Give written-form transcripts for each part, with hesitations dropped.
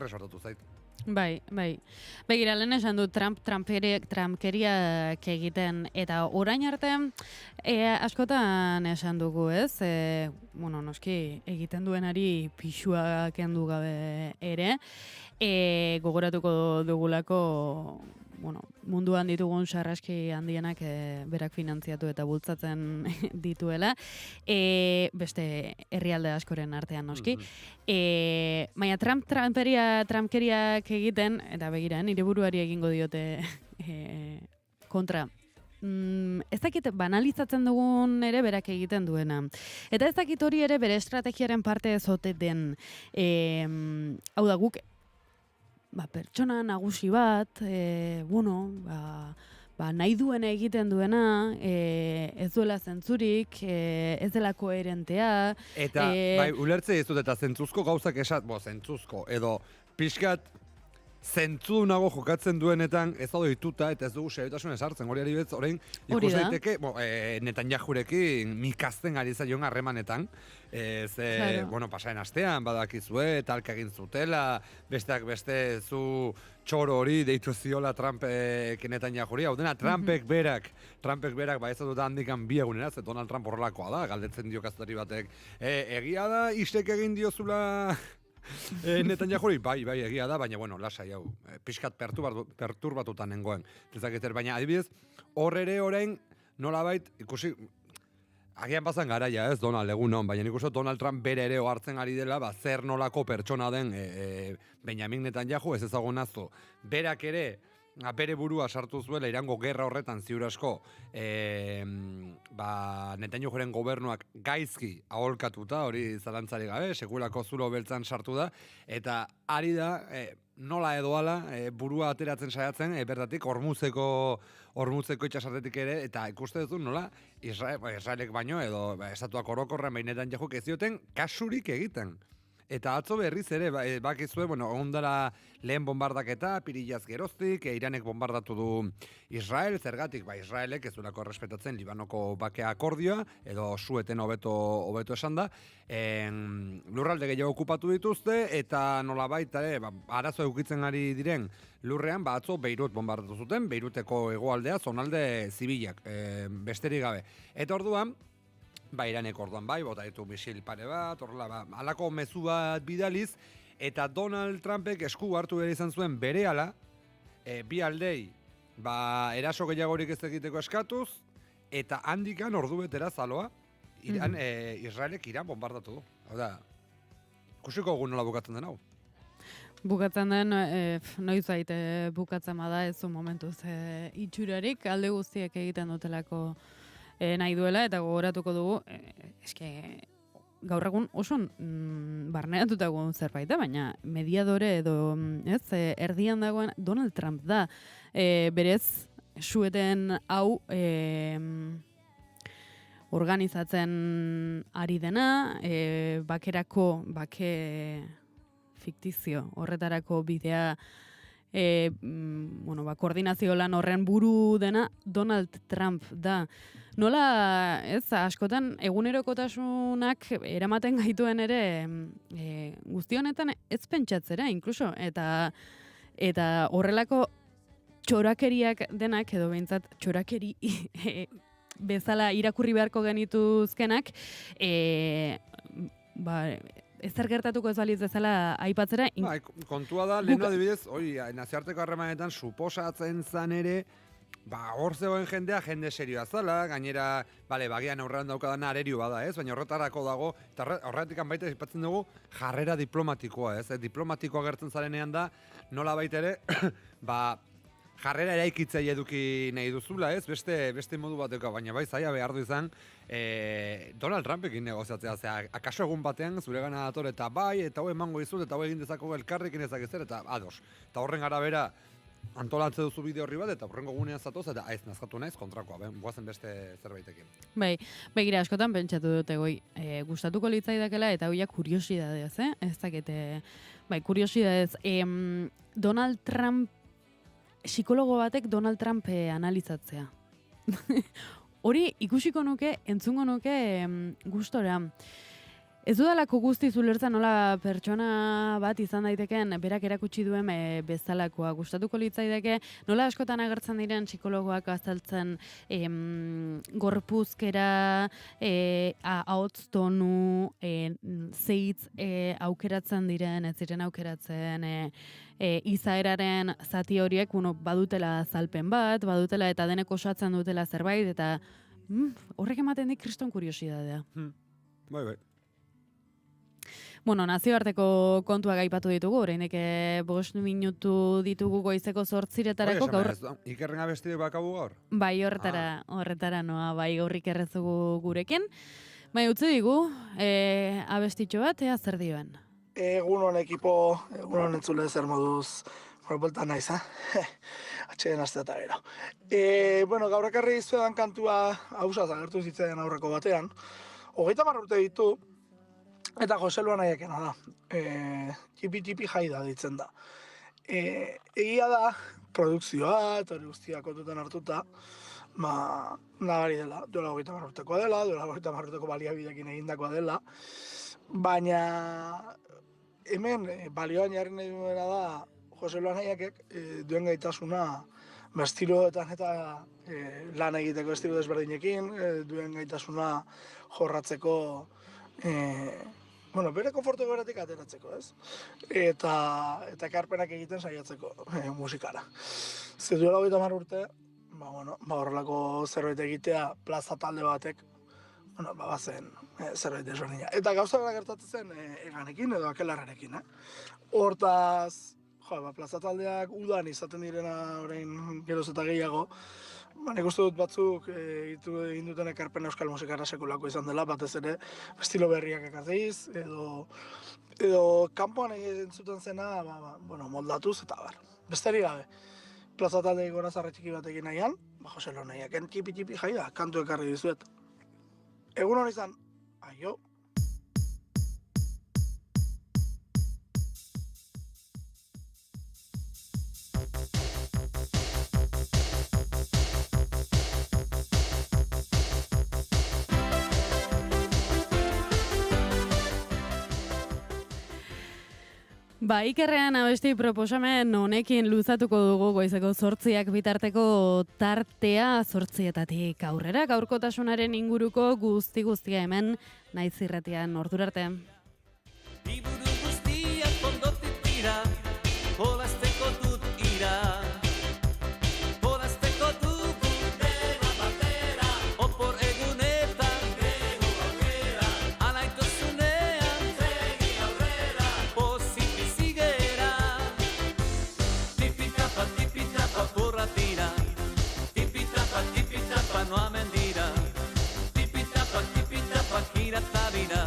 horre sortatu zait. Bai. Begira, lehen esan du Trumpkeriak egiten, eta orain arte askotan esan dugu, ez? Noski, egiten duenari pixua kendu gabe ere, gogoratuko dugulako, munduan ditugun sarraski handienak berak finantziatu eta bultzatzen dituela, beste herrialde askoren artean noski. Baina Trumpkeriak egiten, eta begira, nire buruari egingo diote kontra. Ez dakit banalizatzen dugun ere berak egiten duena. Eta ez dakit hori ere bere estrategiaren parte ezote den. Hau da guk, pertsona nagusi bat, nahi duena egiten duena, ez duela zentzurik, ez dela koherentea. Eta, ulertze ez dut, eta zentzuzko gauzak zentzuzko, edo pixkat zentzudunago jokatzen duenetan ez daude dituta eta ez dugu seriotasun esartzen. Hori adibidez, orain ikus daiteke Netanyahurekin mikazten ari zaion harremanetan. Pasaren astean badakizue, talka egin zutela, besteak beste zu txoro hori deitu ziola Trumpek Netanyahuri. Hau dena, Trumpek berak ez dut handikan bi egunera, ze Donald Trump horrelakoa da, galdetzen dio kazetari batek. Egia da, istek egin diozula Netanyahuri, bai, egia da, baina, lasai hau, pixkat perturbatutan nengoen. Baina, adibidez, hor ere orain, nolabait, ikusi, agian bazan garaia, ez, Donald egunon, baina nik uste Donald Trump bere ere ohartzen ari dela, zer nolako pertsona den Benjamin Netanyahu, ez ezagunazu, berak ere, bere burua sartu zuela Irango gerra horretan ziur asko Netanyahuren gobernuak gaizki aholkatuta, hori zalantzari gabe, sekulako zulo beltzan sartu da, eta ari da, nola edo ala, burua ateratzen saiatzen, bertatik hormuzeko itxasartetik ere, eta ikuste duzu nola, Israelek baino, edo estatuak orokorren behin Netanyahuk ez dioten kasurik egiten. Eta atzo berriz ere, bakizue, ondara lehen bombardaketa, pirilaz geroztik, Iranek bombardatu du Israel, zergatik, Israelek ez duelako errespetatzen Libanoko bakea akordioa, edo sueten hobeto esan da, lurralde gehiago okupatu dituzte, eta nolabait, arazo eukitzen ari diren lurrean, atzo Beirut bombardatu zuten, Beiruteko hegoaldea, zonalde zibilak, besterik gabe. Eta orduan, Iranek orduan bota ditu misil pare bat, horrela, halako mezu bat bidaliz, eta Donald Trumpek esku hartu behar izan zuen berehala, bi aldei, eraso gehiagorik ez egiteko eskatuz, eta handikan ordu betera zaloa, Israelek Iran bombardatu du. Hau da, ikusiko egun nola bukatzen den hau. Bukatzen den, noiz zaite bukatzen bada ez du momentuz itxurarik, alde guztiek egiten dutelako nahi duela, eta gogoratuko dugu, gaur egun oso barneatutago zerbait, baina mediadore edo erdian dagoen Donald Trump da. Berez, sueten hau organizatzen ari dena, bake fiktizio horretarako bidea, koordinazio lan horren buru dena Donald Trump da. Nola, askotan egunerokotasunak eramaten gaituen ere guzti honetan ez pentsatzera, inkluso, eta horrelako txorakeriak denak, edo behintzat txorakeri bezala irakurri beharko genituzkenak, ezer gertatuko ez baliz bezala aipatzera. Kontua da, lehen adibidez, naziarteko harremanetan suposatzen zan ere, hor zegoen jende serioa zala, gainera, bagian aurrean daukadana areriu bada, ez? Baina horretarako dago, eta horretik baita aipatzen dugu jarrera diplomatikoa, ez? Diplomatikoa gertzen zarenean da, nola baita ere, jarrera eraikitzei eduki nahi duzula, ez? Beste modu bateko, baina zaila behar du izan, Donald Trumpekin negoziatzea, akaso egun batean zure gana dator, eta eta hau emango izut, eta hau egin dezako elkarrekin ezakezer, eta ados. Eta horren arabera, antolatze duzu bideo horri bat, eta horrengo gunean zatoz, eta ez nazkatu naiz kontrakoa, guazen beste zerbaitekin. Begira, askotan pentsatu dute gustatuko litzaidakela, eta hoia kuriosidadez, ez dakite, kuriosidadez, Donald Trump, psikologo batek Donald Trump analizatzea. Hori ikusiko nuke, entzungo nuke gustora. Ez dudalako guztiz ulertzen nola pertsona bat izan daiteken berak erakutsi duen bezalakoa. Gustatuko litzaidake nola askotan agertzen diren psikologoak azaltzen gorpuzkera, ahots tonu, zeitz aukeratzen diren, ez ziren aukeratzen, izaeraren zati horiek badutela azalpen bat, badutela eta denek osatzen dutela zerbait, eta horrek ematen dik kriston kuriosidadea. Bai. Bueno, nazioarteko kontuak aipatu ditugu, oraindik 5 minutu ditugu goizeko 8:00 gaur. Ikerren abestirik bakabu gaur? Bai, horretara noa, bai, gaur ikerrezugu gurekin. Bai, utzi digu, abestitxo bat, zer dioen? Egunon ekipo, egunon entzule zer moduz, buelta naiz, atxeden astea eta gero. Gaur ekarri izuedan kantua hausaz agertu zitzen aurreko batean. 30 urte ditu, eta Jose Luan Aiakena da. Tipi jai da ditzen da. Egia da, produkzioa eta hori guztiak kontutan hartuta, nabari dela, duela 30 urtekoa dela, duela 30 urteko baliabidekin egindakoa dela, baina hemen balioan jarri nahi duena da Jose Luan Aiakek duen gaitasuna estiloetan eta lan egiteko estilo desberdinekin, duen gaitasuna jorratzeko bere konfortu egoeratik ateratzeko, ez? Eta ekarpenak egiten saiatzeko musikara. Ze duela 30 urte, horrelako zerbait egitea plaza talde batek, bazen zerbait desberdina. Eta gauza gara gertatzen zen Eganekin edo Akelarrarekin, Hortaz, plaza taldeak udan izaten direna orain geroz eta gehiago, nik uste dut batzuk egin duten ekarpen euskal musikara sekulako izan dela, batez ere estilo berriak ekartziz, edo kanpoan egin zuten zena moldatuz eta bar. Besterik gabe, plaza talde gora zarra txiki batekin nahian, Jose Luan Aiaken tipi jai da, kantu ekarri dizuet. Egun hori izan, aio! Ikerrean abesti proposamen honekin luzatuko dugu goizeko 8:00 bitarteko tartea 8:00-etatik aurrera. Gaurkotasunaren inguruko guztia hemen Naiz Irratian ordurarte. Liburu guztiak ondotik dira, jolasteko dut ira. Jolasteko dugu dena batera, opor egunetan begu aukera. Alaitozunean segi aurrera, pozik bizigera. Tipi-tapa porra tira, tipi-tapa noa mendira. Tipi-tapa gira eta bira.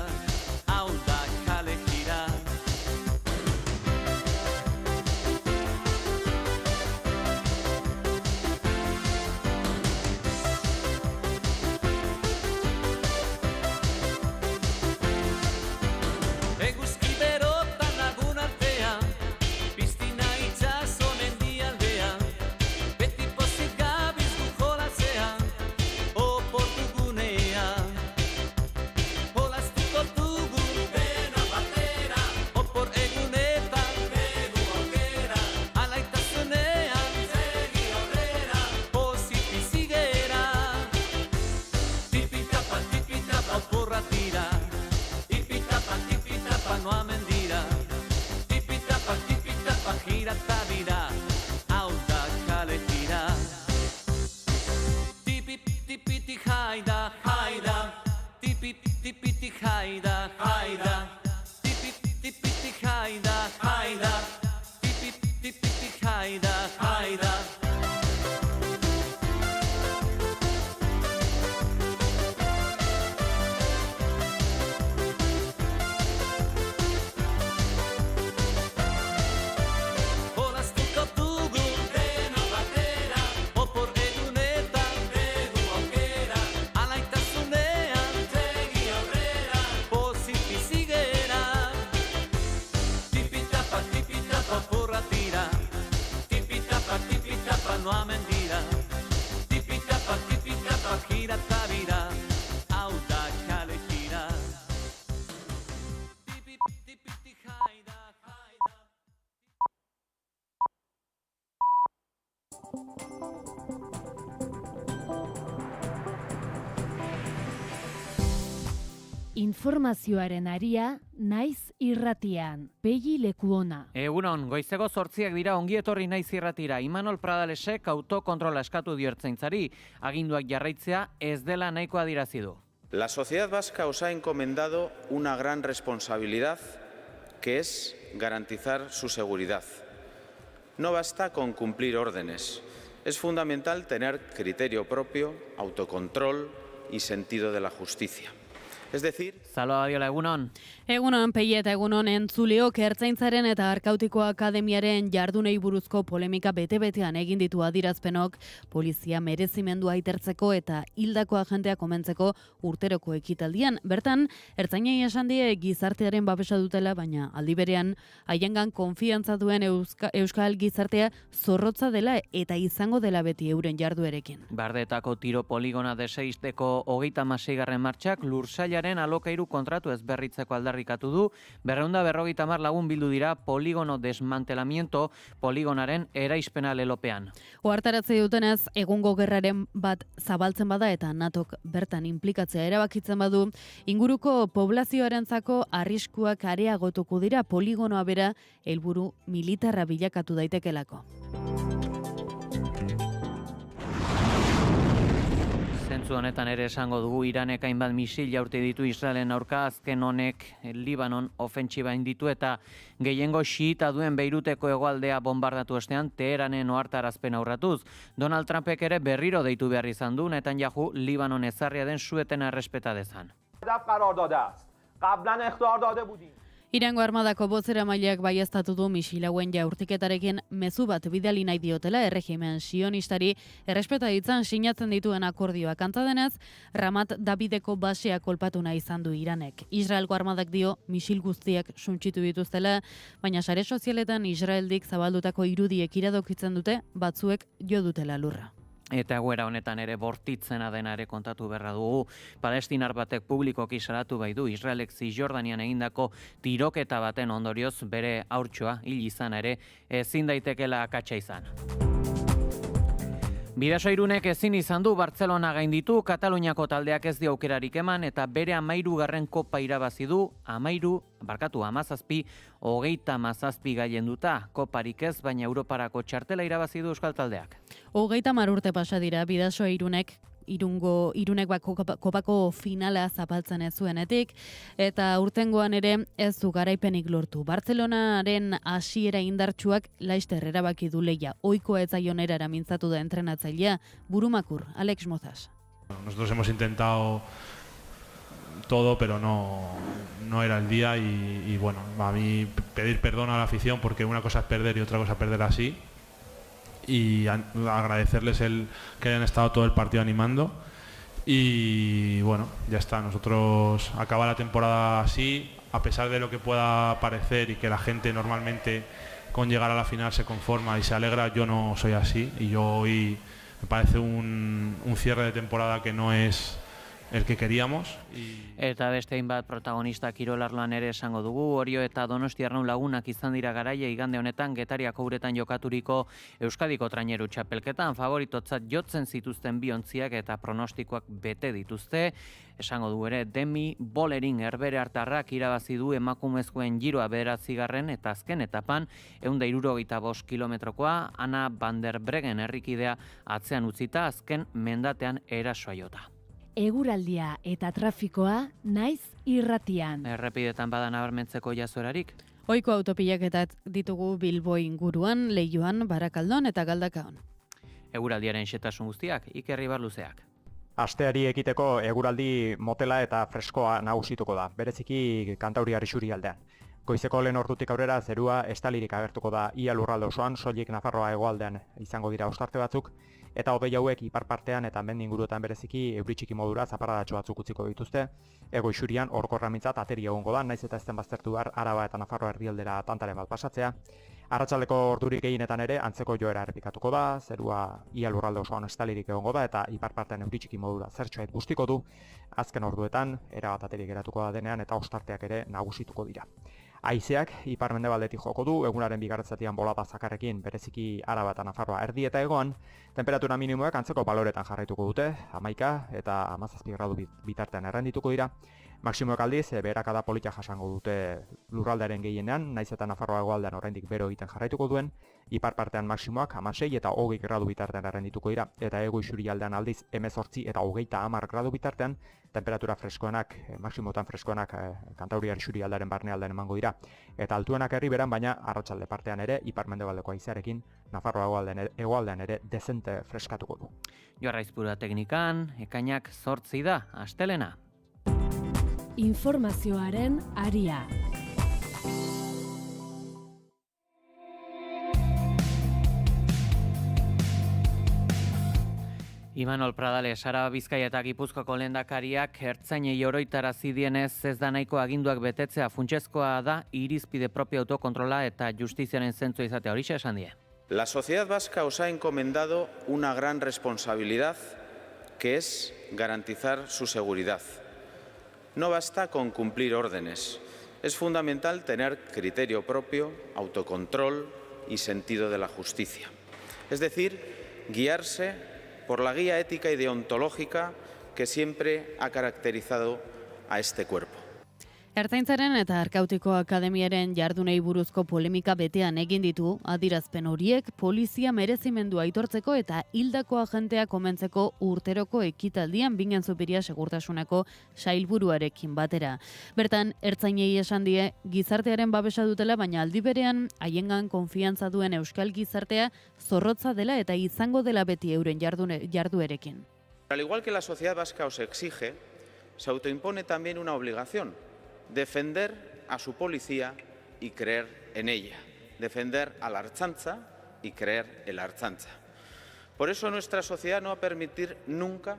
Informazioaren aria, naiz irratian, Pegi Lekuona. Egunon, goizeko 8 dira ongi etorri naiz irratira. Imanol Pradalesek autokontrola eskatu dio ertzaintzari, aginduak jarraitzea ez dela nahiko adierazi du. La sociedad vasca os ha encomendado una gran responsabilidad, que es garantizar su seguridad. No basta con cumplir órdenes. Es fundamental tener criterio propio, autocontrol y sentido de la justicia. Es decir... Zalo adiola, egunon. Egunon, Pei eta egunon entzuleok Ertzaintzaren eta Arkautiko Akademiaren jardunei buruzko polemika bete-betean egin ditu adirazpenok polizia merezimendua aitertzeko eta hildako agentea komentzeko urteroko ekitaldian. Bertan, ertzainei esan die gizartearen babesa dutela, baina aldi berean haiengan konfiantza duen euskal gizartea zorrotza dela eta izango dela beti euren jarduerekin. Bardetako tiro poligona deseizteko 36. martxak Lursailaren alokairu kontratu ezberritzeko aldarrikatu du, 250 lagun bildu dira poligono desmantelamiento poligonaren eraispena lelopean. Ohartaratze dutenez, egungo gerraren bat zabaltzen bada eta NATOk bertan inplikatzea erabakitzen badu, inguruko poblazioarentzako arriskuak areagotuko dira poligonoa bera helburu militarra bilakatu daitekelako. Zentzu honetan ere esango dugu Iranek hainbat misil jaurti ditu Israelen aurka, azken honek Libanon ofentsiba ditu eta gehiengo xiita duen Beiruteko hegoaldea bombardatu ostean Teheranen ohartarazpen aurratuz. Donald Trumpek ere berriro deitu behar izan du Netanyahu Libanon ezarria den suetena errespeta dezan. Irango armadako bozeramaileak baieztatu du misil hauen jaurtiketarekin mezu bat bidali nahi diotela erregimen sionistari errespeta ditzan sinatzen dituen akordioak. Antza denez, Ramat Davideko basea kolpatu nahi izan du Iranek. Israelgo armadak dio misil guztiak suntsitu dituztela, baina sare sozialetan Israeldik zabaldutako irudiek iradokitzen dute batzuek jo dutela lurra. Eta egoera honetan ere bortitzena dena ere kontatu berra dugu. Palestinar batek publikoki salatu bai du Israelek Zisjordanian egindako tiroketa baten ondorioz bere haurtxoa hil izana ere ezin daitekela akatsa izan. Bidasoirunek ezin izan du Bartzelona gainditu, Kataluniako taldeak ez dio aukerarik eman eta bere 13. kopa irabazi du, 17, 37 gailenduta. Koparik ez, baina Europarako txartela irabazi du euskal taldeak. 30 urte pasa dira Bidasoirunek Irunek kopako finala zapaltzen ez zuenetik, eta urtengoan ere ez du garaipenik lortu. Bartzelonaren hasiera indartsuak laizter erabaki du lehia. Ohikoa ez zaion erara mintzatu da entrenatzailea, burumakur, Alex Mozas. Nosotros hemos intentado todo, pero no era el día y bueno, a mí pedir perdón a la afición porque una cosa es perder y otra cosa es perder así. Y agradecerles el que hayan estado todo el partido animando y bueno, ya está, nosotros acaba la temporada así, a pesar de lo que pueda parecer y que la gente normalmente con llegar a la final se conforma y se alegra, yo no soy así y yo hoy me parece un cierre de temporada que no es el que queríamos. Eta beste hainbat protagonista kirolarloan ere esango dugu, Orio eta Donostiarraun lagunak izan dira garaia igande honetan Getariako uretan jokaturiko Euskadiko traineru txapelketan favoritotzat jotzen zituzten biontziak eta pronostikoak bete dituzte. Esango du ere Demi Bollering Herbere hartarrak irabazi du emakumezkoen giroa 9. eta azken etapan 165 kilometrokoa Anna van der Breggen herrikidea atzean utzita azken mendatean erasoa jota. Eguraldia eta trafikoa naiz irratian. Errepidetan bada nabarmentzeko jazoerarik? Ohiko autopilaketak ditugu Bilbo inguruan, Leioan, Barakaldon eta Galdakaon. Eguraldiaren xetasun guztiak, Iker Ibarluzeak. Asteari ekiteko eguraldi motela eta freskoa nagusituko da, bereziki Kantauriar isurialdean. Goizeko lehen ordutik aurrera zerua estalirik agertuko da ia lurralde osoan, soilik Nafarroa hegoaldean izango dira ostarte batzuk, eta hodei hauek ipar partean eta mendi inguruetan bereziki euri txiki modura zaparadatxo batzuk utziko dituzte. Hego isurian orkorramintzat ateri egongo da, naiz eta ez den baztertu behar Araba eta Nafarroa erdialdera tantaren bat pasatzea. Arratsaldeko ordurik gehienetan ere antzeko joera errepikatuko da, zerua ia lurralde osoan estalirik egongo da eta ipar partean euri txiki modura zertxoait guztiko du. Azken orduetan erabat aterik geratuko da denean eta ostarteak ere nagusituko dira. Haizeak ipar-mendebaldetik joko du, egunaren bigarren zatian bolada zakarrekin, bereziki Araba eta Nafarroa erdi eta hegoan, temperatura minimoak antzeko baloretan jarraituko dute, 11 eta 17 gradu bitartean errendituko dira. Maximoek aldiz, beherakada polita jasango dute lurraldearen gehienean, naiz eta Nafarroa hegoaldean oraindik bero egiten jarraituko duen, ipar partean maximoak 16 eta 20 gradu bitartean errendituko dira, eta hego isurialdean aldiz 18 eta 30 gradu bitartean, temperatura freskoenak, maximotan freskoenak Kantauriar isurialdearen barnealdean emango dira, eta altuenak herriberan, baina arratsalde partean ere, ipar mendebaldeko haizearekin, Nafarroa hegoaldean ere dezente freskatuko du. Joar Aizpurua teknikan, ekainak 8 da, astelena. Informazioaren aria. Imanol Pradales, Araba Bizkaia eta Gipuzkoako lehendakariak ertzainei oroitarazi dienez ez da nahiko aginduak betetzea, funtsezkoa da irizpide propio autokontrola eta justiziaren zentzua izatea, horixe esan die. La sociedad vasca os ha encomendado una gran responsabilidad que es garantizar su seguridad. No basta con cumplir órdenes. Es fundamental tener criterio propio, autocontrol y sentido de la justicia. Es decir, guiarse por la guía ética y deontológica que siempre ha caracterizado a este cuerpo. Ertzaintzaren eta Arkautiko Akademiaren jardunei buruzko polemika betean egin ditu, adierazpen horiek polizia merezimendua aitortzeko eta hildako agentea komentzeko urteroko ekitaldian Bingen Zupiria segurtasuneko sailburuarekin batera. Bertan, ertzainei esan die gizartearen babesa dutela, baina aldi berean haiengan konfiantza duen euskal gizartea zorrotza dela eta izango dela beti euren jarduerekin. Al igual que la sociedad vasca os exige, se autoimpone también una obligación. Defender a su policía y creer en ella. Defender a la Ertzaintza y creer en la Ertzaintza. Por eso nuestra sociedad no va a permitir nunca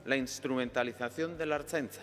la instrumentalización de la Ertzaintza.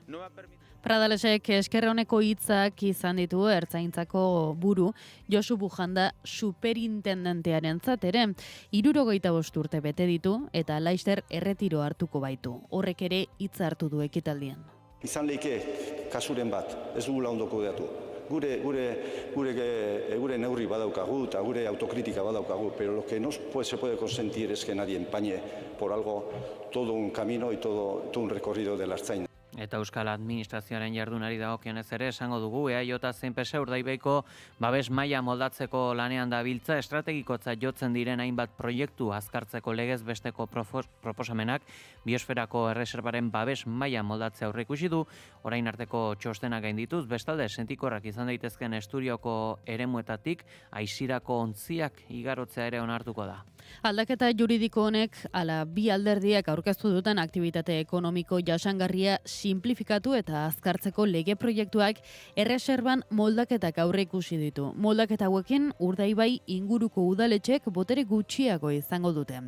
No va a permitir... Pradalesek esker honeko hitzak izan ditu Ertzaintzako buru Josu Bujanda superintendentearentzat ere. 75 urte bete ditu eta laister erretiro hartuko baitu. Horrek ere hitza hartu du ekitaldian. Izan leike kasuren bat, ez dugula ondo kudeatu. Gure neurri badaukagu eta gure autokritika badaukagu, pero lo que no se puede consentir es que nadie empañe por algo todo un camino y todo un recorrido de la Ertzaintza. Eta Euskal Administrazioaren jardunari dagokionez ere esango dugu, EAJ zein PSE Urdaibaiko babes maila moldatzeko lanean dabiltza, estrategikotzat jotzen diren hainbat proiektu azkartzeko legez besteko proposamenak biosferako erreserbaren babes maila moldatzea aurreikusi du, orain arteko txostena gaindituz, bestalde sentikorrak izan daitezken Esturioko eremuetatik aisirako ontziak igarotzea ere onartuko da. Aldaketa juridiko honek ala bi alderdiak aurkeztu duten aktibitate ekonomiko jasangarria simplifikatu eta azkartzeko lege proiektuak erreserban moldaketak aurreikusi ditu. Moldaketa hauekin Urdaibai inguruko udaletxek botere gutxiago izango dute.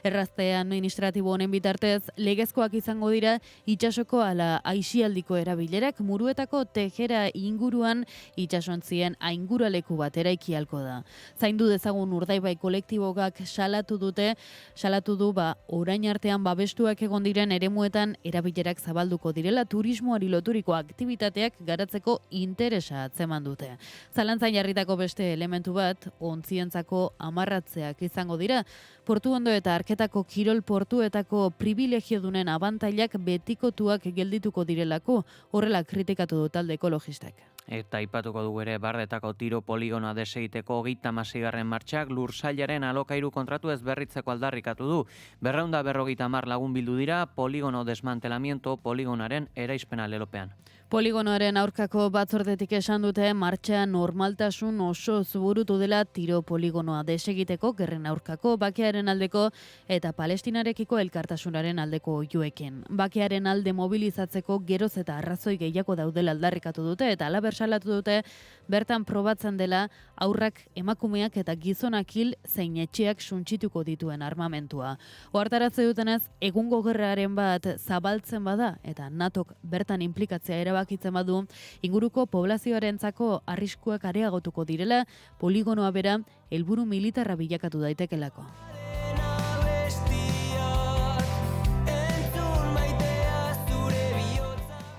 Errazte administratibo honen bitartez legezkoak izango dira itsasoko ala aisialdiko erabilerak muruetako Tejera inguruan itsasontzien ainguraleku bat eraikialko da. Zaindu dezagun Urdaibai kolektibokak salatu du orain artean babestuak egon diren eremuetan erabilerak zabalduko direla turismoari loturiko aktibitateak garatzeko interesa atzeman dute. Zalantzan jarritako beste elementu bat, ontzientzako amarratzeak izango dira, portu ondo eta arketako kirol portuetako privilegiodunen abantailak betikotuak geldituko direlako, horrela kritikatu du talde ekologistak. Eta aipatuko dugu ere Bardetako tiro poligonoa desegiteko 36. martxak Lursailaren alokairu kontratu ezberritzeko aldarrikatu du. 250 lagun bildu dira poligono desmantelamiento poligonaren eraispena lelopean. Poligonoaren aurkako batzordetik esan dute martxa normaltasun oso burutu dela tiro poligonoa desegiteko, gerren aurkako, bakearen aldeko eta Palestinarekiko elkartasunaren aldeko oihuekin. Bakearen alde mobilizatzeko geroz eta arrazoi gehiago daudela aldarrikatu dute eta alaber salatu dute bertan probatzen dela aurrak, emakumeak eta gizonak hil zein etxeak suntsituko dituen armamentua. Ohartaratze dutenez, egungo gerraren bat zabaltzen bada eta NATOk bertan inplikatzea erabakitzen badu, inguruko poblazioarentzako arriskuak areagotuko direla, poligonoa bera helburu militarra bilakatu daitekelako.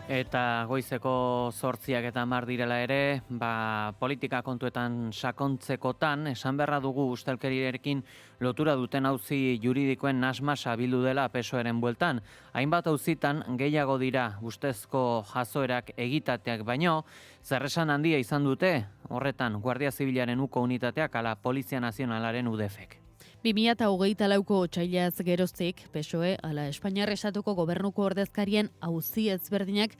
Eta goizeko 8:10 direla ere, politika kontuetan sakontzekotan, esan beharra dugu ustelkeriarekin lotura duten auzi juridikoen nasmasa bildu dela PSOEren bueltan. Hainbat auzitan gehiago dira ustezko jazoerak egitateak baino, zerresan handia izan dute, horretan Guardia Zibilaren uko unitateak ala Polizia Nazionalaren UDFek. 2024ko otsailaz geroztik, PSOE ala Espainiar Estatuko gobernuko ordezkarien auzi ezberdinak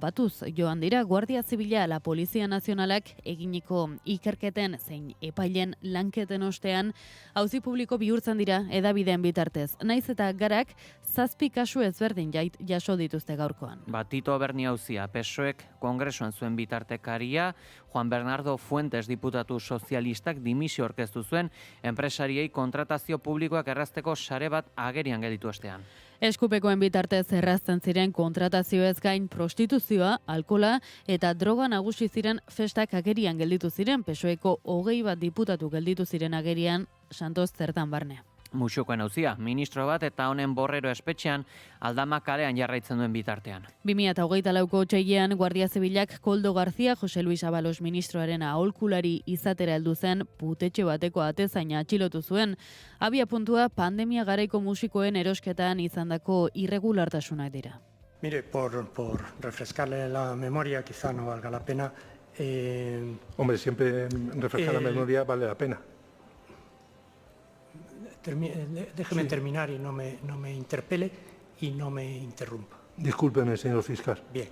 batuz joan dira Guardia Zibila ala Polizia Nazionalak eginiko ikerketen zein epailen lanketen ostean auzi publiko bihurtzen dira hedabideen bitartez. Naiz eta garak 7 kasu ezberdin jaso dituzte gaurkoan. Tito Berni auzia PSOEk Kongresuan zuen bitartekaria, Juan Bernardo Fuentes diputatu sozialistak dimisio aurkeztu zuen enpresariei kontratazio publikoak errazteko sare bat agerian gelditu ostean. Eskupekoen bitartez errazten ziren kontratazioez gain prostituzioa, alkola eta droga nagusi ziren festak agerian gelditu ziren, PSOEko 20 diputatu gelditu ziren agerian Santos zertan barne. Muxukoen auzia, ministro bat eta honen borrero espetxean Aldama kalean jarraitzen duen bitartean. 2024ko otsailean Guardia Zibilak Koldo García Jose Luis Ábalos ministroaren aholkulari izatera heldu zen putetxe bateko atezaina atxilotu zuen. Abia puntua pandemia garaiko musikoen erosketan izandako irregulartasunak dira. Mire, por refrescarle la memoria, quizá no valga la pena. Hombre, siempre refrescar la memoria vale la pena. Déjeme terminar y no me interpele y no me interrumpa. Discúlpeme, señor fiscal. Bien.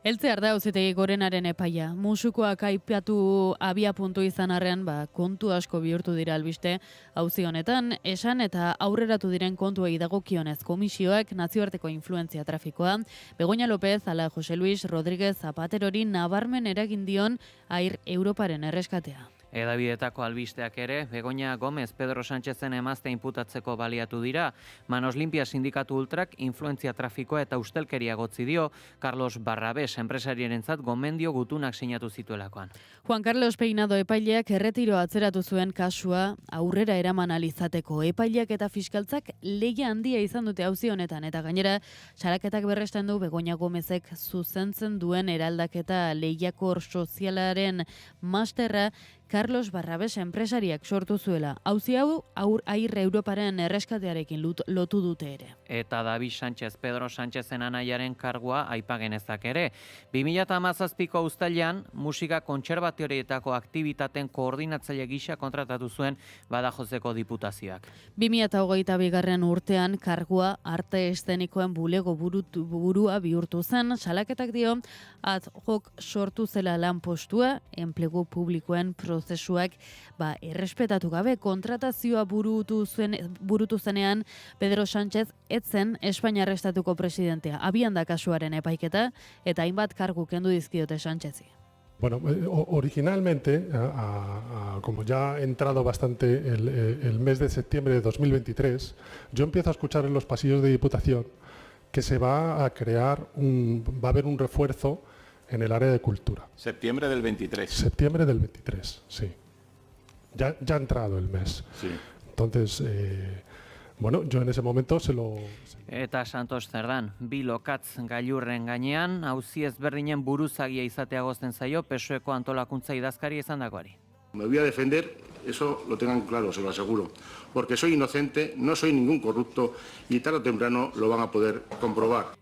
Eltzear da auzitegi gorenaren epaia. Musukoak aipatu abia puntu izan arrean, kontu asko bihurtu dira albiste auzi honetan, esan eta aurreratu diren kontuei dagokionez komisioak nazioarteko influentzia trafikoa, Begoña López ala Jose Luis Rodríguez Zapaterori nabarmen eragin dion Air Europaren erreskatea. Edabidetako albisteak ere, Begoña Gómez Pedro Sánchezen emazte inputatzeko baliatu dira. Manos Limpia sindikatu ultrak influentzia trafikoa eta ustelkeria gotzi dio Carlos Barrabés enpresarierentzat gomendio gutunak sinatu zituelakoan. Juan Carlos Peinado epaileak erretiro atzeratu zuen kasua aurrera eraman alizateko. Epaileak eta fiskaltzak lehia handia izan dute auzi honetan eta gainera salaketak berresten du Begoña Gómezek zuzentzen duen eraldaketa lehiakor sozialaren masterra Carlos Barrabés enpresariak sortu zuela. Auzi hau Air Europaren erreskatearekin lotu dute ere. Eta David Sánchez, Pedro Sánchezen anaiaren kargua aipagenezak ere. 2017ko uztailean musika kontserbatorioetako aktibitaten koordinatzaile gisa kontratatu zuen Badajoseko diputazioak. 2022 urtean kargua arte eszenikoen bulego burua bihurtu zen, salaketak dio ad hoc sortu zela lanpostua, enplegu publikoen prozesuak errespetatu gabe kontratazioa burutu zenean Pedro Sánchez etzen Espainiar Estatuko presidentea. Abian da kasuaren epaiketa eta hainbat kargu kendu dizkiote Sánchezi. Bueno, originalmente, como ya ha entrado bastante el mes de septiembre de 2023, yo empiezo a escuchar en los pasillos de Diputación que se va a crear va a haber un refuerzo en el área de cultura. Septiembre del 23. Septiembre del 23, sí. Ya ha entrado el mes. Sí. Entonces, bueno, yo en ese momento se lo... Eta Santos Zerdan, bi lokatz gailurren gainean, auzi ezberdinen buruzagia izatea gozten zaio PSOEko antolakuntza idazkari izandakoari. Me voy a defender, eso lo tengan claro, se lo aseguro, porque soy inocente, no soy ningún corrupto y tarde o temprano lo van a poder comprobar.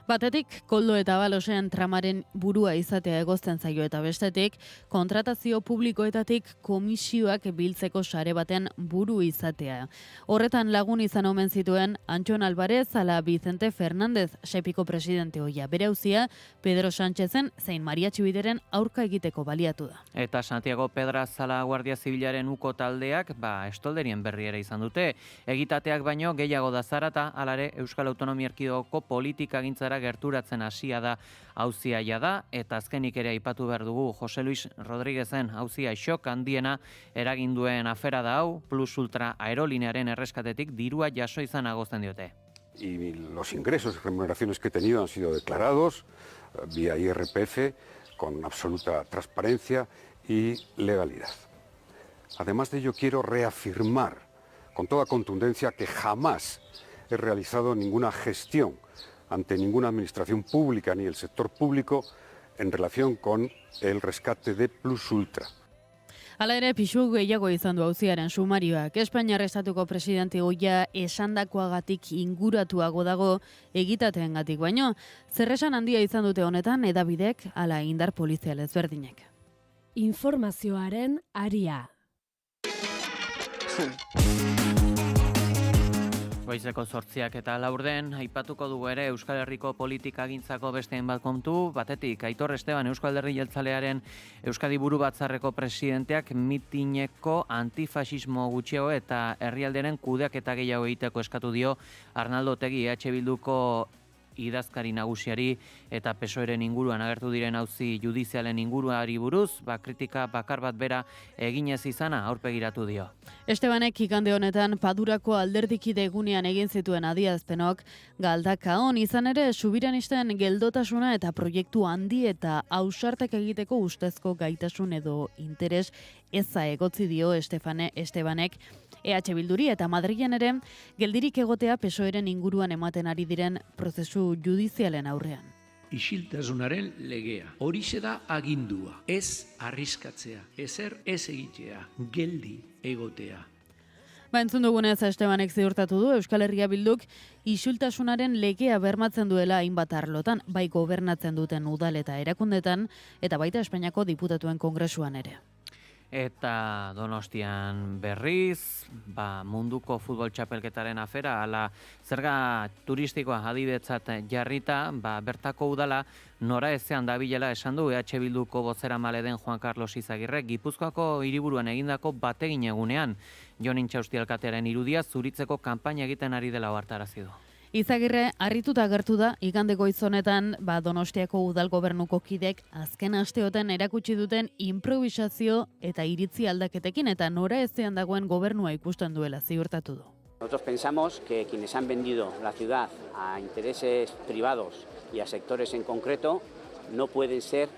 Batetik, Koldo eta Balosen tramaren burua izatea egozten zaio eta bestetik, kontratazio publikoetatik komisioak biltzeko sare baten buru izatea. Horretan lagun izan omen zituen Antxon Alvarez ala Vicente Fernández sepiko presidente hoia. Bere auzia Pedro Sánchezen zein Maria Txibideren aurka egiteko baliatu da. Eta Santiago Pedrazala Guardia Zibilaren uko taldeak, estolderien berri ere izan dute. Egitateak baino gehiago da zarata, alare Euskal Autonomia Erkidegoko politika gintzara gerturatzen hasia da auziaia da, eta azkenik ere aipatu behar dugu Jose Luis Rodríguezen auzia xok handiena eragin duen afera da hau, Plus Ultra aerolinearen erreskatetik dirua jaso izan agozten diote. Y los ingresos y remuneraciones que he tenido han sido declarados vía IRPF con absoluta transparencia y legalidad. Además de ello, quiero reafirmar con toda contundencia que jamás he realizado ninguna gestión ante ninguna administración pública ni el sector público en relación con el rescate de Plus Ultra. Hala ere, pisu gehiago izan du auziaren sumarioak. Espainiar estatuko presidente ohia esandakoagatik inguratuago dago egitateengatik baino. Zerresan handia izan dute honetan hedabidek ala indar polizial ezberdinek. Informazioaren aria. Goizeko 8 eta laurden, aipatuko dugu ere Euskal Herriko politikagintzako beste hainbat kontu, batetik Aitor Esteban Eusko Alderdi Jeltzalearen Euskadi Buru Batzarreko presidenteak mitineko antifasismo gutxiago eta herrialderen kudeaketa gehiago egiteko eskatu dio Arnaldo Otegi EH Bilduko idazkari nagusiari eta PSOEren inguruan agertu diren auzi judizialen inguruari buruz, kritika bakar bat bera eginez izana aurpegiratu dio. Estebanek igande honetan Padurako alderdikide egunean egin zituen adierazpenok galdaka on izan ere subiranisten geldotasuna eta proiektu handi eta ausartak egiteko ustezko gaitasun edo interes eza egotzi dio Estebanek EH Bilduri eta Madrilen ere geldirik egotea PSOEren inguruan ematen ari diren prozesu judizialen aurrean. Isiltasunaren legea. Horixe da agindua. Ez arriskatzea, ezer ez egitea, geldi egotea. Entzun dugunez Estebanek ziurtatu du Euskal Herria Bilduk isiltasunaren legea bermatzen duela hainbat arlotan, bai gobernatzen duten udal eta erakundetan, eta baita Espainiako diputatuen kongresuan ere. Eta Donostian berriz, munduko futbol txapelketaren afera, ala zerga turistikoa adibetzat jarrita, bertako udala nora ezean dabilela esan du EH Bilduko bozeramale den Juan Carlos Izagirrek, Gipuzkoako hiriburuan egindako bategin egunean, Jon Intxausti alkatearen irudia zuritzeko kanpaina egiten ari dela ohartarazi du. Izagirre harrituta agertu da igande goiz honetan Donostiako udal gobernuko kidek azken asteotan erakutsi duten improvisazio eta iritzi aldaketekin eta nora ezean dagoen gobernua ikusten duela ziurtatu du. Nosotros pensamos que quienes han vendido la ciudad a intereses privados y a sectores en concreto no pueden ser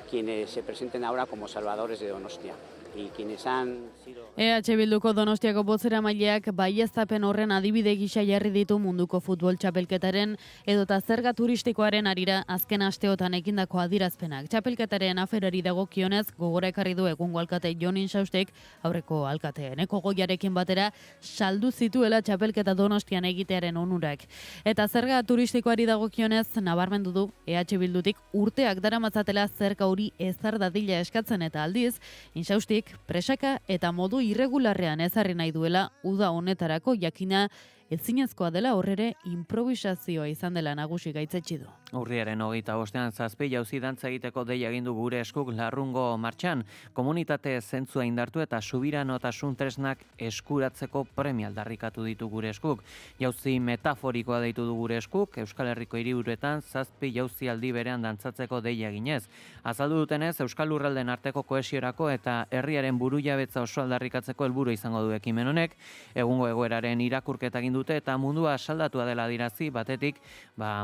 quienes se presenten ahora como salvadores de Donostia. Y quienes han sido... EH Bilduko Donostiako bozeramaileak baieztapen horren adibide gisa jarri ditu munduko futbol txapelketaren edota zerga turistikoaren arira azken asteotan egindako adierazpenak. Txapelketaren aferari dagokionez gogora ekarri du egungo alkate Jon Intxaustek aurreko alkate Eneko Goiarekin batera saldu zituela txapelketa Donostian egitearen onurak. Eta zerga turistikoari dagokionez nabarmendu du EH Bildutik urteak daramatzatela zerga hori ezar dadila eskatzen eta aldiz Intxaustik presaka eta modu irregularrean ezarri nahi duela uda honetarako jakina ezinezkoa dela horrere improvisazioa izan dela nagusi gaitzetsi du. Urriaren 25ean 7 jauzi dantza egiteko deia egin du Gure Eskuk Larrungo martxan, komunitate zentzua indartu eta subiranotasun tresnak eskuratzeko premia aldarrikatu ditu Gure Eskuk. Jauzi metaforikoa deitu du Gure Eskuk, Euskal Herriko hiriburuetan 7 jauzi aldi berean dantzatzeko deia eginez. Azaldu dutenez, Euskal Lurralden arteko kohesiorako eta herriaren burujabetza oso aldarrikatzeko helburu izango du ekimen honek, egungo egoeraren irakurketa egin dute eta mundua saldatua dela dirazi, batetik,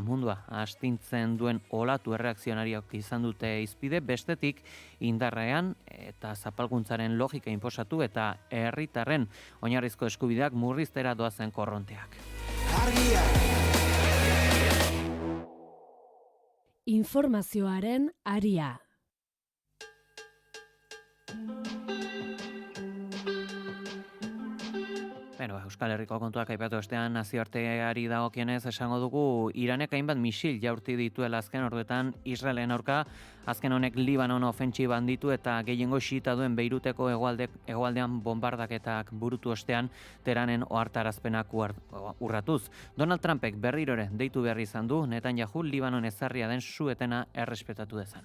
mundua astintzen duen olatu erreakzionariok izan dute izpide, bestetik indarrean eta zapalkuntzaren logika inposatu eta herritarren oinarrizko eskubideak murriztera doazen korronteak. Informazioaren aria. Euskal Herriko kontuak aipatu ostean nazioarteari dagokienez esango dugu Iranek hainbat misil jaurti dituela azken orduetan Israelen aurka, azken honek Libanon ofentsiban ditu eta gehiengo xiita duen Beiruteko hegoaldean bombardaketak burutu ostean Teheranen ohartarazpenak urratuz. Donald Trumpek berrirore deitu behar izan du Netanyahu Libanon ezarria den su-etena errespetatu dezan.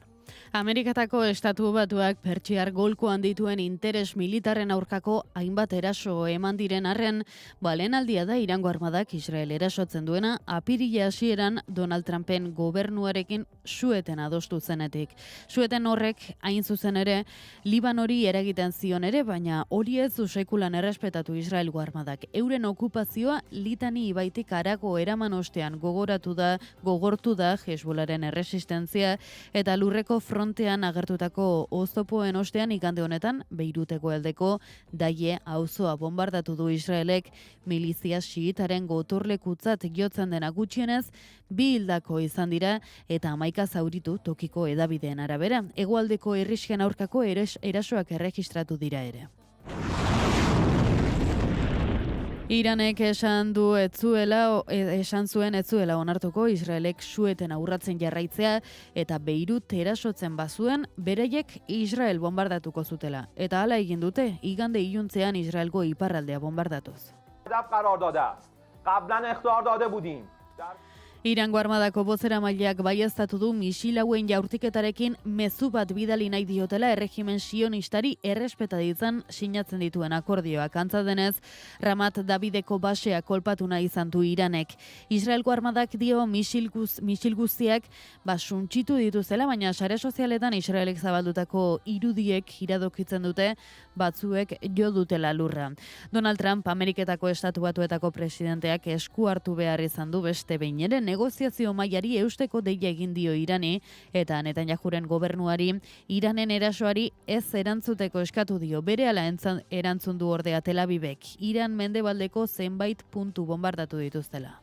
Amerikatako Estatu Batuak Pertsiar golkoan dituen interes militarren aurkako hainbat eraso eman diren arren, balenaldia da Irango armadak Israel erasotzen duena apirila hasieran Donald Trumpen gobernuarekin su-eten adostu zenetik. Su-eten horrek hain zuzen ere Libanori eragiten zion ere, baina hori ez du sekulan errespetatu Israelgo armadak. Euren okupazioa Litani ibaitik harago eraman ostean gogortu da Hezbolaren erresistentzia eta lurreko Siriako frontean agertutako oztopoen ostean igande honetan Beiruteko heldeko Daie auzoa bombardatu du Israelek, milizia xiitaren gotorlekutzat jotzen dena gutxienez 2 hildako izan dira eta 11 zauritu tokiko hedabideen arabera. Hegoaldeko herrixken aurkako erasoak erregistratu dira ere. Iranek esan zuen ez zuela onartuko Israelek sueten aurratzen jarraitzea eta Beirut erasotzen bazuen beraiek Israel bombardatuko zutela. Eta hala egin dute, igande iluntzean Israelgo iparraldea bombardatuz. Irango armadako bozeramaileak baieztatu du misil hauen jaurtiketarekin mezu bat bidali nahi diotela erregimen sionistari errespeta ditzan sinatzen dituen akordioak. Antza denez, Ramat Davideko basea kolpatu nahi izan du Iranek. Israelgo armadak dio misil guztiak suntsitu dituzela, baina sare sozialetan Israelek zabaldutako irudiek iradokitzen dute batzuek jo dutela lurra. Donald Trump, Ameriketako Estatu Batuetako presidenteak esku hartu behar izan du beste behin ere negoziazio mailari eusteko deia egin dio Irani eta Netanyahuren gobernuari Iranen erasoari ez erantzuteko eskatu dio. Berehala erantzun du ordea Tel Avivek Iran mendebaldeko zenbait puntu bombardatu dituztela.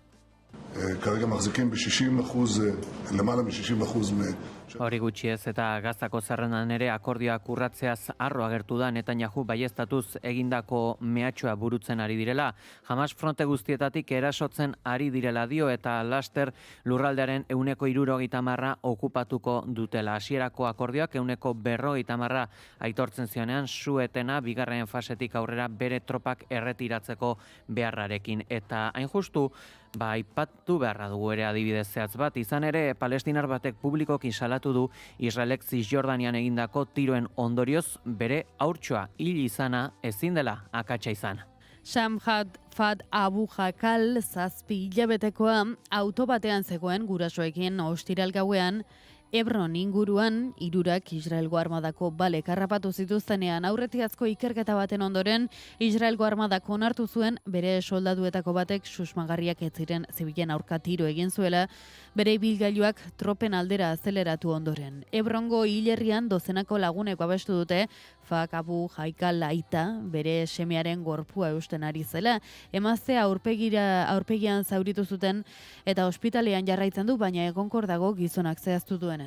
כרגע מחזיקים ב-60%, למעלה מ-60% Hori gutxiez eta Gazako zerrendan ere akordioak urratzeaz harro agertu da Netanyahu baieztatuz egindako mehatxua burutzen ari direla. Hamas fronte guztietatik erasotzen ari direla dio eta laster lurraldearen 170% okupatuko dutela. Hasierako akordioak 150% aitortzen zionean su-etena bigarren fasetik aurrera bere tropak erretiratzeko beharrarekin. Eta hain justu, aipatu beharra dugu ere adibidez zehatz bat, izan ere palestinar batek publikoki salatu du Israelek Zisjordanian egindako tiroen ondorioz bere haurtxoa hil izana ezin dela akatsa izan. Shamhat Fad Abu Jakal 7 hilabetekoa auto batean zegoen gurasoekin ostiral gauean Hebron inguruan, 3 Israelgo armadako balek harrapatu zituztenean aurretiazko ikerketa baten ondoren, Israelgo armadak onartu zuen bere soldatuetako batek susmagarriak ez ziren zibilen aurka tiro egin zuela, bere ibilgailuak tropen aldera azeleratu ondoren. Hebrongo hilerrian dozenako lagunek babestu dute, Fak Abu Jakal aita bere semearen gorpua eusten ari zela. Emaztea aurpegian zauritu zuten eta ospitalean jarraitzen du, baina egonkor dago gizonak zehaztu duenez.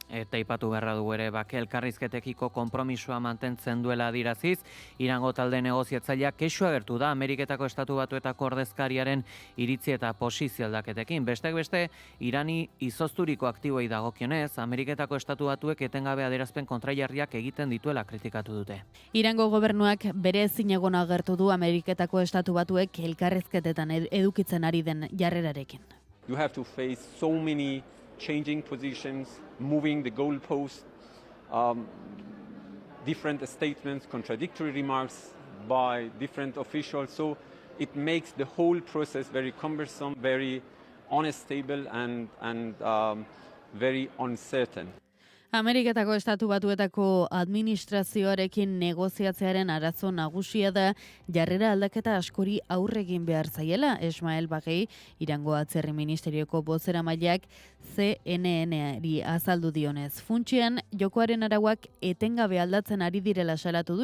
Eta ipatu beharra dugu ere bake elkarrizketekiko konpromisoa mantentzen duela adiraziz, Irango talde negoziatzaileak kexu agertu da Ameriketako Estatu Batuetako ordezkariaren iritzi eta posizio aldaketekin. Bestek beste, Irani izozturiko aktiboei dagokionez, Ameriketako Estatu Batuek etengabe adierazpen kontrajarriak egiten dituela kritikatu dute. Irango gobernuak bere ezinegona agertu du Ameriketako Estatu Batuek elkarrizketetan edukitzen ari den jarrerarekin. You have to face so many changing positions, moving the goalposts, different statements, contradictory remarks by different officials. So it makes the whole process very cumbersome, very unstable and very uncertain. Ameriketako Estatu Batuetako administrazioarekin negoziatzearen arazo nagusia da jarrera aldaketa askori aurregin behar zaiela. Ismael Bagei, Irango Atzerri Ministerioko bozeramaileak CNN-ari azaldu dionez. Funtsian, jokoaren arauak etengabe aldatzen ari direla salatu du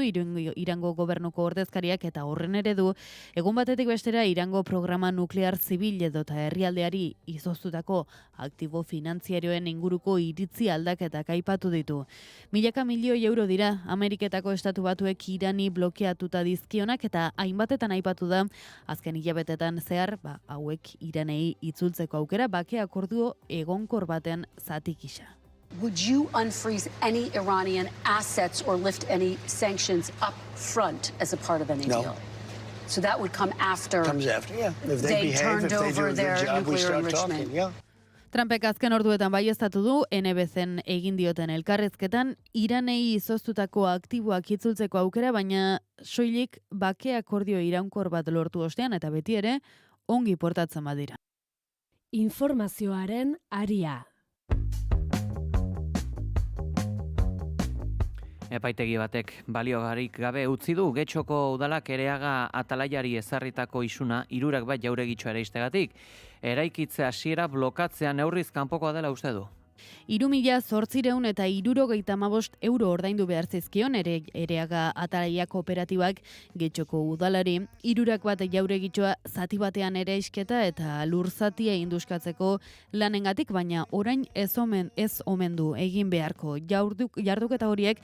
Irango gobernuko ordezkariak eta horren eredu, egun batetik bestera Irango programa nuklear zibil edota herrialdeari izoztutako aktibo finantziarioen inguruko iritzi aldaketak aipatu ditu. Milaka milioi euro dira Ameriketako Estatu Batuek Irani blokeatuta dizkionak eta hainbatetan aipatu da azken hilabetetan zehar hauek Iranei itzultzeko aukera bake akordio egonkor baten zati gisa. Would you unfreeze any Iranian assets or lift any sanctions up front as a part of any deal? So that would come after. Comes after, yeah. If they behave, turned if they do over a their good job, we nuclear start enrichment. talking, yeah. Trumpek azken orduetan baieztatu du NBCen egin dioten elkarrezketan Iranei izoztutako aktiboak itzultzeko aukera, baina soilik bake akordio iraunkor bat lortu ostean eta beti ere ongi portatzen badira. Informazioaren aria. Epaitegi batek baliogarik gabe utzi du Getxoko udalak Ereaga Atalaiari ezarritako isuna 3 bat jauregitxo ere istegatik. Eraikitze hasiera blokatzea neurriz kanpokoa dela uste du. €3.875 ordaindu behar zizkion Ereaga Ataraia kooperatibak Getxoko udalari, 3 jauregitxoa zati batean ere isketa eta lurzatia induskatzeko lanengatik, baina orain ez omen du egin beharko jarduketa horiek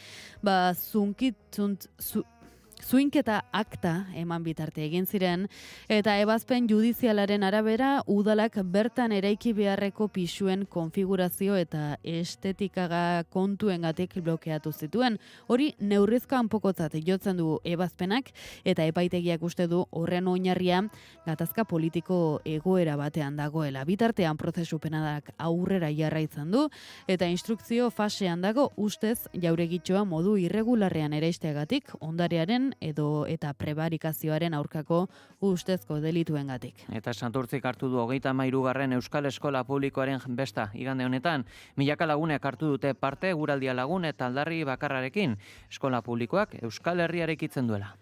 zuinketa akta eman bitarte egin ziren, eta ebazpen judizialaren arabera udalak bertan eraiki beharreko pisuen konfigurazio eta estetikaga kontuengatik blokeatu zituen. Hori neurrizko kanpokotzat jotzen du ebazpenak, eta epaitegiak uste du horren oinarria gatazka politiko egoera batean dagoela. Bitartean prozesu penalak aurrera jarraitzen du, eta instrukzio fasean dago ustez jauregitxoa modu irregularrean eraisteagatik, ondarearen eta prebarikazioaren aurkako ustezko delituengatik. Eta Santurtzik hartu du 33. Euskal Eskola Publikoaren besta igande honetan. Milaka lagunek hartu dute parte eguraldia lagun eta aldarri bakarrarekin. Eskola Publikoak Euskal Herriarekitzen duela.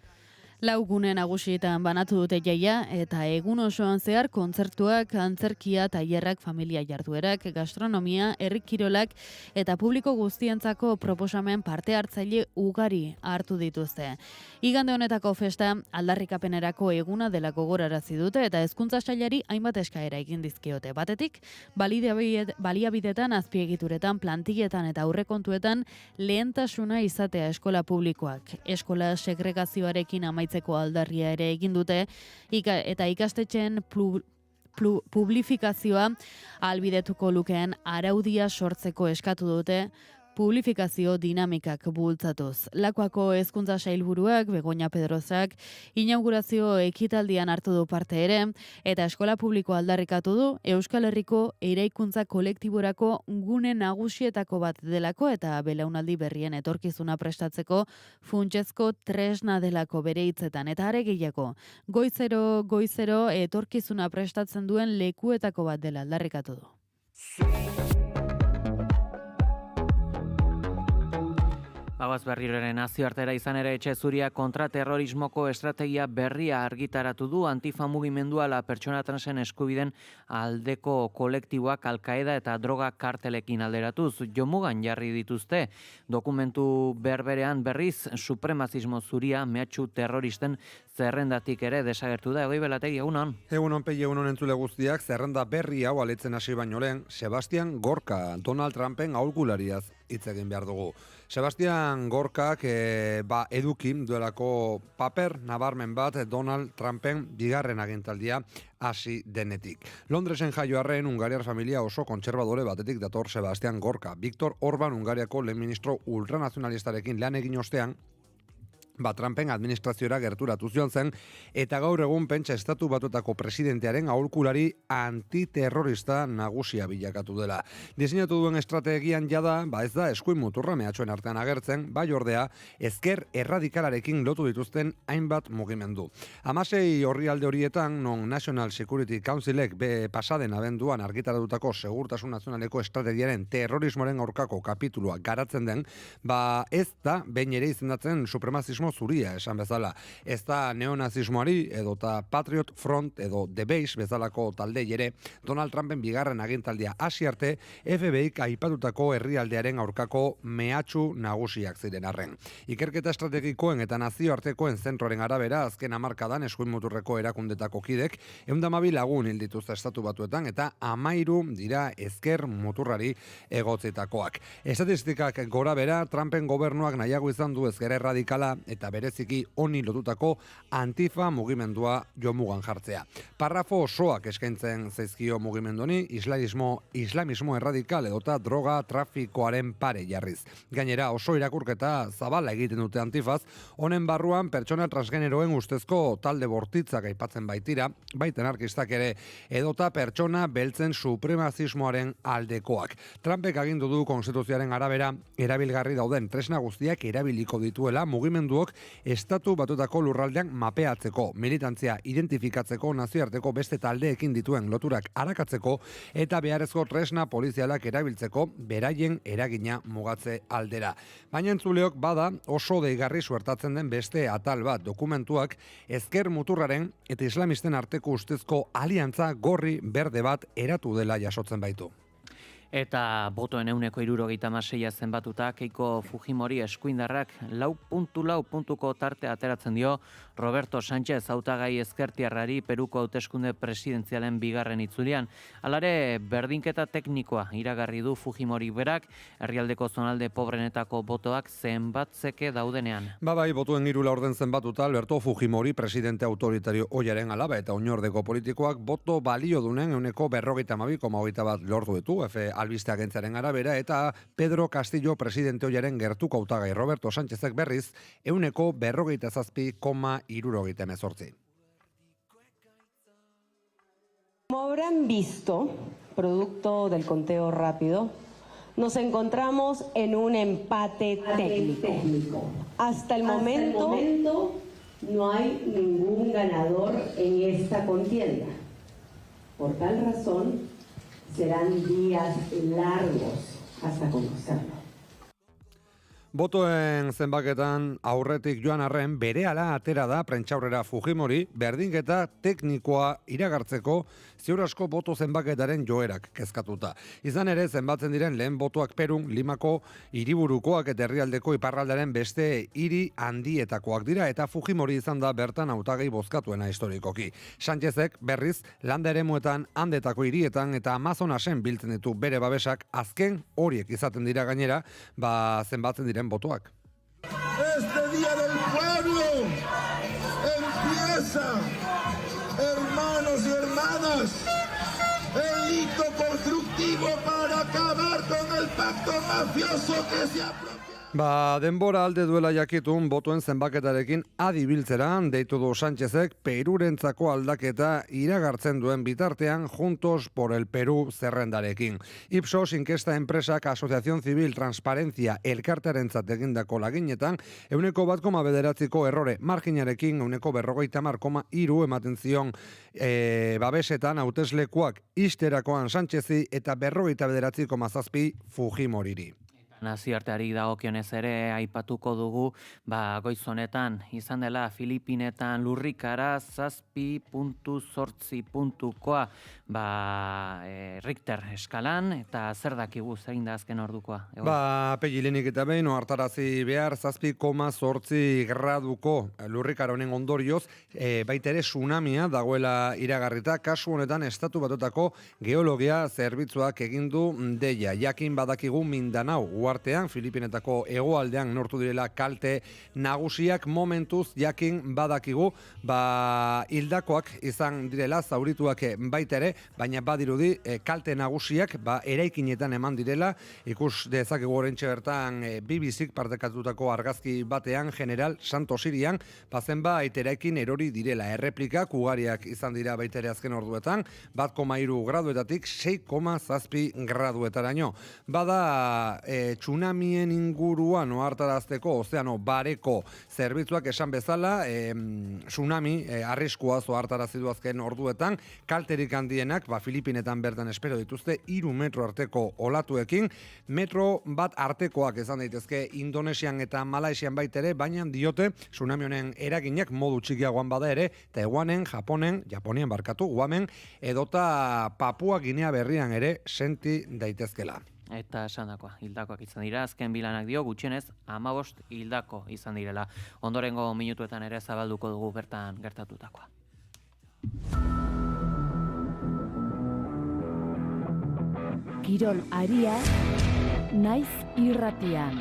4 gune nagusietan banatu dute jaia, eta egun osoan zehar kontzertuak, antzerkia, tailerrak, familia jarduerak, gastronomia, herri kirolak eta publiko guztientzako proposamen parte hartzaile ugari hartu dituzte. Igande honetako festa aldarrikapenerako eguna dela gogorarazi dute, eta hezkuntza sailari hainbat eskaera egin dizkiote. Batetik, baliabidetan, azpiegituretan, plantilletan eta aurrekontuetan lehentasuna izatea eskola publikoak. Eskola segregazioarekin amaitzeko aldarria ere egin dute, eta ikastetxeen publifikazioa ahalbidetuko lukeen araudia sortzeko eskatu dute, publifikazio dinamikak bultzatuz. Lakuako hezkuntza sailburuak, Begoña Pedrozak, inaugurazio ekitaldian hartu du parte ere, eta eskola publiko aldarrikatu du Euskal Herriko eraikuntza kolektiborako gune nagusietako bat delako, eta belaunaldi berrien etorkizuna prestatzeko funtsezko tresna delako bere hitzetan, eta are gehiago, goizero etorkizuna prestatzen duen lekuetako bat dela aldarrikatu du. Babaz berriroren nazioartera izan ere etxe zuria kontraterrorismoko estrategia berria argitaratu du. Antifa mugimendua la pertsona transen eskubiden aldeko kolektiboak Al-Qaeda eta droga kartelekin alderatuz jomugan jarri dituzte. Dokumentu berberean berriz supremazismo zuria mehatxu terroristen zerrendatik ere desagertu da. Egoi Belategi, egunon? Egunon pei, egunon entzule guztiak, zerrenda berri hau aletzen hasi baino lehen, Sebastian Gorka, Donald Trumpen aholkulariaz hitz egin behar dugu. Sebastian Gorkak eduki duelako paper nabarmen bat Donald Trumpen bigarren agintaldia hasi denetik. Londresen jaioarren Hungariar familia oso kontserbadore batetik dator Sebastian Gorka. Viktor Orban Hungariako lehen ministro ultranazionalistarekin lan egin ostean, Trumpen administrazioa gerturatu zion zen, eta gaur egun pentsa estatu batuetako presidentearen aholkulari antiterrorista nagusia bilakatu dela. Diseinatu duen estrategian jada, ez da eskuin muturra mehatxoen artean agertzen, bai ordea, ezker erradikalarekin lotu dituzten hainbat mugimendu. 16 orrialde horietan, non National Security Councilek pasaden abenduan argitaratutako segurtasun nazionaleko estrategiaren terrorismoaren aurkako kapitulua garatzen den, ez da behin ere izendatzen supremazismo zuria esan bezala. Ez da neonazismoari edota Patriot Front edo The Base bezalako taldei ere Donald Trumpen bigarren agintaldia hasi arte FBIk aipatutako herrialdearen aurkako mehatxu nagusiak ziren arren. Ikerketa estrategikoen eta nazioartekoen zentroren arabera azken hamarkadan eskuin muturreko erakundetako kidek 112 lagun hil dituzte estatu batuetan eta 13 dira ezker muturrari egotzitakoak. Estatistikak gora bera, Trumpen gobernuak nahiago izan du ezker erradikala eta bereziki honi lotutako antifa mugimendua jomugan jartzea. Parrafo osoak eskaintzen zaizkio mugimendoni islamismo erradikal edota droga trafikoaren pare jarriz. Gainera oso irakurketa zabala egiten dute antifaz, honen barruan pertsona transgeneroen ustezko talde bortitzak aipatzen baitira, baiten anarkistak ere, edota pertsona beltzen supremazismoaren aldekoak. Trumpek agindu du konstituzioaren arabera erabilgarri dauden tresna guztiak erabiliko dituela mugimenduok estatu batutako lurraldean mapeatzeko, militantzia identifikatzeko, nazioarteko beste taldeekin dituen loturak arakatzeko eta beharrezko tresna polizialak erabiltzeko beraien eragina mugatze aldera. Baina entzuleok bada oso deigarri suertatzen den beste atal bat, dokumentuak ezker muturraren eta islamisten arteko ustezko aliantza gorri berde bat eratu dela jasotzen baitu. Eta botoen 76 zenbatuta Keiko Fujimori eskuindarrak 4,4 puntuko tartea ateratzen dio Roberto Sánchez hautagai ezkertiarrari Peruko hauteskunde presidentzialen bigarren itzulian. Halare, berdinketa teknikoa iragarri du Fujimori berak, herrialdeko zonalde pobrenetako botoak zenbatzeke daudenean. Bai, botuen 3 laurden zenbatuta Alberto Fujimori presidente autoritario oiaren alaba eta oinordeko politikoak boto baliodunen 52,21 lortu ditu, albiste agentziaren arabera, eta Pedro Castillo presidente oiaren gertuko hautagai Roberto Sánchezek berriz 57,78. Como habrán visto, producto del conteo rápido, nos encontramos en un empate técnico. Hasta el momento no hay ningún ganador en esta contienda. Por tal razón, serán días largos hasta conocerlo. Botoen zenbaketan aurretik joan arren berehala atera da prentsaurrera Fujimori berdinketa teknikoa iragartzeko ziur asko boto zenbaketaren joerak kezkatuta. Izan ere zenbatzen diren lehen botoak Perun, Limako hiriburukoak eta herrialdeko iparraldaren beste hiri handietakoak dira eta Fujimori izan da bertan hautagai bozkatuena historikoki. Sánchezek berriz landa eremuetan handetako hirietan eta Amazonasen biltzen ditu bere babesak, azken horiek izaten dira gainera, zenbatzen diren botoak. Este día del pueblo empieza, hermanos y hermanas, el hito constructivo para acabar con el pacto mafioso que se apropia. Denbora alde duela jakitun botoen zenbaketarekin adibiltzeran deitu du Sánchezek Perurentzako aldaketa iragartzen duen bitartean Juntos por el Perú zerrendarekin. Ipsos inkesta enpresak Asociación Civil Transparencia elkartearentzat egindako laginetan 1,9ko errore marginarekin 40,3 ematen zion babesetan hauteslekuak isterakoan Sánchezi eta 49,7 Fujimoriri. Nazioarteari dagokionez ere aipatuko dugu, goiz honetan izan dela Filipinetan lurrikara 7,8 puntukoa Richter eskalan, eta zer dakigu zein da azken ordukoa? Pelilenik eta behin ohartarazi behar 7,8 graduko lurrikara honen ondorioz, baita ere tsunamia dagoela iragarrita, kasu honetan Estatu Batuetako geologia zerbitzuak egindu deia. Jakin badakigu Mindanao uartean, Filipinetako hegoaldean nortu direla kalte nagusiak, momentuz jakin badakigu hildakoak izan direla, zaurituak baita ere, baina badirudi kalte nagusiak eraikinetan eman direla. Ikus dezakegu oraintxe bertan BBCk partekatutako argazki batean General Santos Irian zenbait eraikin erori direla. Erreplikak ugariak izan dira baita ere azken orduetan, 1,3 graduetatik 6,7 graduetaraino. Bada tsunamien inguruan ohartarazteko Ozeano Bareko zerbitzuak esan bezala, tsunami arriskuaz ohartarazi du azken orduetan, kalterik handienak Filipinetan bertan espero dituzte 3 metro arteko olatuekin, metro bat artekoak izan daitezke Indonesian eta Malaisian baita ere, baina diote tsunami honen eraginak modu txikiagoan bada ere, Taiwanen, Japonian barkatu, Guamen edota Papua Ginea Berrian ere senti daitezkela. Eta esandakoa, hildakoak izan dira, azken bilanak dio gutxienez 15 hildako izan direla. Ondorengo minutuetan ere zabalduko dugu bertan gertatutakoa. Kirol aria, naiz irratian.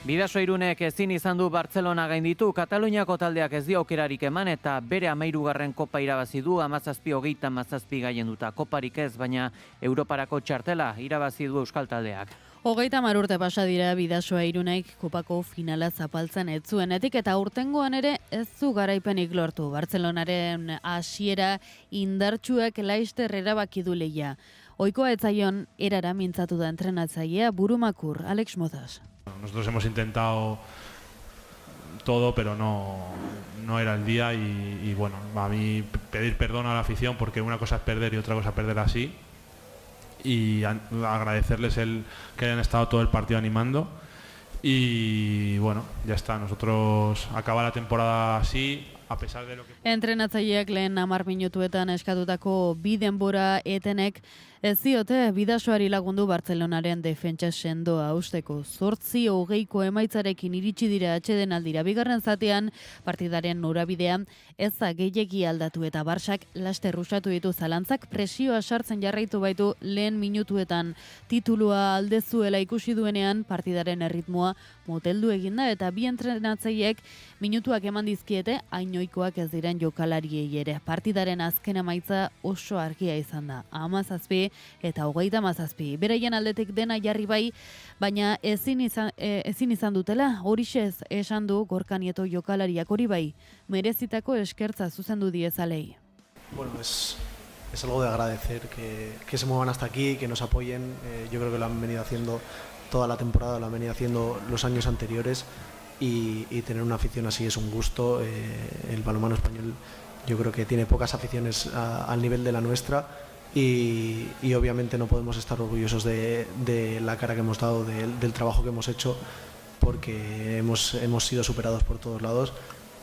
Bidaso Irunek ezin izan du Bartzelona gainditu, Kataluniako taldeak ez dio aukerarik eman eta bere 13. kopa irabazi du, 17-37 gailenduta. Koparik ez, baina Europarako txartela irabazi du euskal taldeak. 30 urte pasa dira Bidasoa Irunek kopako finala zapaltzen ez zuenetik eta urtengoan ere ez zu garaipenik lortu. Bartzelonaren hasiera indartsuak laster erabaki du lehia. Ohikoa etzaion erara mintzatu da entrenatzailea Burumakur, Alex Mozas. Nosotros hemos intentado todo, pero no era el día y bueno, a mí pedir perdón a la afición porque una cosa es perder y otra cosa perder así y agradecerles que hayan estado todo el partido animando y bueno, ya está, nosotros acaba la temporada así, a pesar de lo que... Entrenatzaileak lehen 10 minutuetan eskatutako bi denbora etenek ez diote bidasoari lagundu Bartzelonaren defentsa sendoa usteko. 8-20 emaitzarekin iritsi dira atsedenaldira. Bigarren zatean partidaren norabidean ez da gehiegi aldatu eta Barsak laster rusatu ditu zalantzak, presioa sartzen jarraitu baitu lehen minutuetan titulua aldezuela ikusi duenean partidaren erritmoa moteldu eginda eta bi entrenatzaileek minutuak eman dizkiete ainoikoak ez diren jokalariei ere. Partidaren azken emaitza oso argia izan da. 17 eta 37. Beraien aldetik dena jarri bai, baina ezin izan dutela, horixe esan du Gorka Nieto jokalariak, hori bai, merezitako eskertza zuzendu diezalei. Bueno, es algo de agradecer que se muevan hasta aquí, que nos apoyen. Yo creo que lo han venido haciendo toda la temporada, lo han venido haciendo los años anteriores y tener una afición así es un gusto. El balonmano español yo creo que tiene pocas aficiones al nivel de la nuestra y obviamente no podemos estar orgullosos de la cara que hemos dado, del trabajo que hemos hecho, porque hemos sido superados por todos lados.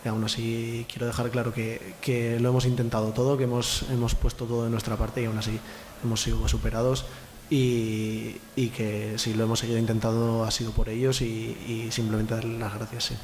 Y aún así quiero dejar claro que lo hemos intentado todo, que hemos puesto todo de nuestra parte y aún así hemos sido superados y que si lo hemos seguido intentando ha sido por ellos y simplemente darles las gracias. Sí.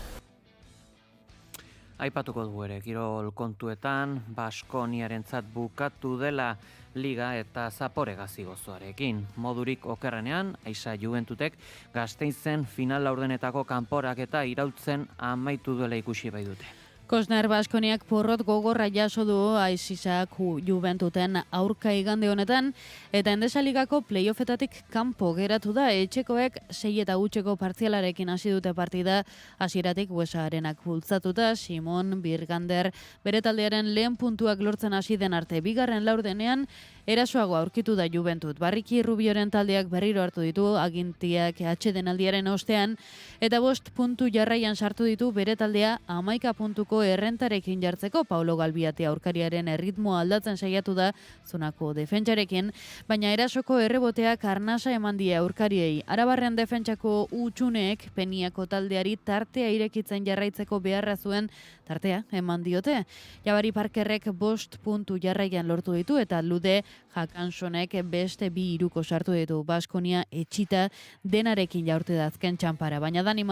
Aipatuko dugu ere, kirol kontuetan, Baskoniarentzat bukatu dela liga eta Zapore gazigozoarekin. Modurik okerrenean, Aisa Juventutek Gasteizen final laurdenetako kanporaketa irautzen amaitu duela ikusi bai dute. Kosner Baskoniak porrot gogorra jaso du Aisisak Juventuten aurka igande honetan, eta Endesa Ligako playoffetatik kanpo geratu da. Etxekoek 6-0 partzialarekin hasi dute partida, hasieratik Buesa Arenak bultzatuta, Simon Birgander bere taldearen lehen puntuak lortzen hasi den arte. Bigarren laurdenean erasoago aurkitu da Juventut. Barriki Rubioren taldeak berriro hartu ditu, agintiak atsedenaldiaren ostean, eta 5 puntu jarraian sartu ditu bere taldea 11 puntuko errentarekin jartzeko. Paulo Galbiate aurkariaren erritmoa aldatzen saiatu da zonako defentsarekin, baina erasoko erreboteak arnasa eman die aurkariei. Arabarren defentsako utxuneek Peniako taldeari tartea irekitzen jarraitzeko beharra zuen tartea eman diote. Jabari Parkerrek 5 puntu jarraian lortu ditu eta Lude Jakansonek beste 2 sartu ditu. Baskonia etxita denarekin jaurte da azken txanpara, baina Dani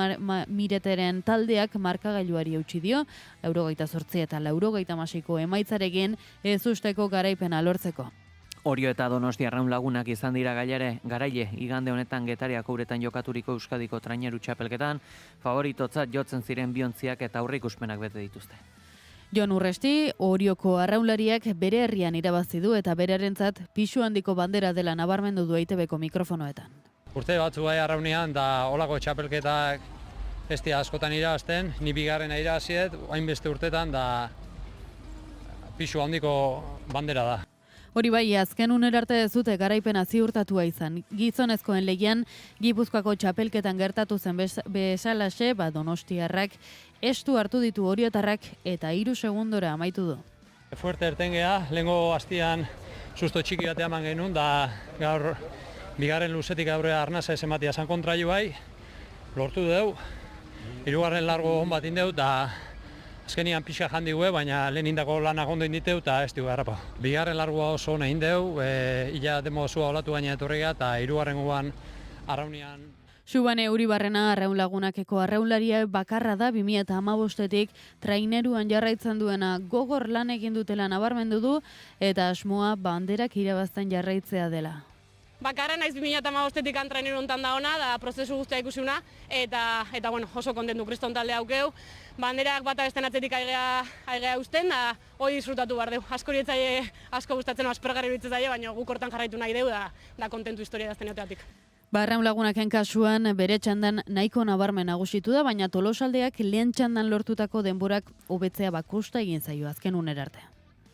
Mireteren taldeak markagailuari eutsi dio, 88 eta 86ko emaitzarekin ez usteko garaipena lortzeko. Orio eta Donostia Arraun Lagunak izan dira garaile igande honetan Getariako uretan jokaturiko Euskadiko traineru txapelketan, favoritotzat jotzen ziren biontziak eta aurreikuspenak bete dituzte. Jon Urresti, Orioko arraunlariak bere herrian irabazi du eta berearentzat pisu handiko bandera dela nabarmendu du EITBko mikrofonoetan. Urte batzu bai arraunean da olako txapelketak ez dira askotan irabazten, ni bigarrena irabaziet, hainbeste urtetan da pisu handiko bandera da. Hori bai, azken unerarte ez dute garaipena ziurtatua izan. Gizonezkoen lehian, Gipuzkoako txapelketan gertatu zen bezalaxe, Donostiarrak estu hartu ditu oriotarrak eta 3 segundora amaitu du. Fuerte ertengea, lehengo hastian susto txiki batean eman genuen, da gaur bigarren luzetik aurrea arnasa ez ematia zan kontraiu bai, lortu deu, 3. largo hon bat indeu, da azkenian pixa jandigue, baina lehen indako lanak ondo inditeu eta ez dugu garrapa. Bigarren largoa oso hona indeu, ila demo zua olatu gaina etorrega eta 3. guan arraunean. Xubane Uribarrena Arraun Lagunakeko arraunlaria bakarra da 2015etik traineruan jarraitzen duena, gogor lan egin dutela nabarmendu du eta asmoa banderak irabazten jarraitzea dela. Bakarra naiz 2015etik traineru hontan da ona, da prozesu guztia ikusiuna eta bueno, oso kontentu kriston talde aukeu. Banderak bata besten atzetik aigea usten, da hori disfrutatu behar dugu. Asko gustatzen aspergarri bitzen zaie, baina guk hortan jarraitu nahi dugu da kontentu historia dazten eoteatik. Arraun Lagunaken kasuan bere txandan nahiko nabarmen nagusitu da, baina Tolosaldeak lehen txandan lortutako denborak hobetzea bakosta egin zaio azken unerarte.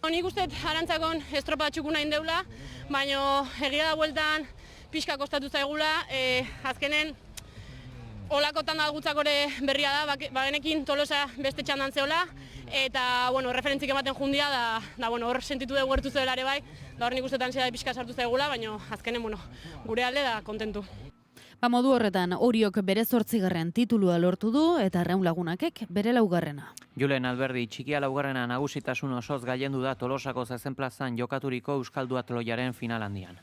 Nik uste arantzakon estropa txukuna indeula, baina egia da bueltan pixka kostatu zaigula, azkenen olakotan da gutzakore berria da, bagenekin Tolosa beste txandan zeola, eta referentzik ematen jundia, da hor sentitu dugu gertu zela ere bai, da hor nik ustetan zera pixka sartu zaigula, baina azkenen gure alde da kontentu. Modu horretan, Oriok bere 8. titulua lortu du eta Arraun Lagunakek bere 4. Julen Alberdi txikia 4. nagusitasun osoz gailendu da Tolosako zezenplazan jokaturiko Euskal Duatloiaren final handian.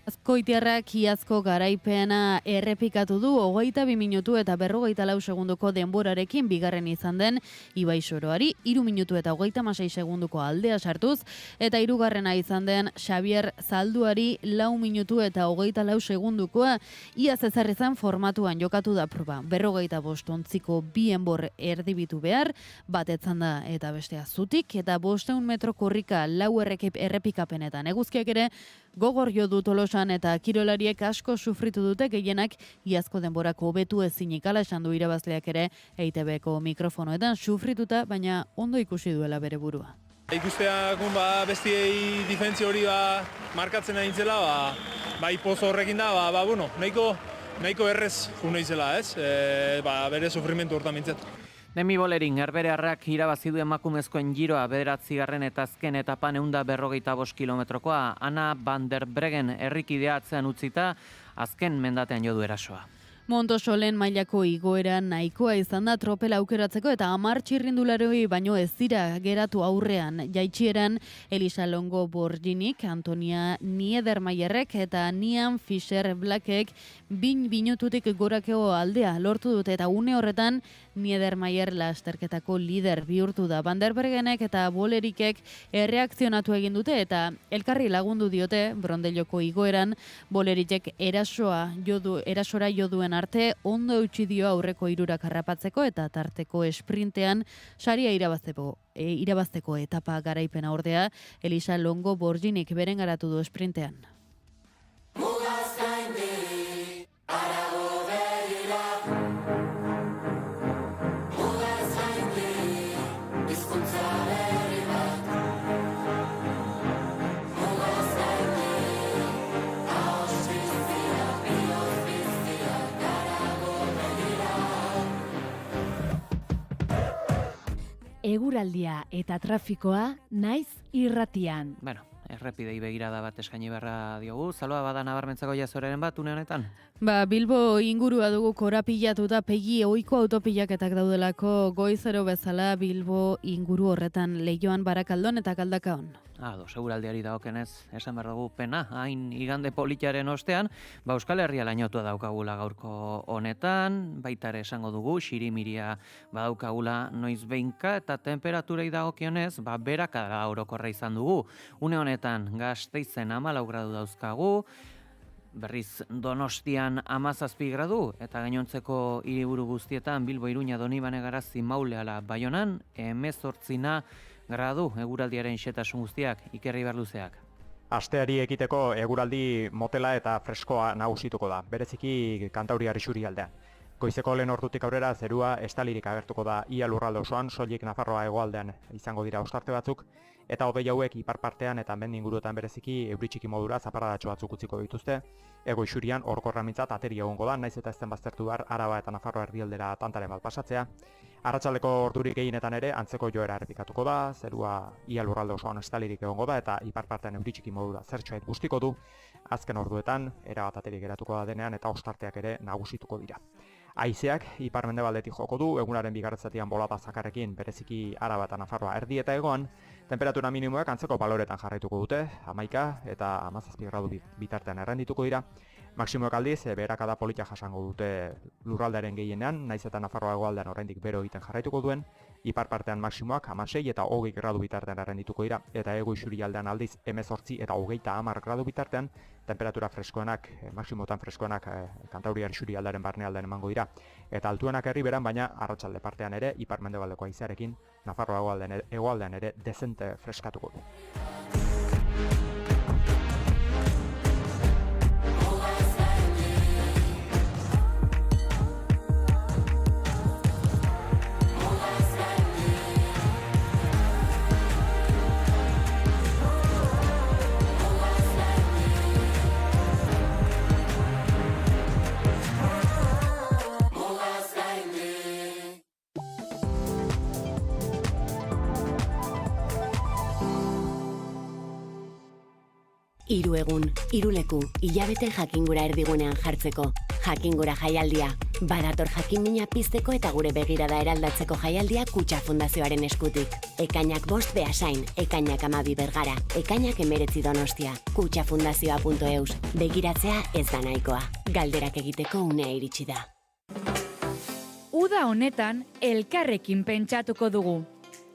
Azkoitiarrak iazko garaipena errepikatu du 22 minutu eta 44 segunduko denborarekin bigarren izan den Ibai Soroari 3 minutu eta 36 segunduko aldea sartuz eta 3. izan den Xavier Zalduari 4 minutu eta 24 segundukoa iaz ezarri zen formatuan jokatu da proba. 45 ontziko bi enbor erdibitu behar, bat etzanda eta bestea zutik eta 500 metro korrika 4 errepikapenetan. Eguzkiak ere gogor jo du Tolosan eta kirolariek asko sufritu dute gehienak iazko denborako hobetu ezinik ala esan du irabazleak ere EITB-ko mikrofonoetan sufrituta, baina ondo ikusi duela bere burua. Ikusteak bestiei difentzio hori markatzen ari nintzela, pozo horrekin da, nahiko errez juna izela, ez? Bere sufrimentu hortan mintzat. Demi Bolerin, Herberearrak irabazi du emakumezkoen giroa 9. eta azken etapan 145 kilometrokoa. Ana van der Breggen herrikidea atzean utzita, azken mendatean jo du erasoa. Montosolen mailako igoera nahikoa izan da tropela aukeratzeko eta 10 txirrindularoi baino ez dira geratu aurrean. Jaitsieran Elisa Longo Borginik, Antonia Niedermayerrek eta Nian Fischer Blackek 2 minututik gorakeo aldea lortu dute eta une horretan Niedermayer lasterketako lider bihurtu da. Van der Breggenek eta Bolerikek erreakzionatu egin dute eta elkarri lagundu diote Brondelloko igoeran. Bolerikek erasora jo duen arte ondo eutsi dio aurreko 3 harrapatzeko eta tarteko esprintean saria irabazteko etapa garaipena ordea Elisa Longo Borginik beren garatu du esprintean. Eguraldia eta trafikoa naiz irratian. Errepidei begirada bat eskaini beharra diogu. Zaloa bada nabarmentzako jazoreren bat une honetan? Bilbo ingurua dugu korapilatuta pegi ohiko autopilaketak daudelako goizero bezala Bilbo inguru horretan Leioan, Barakaldon eta Galdakaon. Seguraldiari dagokenez, esan behar dugu pena, hain igande politiaren ostean, Euskal Herria lainotua daukagula gaurko honetan, baita ere esango dugu, xirimiria badaukagula noiz behinka eta temperaturei dagokionez, berakada orokorra izan dugu. Une honetan, Gasteizen 14 gradu dauzkagu, berriz Donostian 17 gradu, eta gainontzeko hiriburu guztietan Bilbo, Iruña, Donibane, Garazi, Maule ala Baionan, 18 gradu eguraldiaren xetasun guztiak, Ikerri Berluzeak. Asteari ekiteko eguraldi motela eta freskoa nagusituko da, bereziki Kantauriar isurialdean. Goizeko lehen ordutik aurrera zerua estalirik agertuko da ia lurralde osoan, soilik Nafarroa hegoaldean izango dira ostarte batzuk, eta hodei hauek ipar partean eta mendi inguruetan bereziki euri txiki modura zaparradatxo batzuk utziko dituzte. Ego isurian orkorra mintzat ateri egongo da, naiz eta ezten baztertu behar Araba eta Nafarroa erdialdera tantaren bat pasatzea. Arratsaldeko ordurik gehienetan ere antzeko joera errepikatuko da, zerua ia lurralde osoan estalirik egongo da eta ipar partean euri txiki modura zertxoait guztiko du. Azken orduetan erabat ateri geratuko da denean eta ostarteak ere nagusituko dira. Haizeak ipar-mendebaldetik joko du, egunaren bigarren zatian bolada zakarrekin bereziki Araba eta Nafarroa erdi eta hegoan, temperatura minimoak antzeko baloretan jarraituko dute, 11 eta 17 gradu bitartean errendituko dira. Maksimoek aldiz, beherakada politia jasango dute lurraldearen gehienean, naiz eta Nafarroa hegoaldean oraindik bero egiten jarraituko duen, ipar partean maksimoak 16 eta 20 gradu bitartean errendituko dira, eta ego isurialdean aldiz 18 eta 30 gradu bitartean, temperatura freskoenak, maksimotan freskoenak Kantauriar isurialdearen barnealdean emango dira. Eta altuenak herriberan, baina arratsalde partean ere, ipar mendebaldeko haizearekin, Nafarroa hegoaldean ere dezente freskatuko du. Hiru egun, hiru leku, hilabete jakingura erdigunean jartzeko. Jakingura jaialdia. Badator jakinmina pizteko eta gure begirada eraldatzeko jaialdia Kutxa Fundazioaren eskutik. Ekainak 5 Beasain, ekainak 12 Bergara, ekainak 19 Donostia. Kutxafundazioa.eus. Begiratzea ez da nahikoa. Galderak egiteko unea iritsi da. Uda honetan elkarrekin pentsatuko dugu.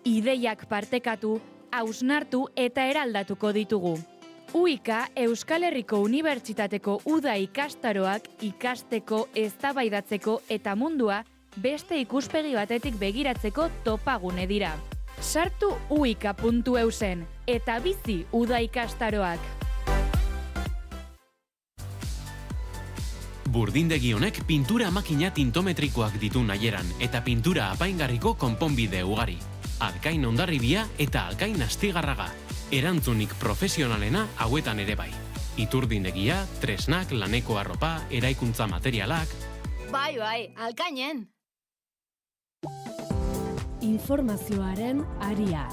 Ideiak partekatu, hausnartu eta eraldatuko ditugu. UIKA Euskal Herriko Unibertsitateko uda ikastaroak ikasteko, eztabaidatzeko eta mundua beste ikuspegi batetik begiratzeko topagune dira. Sartu uika.eusen eta bizi uda ikastaroak. Burdindegi honek pintura makina tintometrikoak ditu nahieran eta pintura apaingarriko konponbide ugari. Alkain Hondarribia eta Alkain Astigarraga. Erantzunik profesionalena hauetan ere bai. Iturdindegia, tresnak, laneko arropa, eraikuntza materialak. Bai, Alkainen! Informazioaren aria.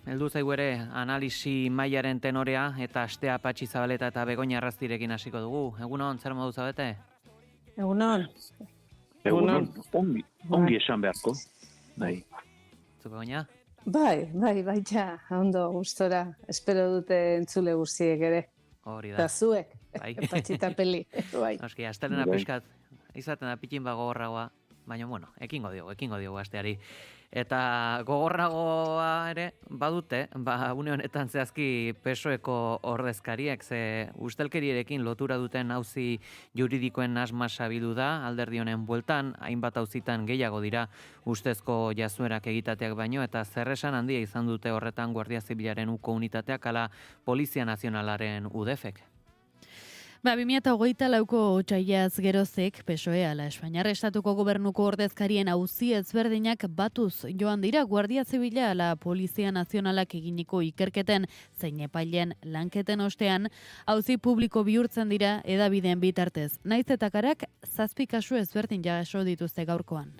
Heldu zaigu ere analisi mailaren tenorea eta astea Patxi Zabaleta eta Begoña Arraztirekin hasiko dugu. Egunon, zer modu zaudete? Egunon. Ongi esan beharko. Bai. Zu Begoña? Bai, ja, ondo gustora. Espero dute entzule guztiek ere. Hori da. Eta zuek, Bai. Patxi eta Peli. Bai. Noski, astelena pixkat, izaten da pitin gogorragoa, baina bueno, ekingo diogu asteari. Eta gogorragoa ere badute, une honetan zehazki PSOEko ordezkariek, ze ustelkerierekin lotura duten auzi juridikoen asmasa bildu da, alderdi honen bueltan, hainbat auzitan gehiago dira ustezko jazuerak egitateak baino, eta zerresan handia izan dute horretan Guardia Zibilaren uko unitateak ala Polizia Nazionalaren UDEFek. 2024ko otsaileaz gerozek, PSOE ala Espainiar Estatuko Gobernuko ordezkarien auzi ezberdinak batuz joan dira Guardia Zibila ala Polizia Nazionalak eginiko ikerketen zein epailen lanketen ostean, auzi publiko bihurtzen dira hedabideen bitartez. Naiz eta karak 7 kasu ezberdin jaso dituzte gaurkoan.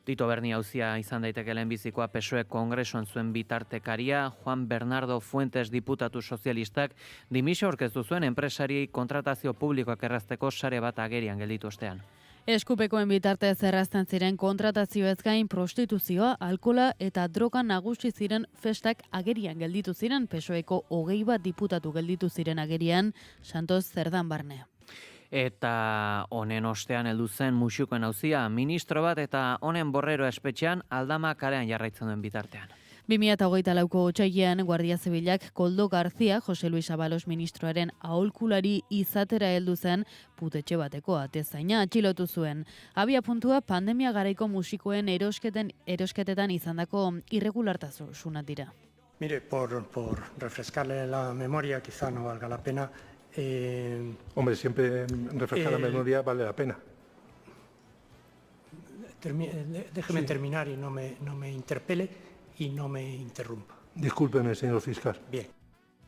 Tito Berni auzia izan daiteke lehenbizikoa PSOE Kongresuan zuen bitartekaria, Juan Bernardo Fuentes diputatu sozialistak dimisio aurkeztu zuen enpresari kontratazio publikoak errazteko sare bat agerian gelditu ostean. Eskupekoen bitartez errazten ziren kontratazioez gain prostituzioa, alkola eta droga nagusi ziren festak agerian gelditu ziren, PSOEko 21 diputatu gelditu ziren agerian, Santos Zerdan barne. Eta honen ostean heldu zen musukoen auzia, ministro bat eta honen borrero espetxean Aldama kalean jarraitzen duen bitartean. 2024ko otsailean Guardia Zibilak Koldo Garzia, Jose Luis Abalos ministroaren aholkulari izatera heldu zen putetxe bateko atezaina atxilotu zuen. Abia puntua pandemia garaiko musikoen erosketetan izandako irregulartasunak dira. Mire, por refrescarle la memoria, quizá no valga la pena. Hombre, siempre refrescar la memoria vale la pena. Déjeme terminar y no me interpele y no me interrumpa. Discúlpeme, señor fiscal. Bien.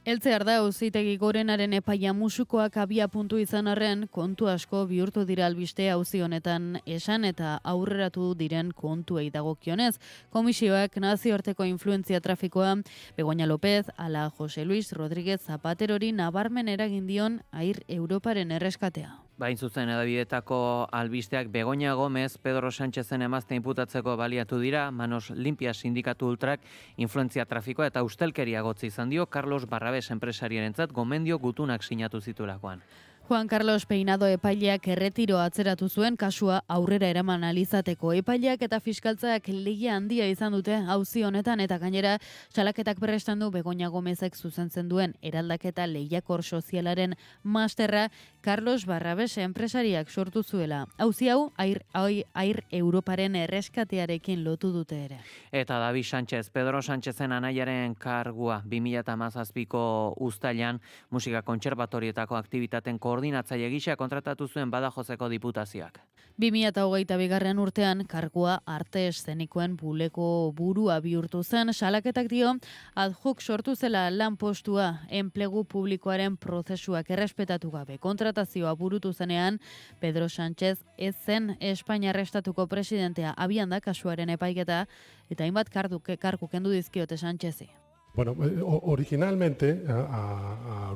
Eltzear da auzitegi gorenaren epaia musukoak abia puntu izan arren, kontu asko bihurtu dira albiste auzi honetan esan eta aurreratu diren kontuei dagokionez. Komisioak nazioarteko influentzia trafikoa Begoña López ala Jose Luis Rodríguez Zapaterori nabarmen eragin dion Air Europaren erreskatea. Bain zuzen edabidetako albisteak Begoña Gómez, Pedro Sánchezen emazte inputatzeko baliatu dira, Manos Limpias sindikatu ultrak influentzia trafikoa eta ustelkeria gotzi izan dio Carlos Barrabés enpresariarentzat gomendio gutunak sinatu zitulakoan. Juan Carlos Peinado epaileak erretiro atzeratu zuen kasua aurrera eraman alizateko. Epaileak eta fiskaltzak lehia handia izan dute auzi honetan eta gainera salaketak berrestan du Begoña Gómezek zuzentzen duen eraldaketa lehiakor sozialaren masterra Carlos Barrabés enpresariak sortu zuela. Auzi hau Air Europaren erreskatearekin lotu dute ere. Eta David Sánchez, Pedro Sánchezen anaiaren kargua 2017ko uztailan musika kontserbatorietako aktivitaten koordinazioa koordinatzaile gisa kontratatu zuen Badajozeko diputazioak. 2022 urtean kargua arte eszenikoen buleko burua bihurtu zen, salaketak dio adjuk sortu zela lanpostua enplegu publikoaren prozesuak errespetatu gabe kontratazioa burutu zenean, Pedro Sánchez ez zen Espainiar Estatuko presidentea. Abian da kasuaren epaiketa eta hainbat kargu kendu dizkiote Sánchezi. Bueno, originalmente,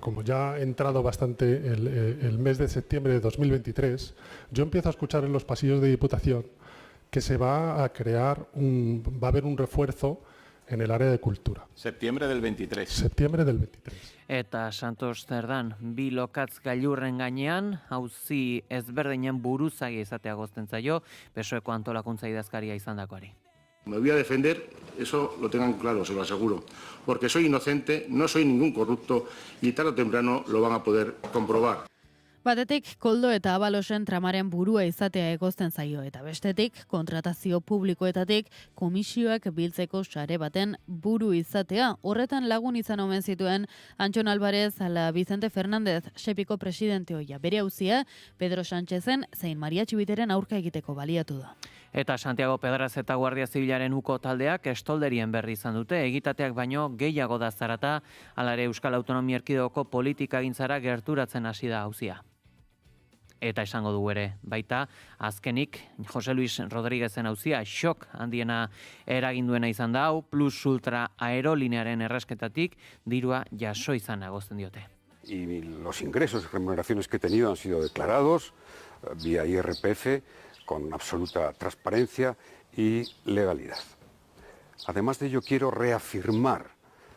como ya ha entrado bastante el mes de septiembre de 2023, yo empiezo a escuchar en los pasillos de Diputación que se va a crear va a haber un refuerzo en el área de cultura. Septiembre del 23. Septiembre del 23. Eta Santos Zerdan, bi lokatz gailurren gainean, auzi ezberdinen buruzagia izatea gozten zaio, PSOEko antolakuntza idazkaria izandakoari. Me voy a defender, eso lo tengan claro, se lo aseguro, porque soy inocente, no soy ningún corrupto y tarde o temprano lo van a poder comprobar. Batetik, Koldo eta Abalosen tramaren burua izatea egozten zaio, eta bestetik, kontratazio publikoetatik komisioak biltzeko sare baten buru izatea. Horretan lagun izan omen zituen Antxon Alvarez ala Vicente Fernández, Sepiko presidente hoia. Bere auzia, Pedro Sánchezen zein Maria Txibiteren aurka egiteko baliatu da. Eta Santiago Pedraz eta Guardia Zibilaren uko taldeak estolderien berri izan dute, egitateak baino gehiago da zarata, hala ere Euskal Autonomia Erkidegoko politikagintzara gerturatzen hasi da auzia. Eta esango du ere, baita, azkenik, Jose Luis Rodríguezen auzia, xok handiena eraginduena izan da hau, Plus Ultra aerolinearen erresketatik dirua jaso izan agozten diote. Y los ingresos y remuneraciones que he tenido han sido declarados vía IRPF con absoluta transparencia y legalidad. Además de ello, quiero reafirmar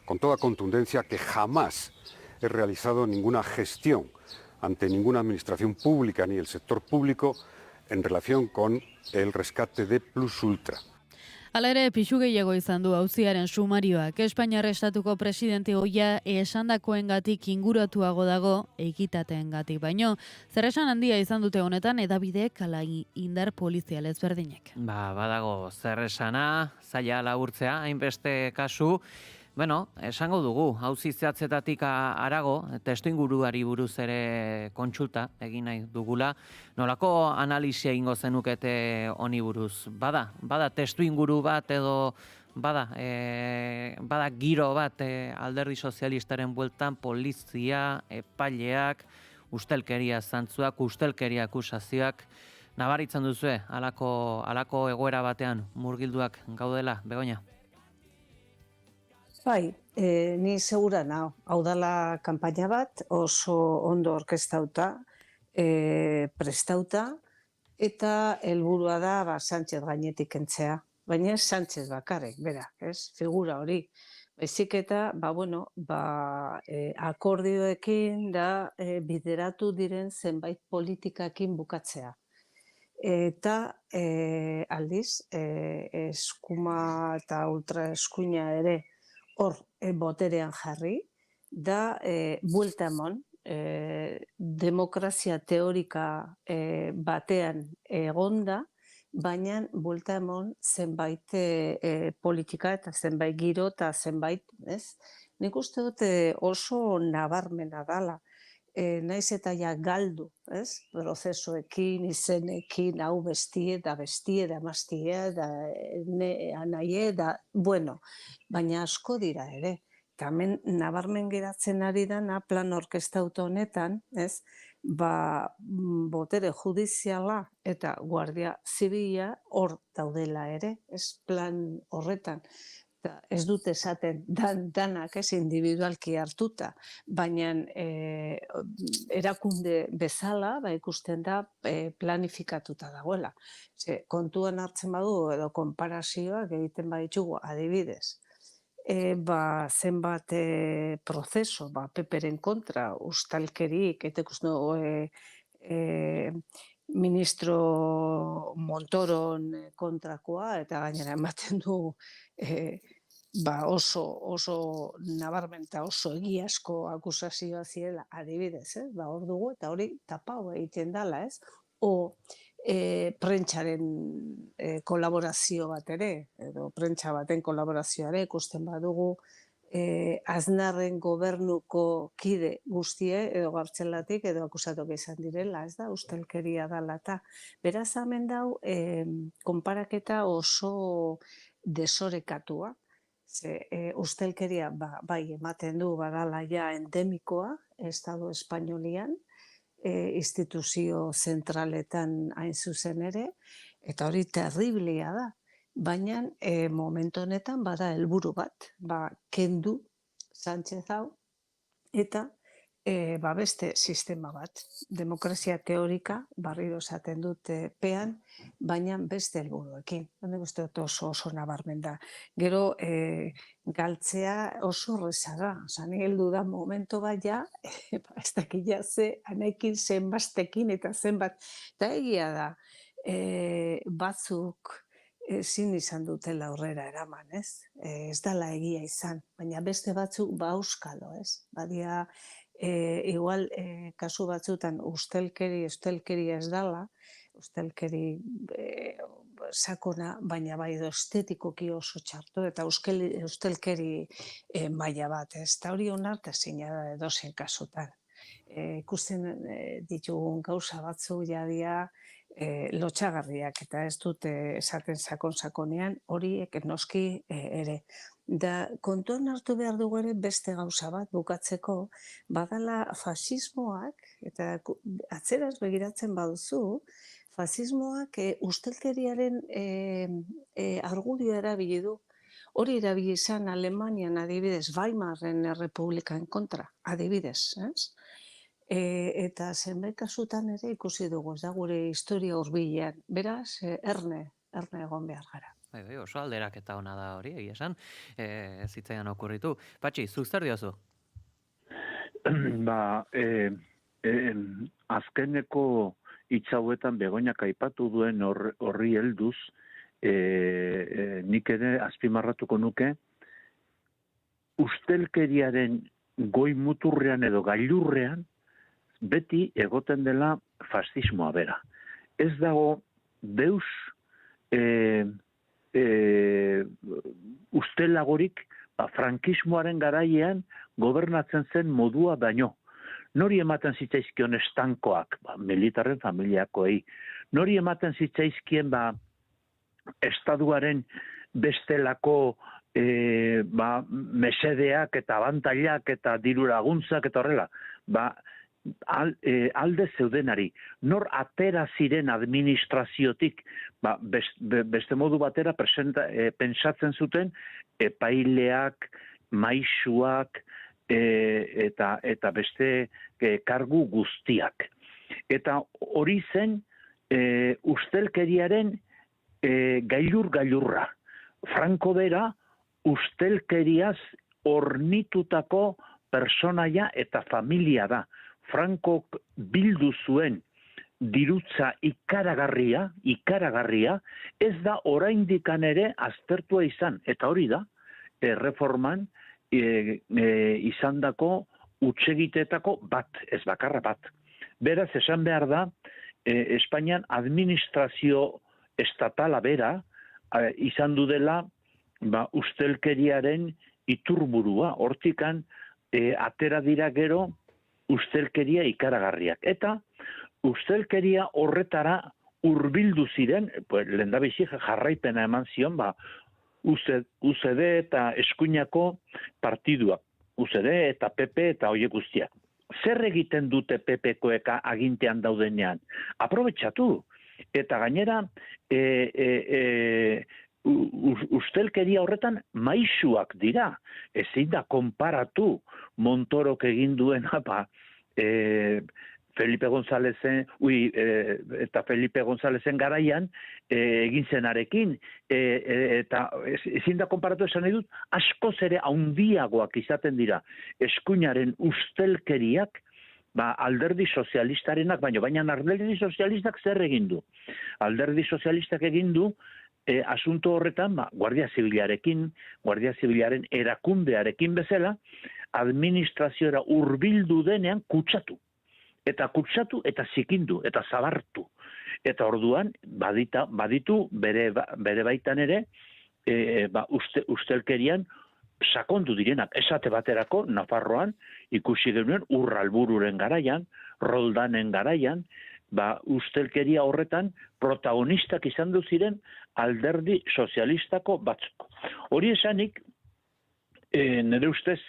con toda contundencia que jamás he realizado ninguna gestión ante ninguna administración pública ni el sector público en relación con el rescate de Plus Ultra. Hala ere, pixu gehiago izan du auziaren sumarioak. Espainiar Estatuko presidente hoia esandakoengatik inguratuago dago egitateengatik baino. Zer esan handia izan dute honetan edabideek ala indar polizial ezberdinek. Badago zer esana, zaila laburtzea, hainbeste kasu. Bueno, esango dugu, auzi zehatzetatik arago, testuinguruari buruz ere kontsulta egin nahi dugula. Nolako analisia egingo zenukete honi buruz? Bada testuinguru bat edo bada giro bat alderdi sozialistaren bueltan, polizia, epaileak, ustelkeria zantzuak, ustelkeria akusazioak. Nabaritzen duzue, halako egoera batean murgilduak gaudela, Begoña? Bai, ni segura nao. Hau dala kanpaina bat oso ondo orkestauta, prestauta, eta helburua da Sánchez gainetik kentzea. Baina ez Sánchez bakarrik, berak, ez? Figura hori. Baizik eta, akordioekin da bideratu diren zenbait politikakin bukatzea. Eta aldiz, eskuma eta ultraeskuina ere hor boterean jarri, da buelta emon, demokrazia teorika batean egonda, baina buelta emon zenbait politika eta zenbait giro eta zenbait, ez? Nik uste dute oso nabarmena dala, naiz eta ja galdu, ez? Prozesuekin, izenekin, hau bestie, da mastie, da anaie, da, bueno, baina asko dira ere. Eta hemen nabarmen geratzen ari dana plan orkestauta honetan, ez? Botere judiziala eta guardia zibila hor daudela ere, ez? Plan horretan. Ez dut esaten danak ez individualki hartuta, baina erakunde bezala ikusten da planifikatuta dagoela. Kontuan hartzen badu edo konparazioak egiten baditugu adibidez. Zenbat prozeso, PPren kontra, ustalkerik, eta ikusten ministro Montoron kontrakoa, eta gainera ematen du oso nabarmenta, oso egiazko akusazioa zirela adibidez, hor dugu, eta hori tapau egiten dala, ez? O prentsaren kolaborazio bat ere, edo prentsa baten kolaborazioa ere, ikusten badugu Aznarren gobernuko kide guztie edo gartzelatik edo akusatuak izan direla, ez da, ustelkeria dela eta. Beraz, hemen dau, konparaketa oso desorekatua. Ustelkeria bai ematen du badala ja endemikoa, Estado Espainolian, instituzio zentraletan hain zuzen ere, eta hori terriblia da. Baina momentu honetan bada helburu bat, kendu Sánchez hau, eta beste sistema bat. Demokrazia teorika, berriro esaten dut pean, baina beste helburuekin. Nik uste dut oso nabarmen da. Gero galtzea oso horreza da. Ni heldu da momentu bat ja, ez dakila ze, anaikin zenbastekin eta zenbat. Eta egia da, batzuk ezin izan dutela aurrera eraman, ez? Ez dela egia izan, baina beste batzuk auskalo, ez? Badia, igual, kasu batzutan ustelkeri ez dela, ustelkeri sakona, baina bai estetikoki oso txarto, eta ustelkeri maila bat, ez? Eta hori onartezina da edozein kasutan. Ikusten ditugun gauza batzuk jadia, lotxagarriak eta ez dute esaten sakonean horiek noski ere. Da kontuan hartu behar dugu ere beste gauza bat bukatzeko, badala fasismoak, eta atzeraz begiratzen baduzu, fasismoak ustelkeriaren argudioa erabili du. Hori erabili izan Alemanian adibidez, Weimarren Errepublikan kontra, adibidez, ez? Eta zenbait kasutan ere ikusi dugu, ez da gure historia hurbilean. Beraz, erne egon behar gara. Oso alderaketa ona da hori, egia esan, ez zitzaidan okurritu. Patxi, zuk zer diozu? Azkeneko hitz hauetan Begoñak aipatu duen horri helduz, nik ere azpimarratuko nuke, ustelkeriaren goi muturrean edo gailurrean, beti egoten dela fascismoa bera. Ez dago deus ustelagorik frankismoaren garaian gobernatzen zen modua baino. Nori ematen zitzaizkion estankoak, militarren familiakoei, nori ematen zitzaizkien estaduaren bestelako mesedeak eta abantailak eta diru laguntzak eta horrela, alde zeudenari, nor atera ziren administraziotik, beste modu batera pentsatzen zuten epaileak, maisuak eta beste kargu guztiak. Eta hori zen ustelkeriaren gailurra. Franco bera ustelkeriaz ornitutako personaia eta familia da. Franco bildu zuen dirutza ikaragarria, ez da oraindikan ere aztertua izan. Eta hori da, erreforman izandako utsegitetako bat, ez bakarra bat. Beraz, esan behar da, Espainian administrazio estatala bera izan du dela ustelkeriaren iturburua. Hortikan atera dira gero ustelkeria ikaragarriak. Eta ustelkeria horretara hurbildu ziren, lehendabizi jarraipena eman zion, UCD eta eskuinako partiduak. UCD eta PP eta horiek guztiak. Zer egiten dute PP-koeka agintean daudenean? Aprobetxatu. Eta gainera, ustelkeria horretan maisuak dira. Ezin da konparatu Montorok egin duena Felipe Gonzalezen garaian egin zenarekin, eta ezin da konparatu esan nahi dut, askoz ere handiagoak izaten dira eskuinaren ustelkeriak alderdi sozialistarenak, baina alderdi sozialistak zer egin du? Alderdi sozialistak egin du asunto horretan, Guardia Zibilaren erakundearekin bezala, administrazioa hurbildu denean kutsatu. Eta kutsatu eta zikindu, eta zabartu. Eta orduan, baditu bere baitan ere, ustelkerian sakondu direnak, esate baterako, Nafarroan, ikusi genuen Urralbururen garaian, Roldanen garaian, ustelkeria horretan protagonistak izan du ziren alderdi sozialistako batzuk. Hori esanik, nire ustez,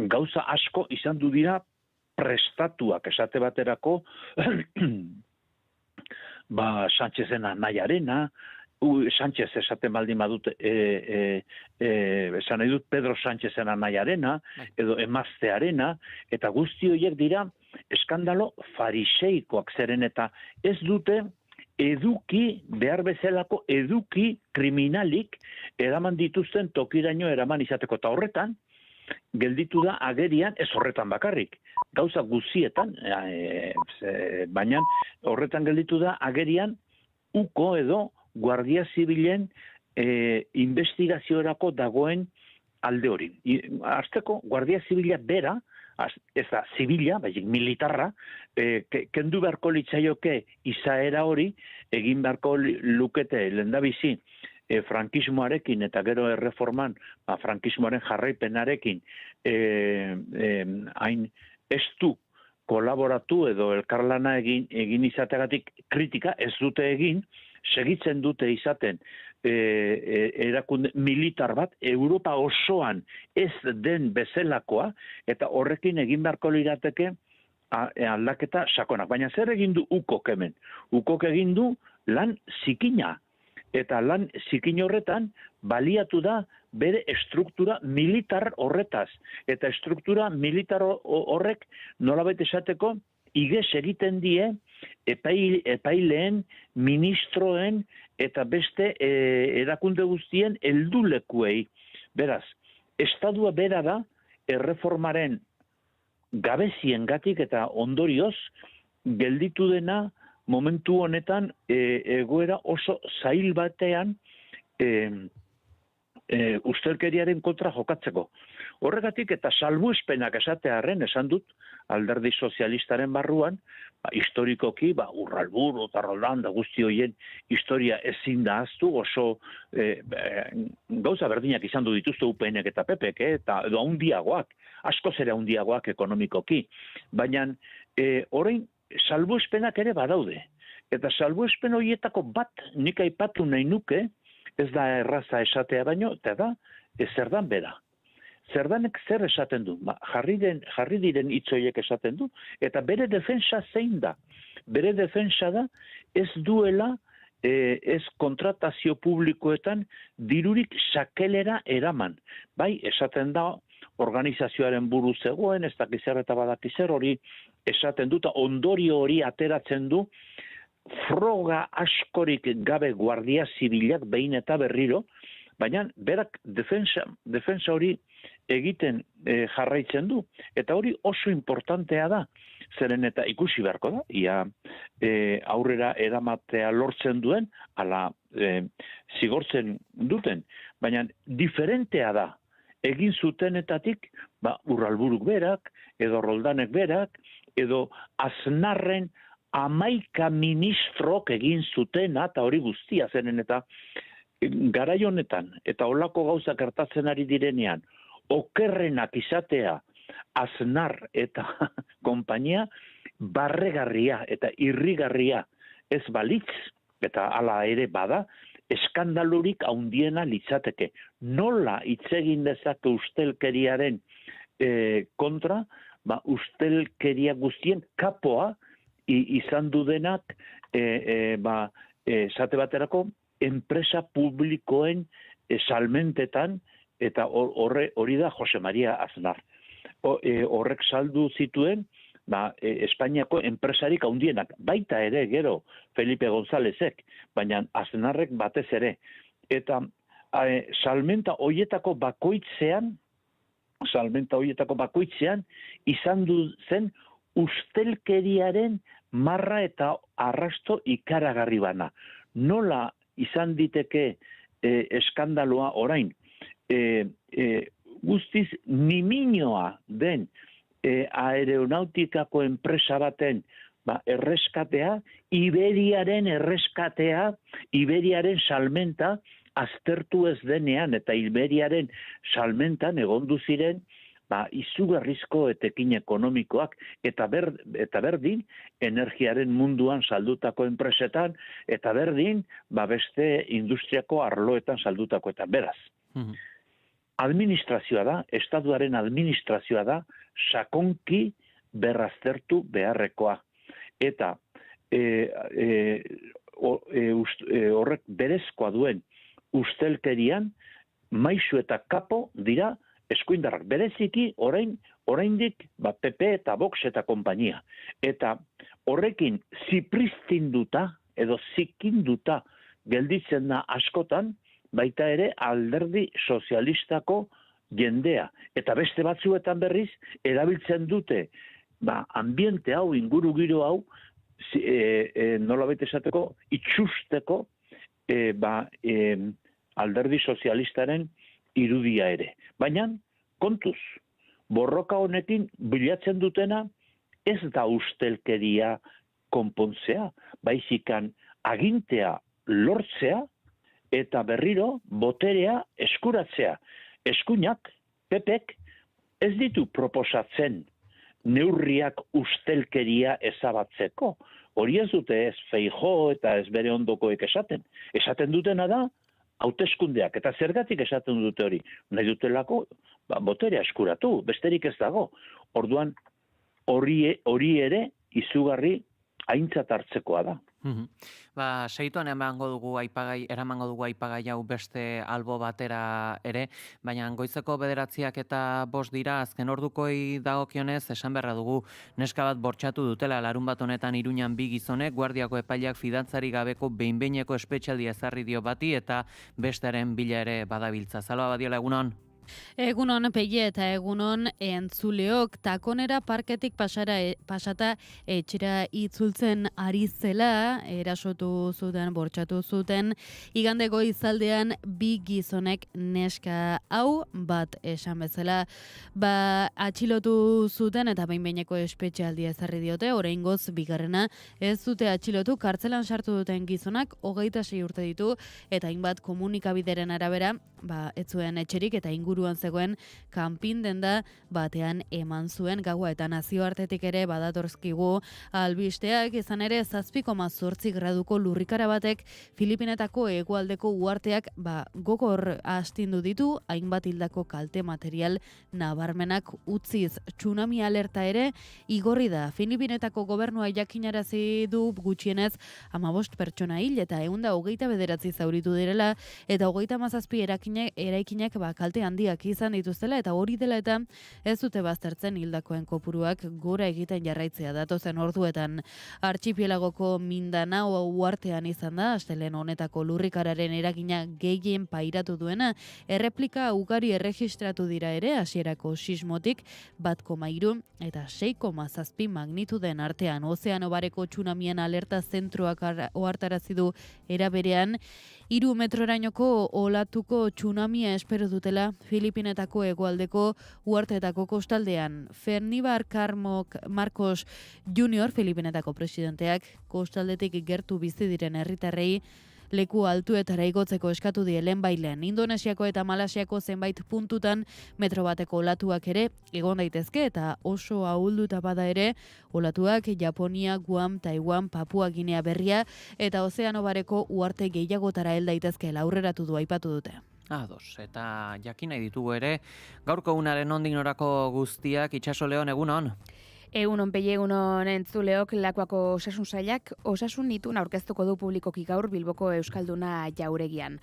gauza asko izan du dira prestatuak, esate baterako, Sánchezen nahiarena, Sánchez esaten baldin badut, esan nahi dut Pedro Sánchezen nahiarena, edo emaztearena, eta guzti horiek dira eskandalo fariseikoak zeren eta ez dute eduki, behar bezalako eduki kriminalik eraman dituzten tokiraino eraman izateko. Eta horretan, gelditu da agerian, ez horretan bakarrik, gauza guzietan, baina horretan gelditu da agerian uko edo Guardia Zibilen investigaziorako dagoen alde hori. Azteko, Guardia Zibila bera, ez da zibila, baizik militarra, kendu beharko litzaioke izaera hori, egin beharko lukete lehendabizi frankismoarekin eta gero erreforman, frankismoaren jarraipenarekin hain ez du kolaboratu edo elkarlana egin izategatik kritika ez dute egin, segitzen dute izaten erakunde militar bat, Europa osoan ez den bezalakoa, eta horrekin egin beharko lirateke aldaketa sakonak. Baina zer egin du ukok hemen? Ukok egin du lan zikina. Eta lan zikin horretan baliatu da bere estruktura militar horretaz. Eta estruktura militar horrek nolabait esateko iges egiten die epaileen, ministroen eta beste erakunde guztien heldulekuei. Beraz, estadua bera da erreformaren gabeziengatik eta ondorioz gelditu dena momentu honetan egoera oso zail batean ustelkeriaren kontra jokatzeko. Horregatik eta salbuespenak esatearren esan dut alderdi sozialistaren barruan, historikoki, Urralburu eta Roldan da guzti horien historia ezin da ahaztu, oso gauza berdinak izan du dituzte UPNek eta PPek, eta edo handiagoak, askoz ere handiagoak ekonomikoki. Baina orain salbuespenak ere badaude. Eta salbuespen horietako bat nik aipatu nahi nuke, ez da erraza esatea baino, eta da, zerdan bera. Zerdanek zer esaten du? Jarri diren hitzoiek esaten du, eta bere defensa zein da? Bere defensa da ez duela ez kontratazio publikoetan dirurik sakelera eraman. Bai, esaten da organizazioaren buru zegoen, ez dakizer eta badakizer hori esaten du, eta ondorio hori ateratzen du, froga askorik gabe Guardia Zibilak behin eta berriro, baina berak defensa hori egiten jarraitzen du, eta hori oso importantea da, zeren eta ikusi beharko da, ia aurrera eramatea lortzen duen, ala zigortzen duten, baina diferentea da, egin zutenetatik, Urralburuk berak, edo Roldanek berak, edo Aznarren 11 ministrok egin zutena, eta hori guztia zenen, eta garai honetan, eta holako gauzak gertatzen ari direnean, okerrenak izatea Aznar eta konpainia barregarria eta irrigarria ez balitz, eta hala ere bada, eskandalurik handiena litzateke. Nola hitz egin dezake ustelkeriaren kontra, ustelkeria guztien kapoa izan dudenak esate baterako enpresa publikoen salmentetan, eta hori da Jose Maria Aznar. Horrek saldu zituen Espainiako enpresarik handienak, baita ere gero Felipe Gonzálezek, baina Aznarrek batez ere. Eta salmenta horietako bakoitzean izan du zen ustelkeriaren marra eta arrasto ikaragarri bana. Nola izan diteke eskandaloa orain? Guztiz niminoa den aeronautikako enpresa baten erreskatea, Iberiaren erreskatea, Iberiaren salmenta aztertu ez denean eta Iberiaren salmentan egondu ziren izugarrizko etekin ekonomikoak eta berdin energiaren munduan saldutako enpresetan eta berdin beste industriako arloetan saldutako eta beraz. Administrazioa da, estatuaren administrazioa da, sakonki berraztertu beharrekoa. Eta horrek berezkoa duen ustelkerian, maisu eta kapo dira eskuindarrak. Bereziki oraindik PP eta Vox eta konpainia. Eta horrekin zipristinduta edo zikinduta gelditzen da askotan, baita ere alderdi sozialistako jendea. Eta beste batzuetan berriz, erabiltzen dute ambiente hau, ingurugiro hau, nolabait esateko, itxusteko alderdi sozialistaren irudia ere. Baina, kontuz, borroka honekin bilatzen dutena ez da ustelkeria konpontzea, baizikan agintea lortzea eta berriro boterea eskuratzea. Eskuinak, PPek, ez ditu proposatzen neurriak ustelkeria ezabatzeko. Hori ez dute ez Feijóo eta ez bere ondokoek esaten. Esaten dutena da, hauteskundeak, eta zergatik esaten dute hori. Nahi dutelako, boterea eskuratu, besterik ez dago. Orduan, hori ere izugarri aintzat hartzekoa da. Seituan eramango dugu aipagai hau beste albo batera ere, baina goizeko 9 eta 5 dira, azken ordukoi dagokionez, esan beharra dugu neska bat bortxatu dutela larun bat honetan Iruñan 2 gizonek, guardiako epaileak fidantzari gabeko behin-behineko espetxaldia ezarri dio bati eta bestearen bila ere badabiltza. Salva Badiola, egunon? Egunon Peie eta egunon entzuleok, takonera parketik pasata etxera itzultzen ari zela, erasotu zuten, bortxatu zuten, igande goizaldean 2 gizonek neska hau bat esan bezala, atxilotu zuten eta behin-behineko espetxealdia ezarri diote, oraingoz bigarrena ez dute atxilotu, kartzelan sartu duten gizonak 26 urte ditu eta hainbat komunikabideren arabera, ez zuen etxerik eta inguruan zegoen kanpin denda batean eman zuen gaua eta nazioartetik ere badatortzkigu albisteak, izan ere 7,8 graduko lurrikara batek Filipinetako hegoaldeko uharteak gogor astindu ditu, hainbat hildako kalte material nabarmenak utziz. Tsunami alerta ere igorri da. Filipinetako gobernua jakinarazi du gutxienez 15 pertsona hil eta 129 zauritu direla eta 37 eraikinak kalte handiak izan dituztela eta hori dela eta ez dute baztertzen hildakoen kopuruak gora egiten jarraitzea. Datozen orduetan artxipielagoko Mindanao uhartean izan da, astelehen honetako lurrikararen eragina gehien pairatu duena, erreplika ugari erregistratu dira ere hasierako sismotik 1,3 eta 6,7 magnituden artean. Ozeano bareko tsunamien alerta zentroak ohartarazi du era berean 3 metrorainoko olatuko tsunamia espero dutela Filipinetako hegoaldeko uharteetako kostaldean. Fernibar Marcos Jr. Filipinetako presidenteak kostaldetik gertu bizi diren herritarrei leku altuetara igotzeko eskatu die lehenbailen. Indonesiako eta Malasiako zenbait puntutan metro bateko olatuak ere egon daitezke eta oso ahulduta bada ere olatuak Japonia, Guam, Taiwan, Papua Ginea Berria eta Ozeano bareko uharte gehiagotara hel daitezkeela aurreratu du aipatu dute. Ados, eta jakin nahi ditugu ere, gaurko unaren nondik norako guztiak, Itxaso Leon, egunon? Egunon Peie, egunon entzuleok, Lakuako osasun sailak osasun itun aurkeztuko du publikoki gaur Bilboko Euskalduna Jauregian.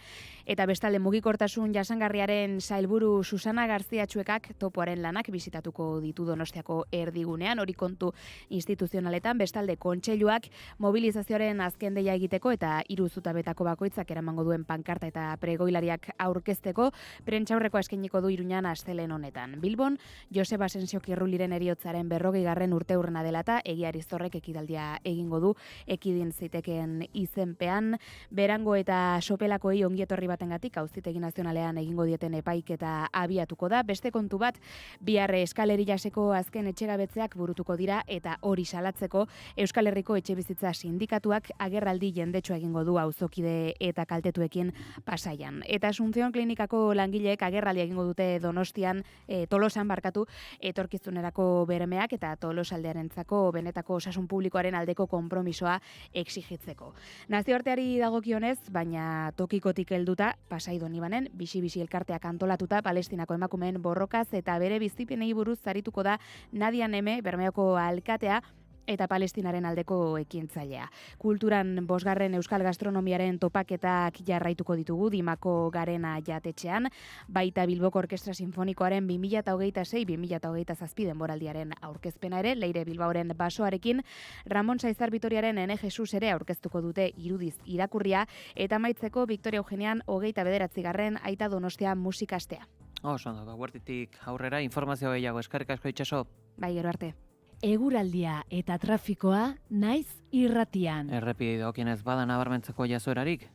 Eta bestalde mugikortasun jasangarriaren sailburu Susana Garziatxuekak topoaren lanak bisitatuko ditu Donostiako erdigunean, hori kontu instituzionaletan, bestalde kontseiluak mobilizazioaren azken deia egiteko eta 3 zutabetako bakoitzak eramango duen pankarta eta pregoilariak aurkezteko, prentsaurreko eskainiko du Iruñan astelehen honetan. Bilbon, Joseba Asensio Kirruliren heriotzaren 40. bigarren urteurrena dela eta Egia Ariztorrek ekitaldia egingo du ekidin zitekeen izenpean. Berango eta Sopelakoei ongietorri batengatik Auzitegi Nazionalean egingo dieten epaiketa abiatuko da. Beste kontu bat, bihar Eskaleri jaseko azken etxegabetzeak burutuko dira eta hori salatzeko Euskal Herriko Etxebizitza Sindikatuak agerraldi jendetsua egingo du auzokide eta kaltetuekin Pasaian. Eta Asunción Klinikako langileek agerraldia egingo dute Donostian, Tolosan barkatu, etorkizunerako bermeak eta Tolosaldearentzako benetako osasun publikoaren aldeko konpromisoa exigitzeko. Nazioarteari dagokionez, baina tokikotik helduta, Pasai Donibanen bizi-bizi elkarteak antolatuta Palestinako emakumeen borrokaz eta bere bizipenei buruz zarituko da Nadia Neme, Bermeoko alkatea, eta Palestinaren aldeko ekintzailea. Kulturan 5. Euskal Gastronomiaren topaketak jarraituko ditugu Dimako Garena jatetxean, baita Bilboko Orkestra Sinfonikoaren 2026-2027 denboraldiaren aurkezpena ere, Leire Bilbaoren basoarekin, Ramon Saizar Vitoriaren Ene Jesus ere aurkeztuko dute irudiz irakurria, eta amaitzeko Victoria Eugenian 29. Aita Donostia musikastea. Oso ondo, guarditik aurrera informazio gehiago, eskerrik asko Itxaso. Bai, gero arte. Eguraldia eta trafikoa naiz irratian. Errepidei dagokienez bada nabarmentzeko jazoerarik?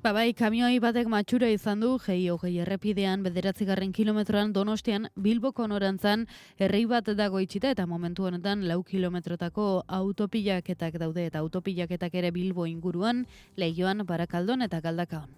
Bai, kamioi batek matxura izan du, G-hogei errepidean, 9. kilometroan Donostian, Bilboko norantzan, errei bat dago itxita, eta momentu honetan 4 kilometrotako autopilaketak daude, eta autopilaketak ere Bilbo inguruan, Leioan, Barakaldon eta Galdakaon.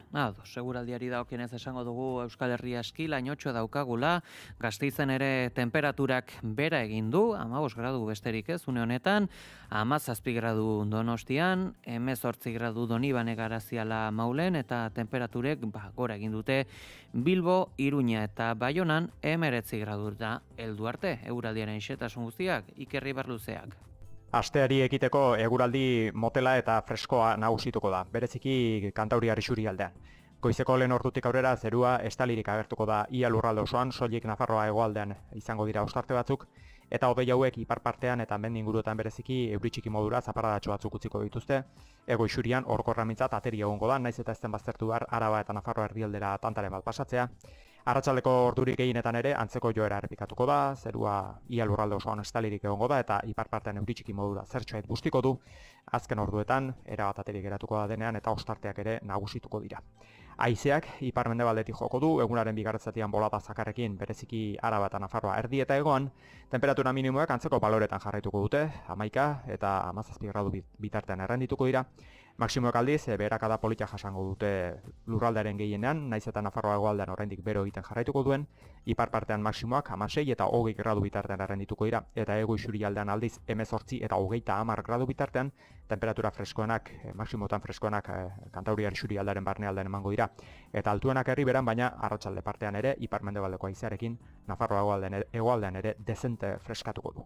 Seguraldiari dagokienez esango dugu Euskal Herria aski lainotxo daukagula, Gasteizen ere temperaturak bera egin du, 15 gradu besterik ez, une honetan, 17 gradu Donostian, 18 gradu Donibane Garaziala Maulen, eta temperaturek gora egin dute Bilbo, Iruña eta Baionan 19 gradu da heldu arte. Eguraldiaren xetasun guztiak, Ikerri Barluzeak. Asteari ekiteko eguraldi motela eta freskoa nagusituko da, bereziki Kantauriar isurialdean. Goizeko lehen ordutik aurrera zerua estalirik agertuko da ia lurralde osoan, soilik Nafarroa hegoaldean izango dira ostarte batzuk, eta hodei hauek ipar partean eta mendi inguruetan bereziki euri txiki modura zaparadatxo batzuk utziko dituzte. Ego isurian orkorramintzat ateri egongo da, naiz eta ez den baztertu behar Araba eta Nafarroa erdialdera tantaren bat pasatzea. Arratsaldeko ordurik gehienetan ere antzeko joera errepikatuko da, zerua ia lurralde osoan estalirik egongo da eta ipar partean euri txiki modura zertxoait bustiko du. Azken orduetan erabat ateri geratuko da denean eta ostarteak ere nagusituko dira. Haizeak ipar-mendebaldetik joko du, egunaren bigarren zatian bolada zakarrekin bereziki Araba eta Nafarroa erdi eta hegoan, temperatura minimoak antzeko baloretan jarraituko dute, 11 eta 17 gradu bitartean errendituko dira. Maksimoek aldiz, beherakada politia jasango dute lurraldearen gehienean, naiz eta Nafarroa hegoaldean oraindik bero egiten jarraituko duen, ipar partean maksimoak 16 eta 20 gradu bitartean errendituko dira, eta ego isurialdean aldiz 18 eta 30 gradu bitartean, temperatura freskoenak, maksimotan freskoenak Kantauriar isurialdearen barnealdean emango dira, eta altuenak herriberan, baina arratsalde partean ere, ipar-mendebaldeko haizearekin, Nafarroa hegoaldean ere dezente freskatuko du.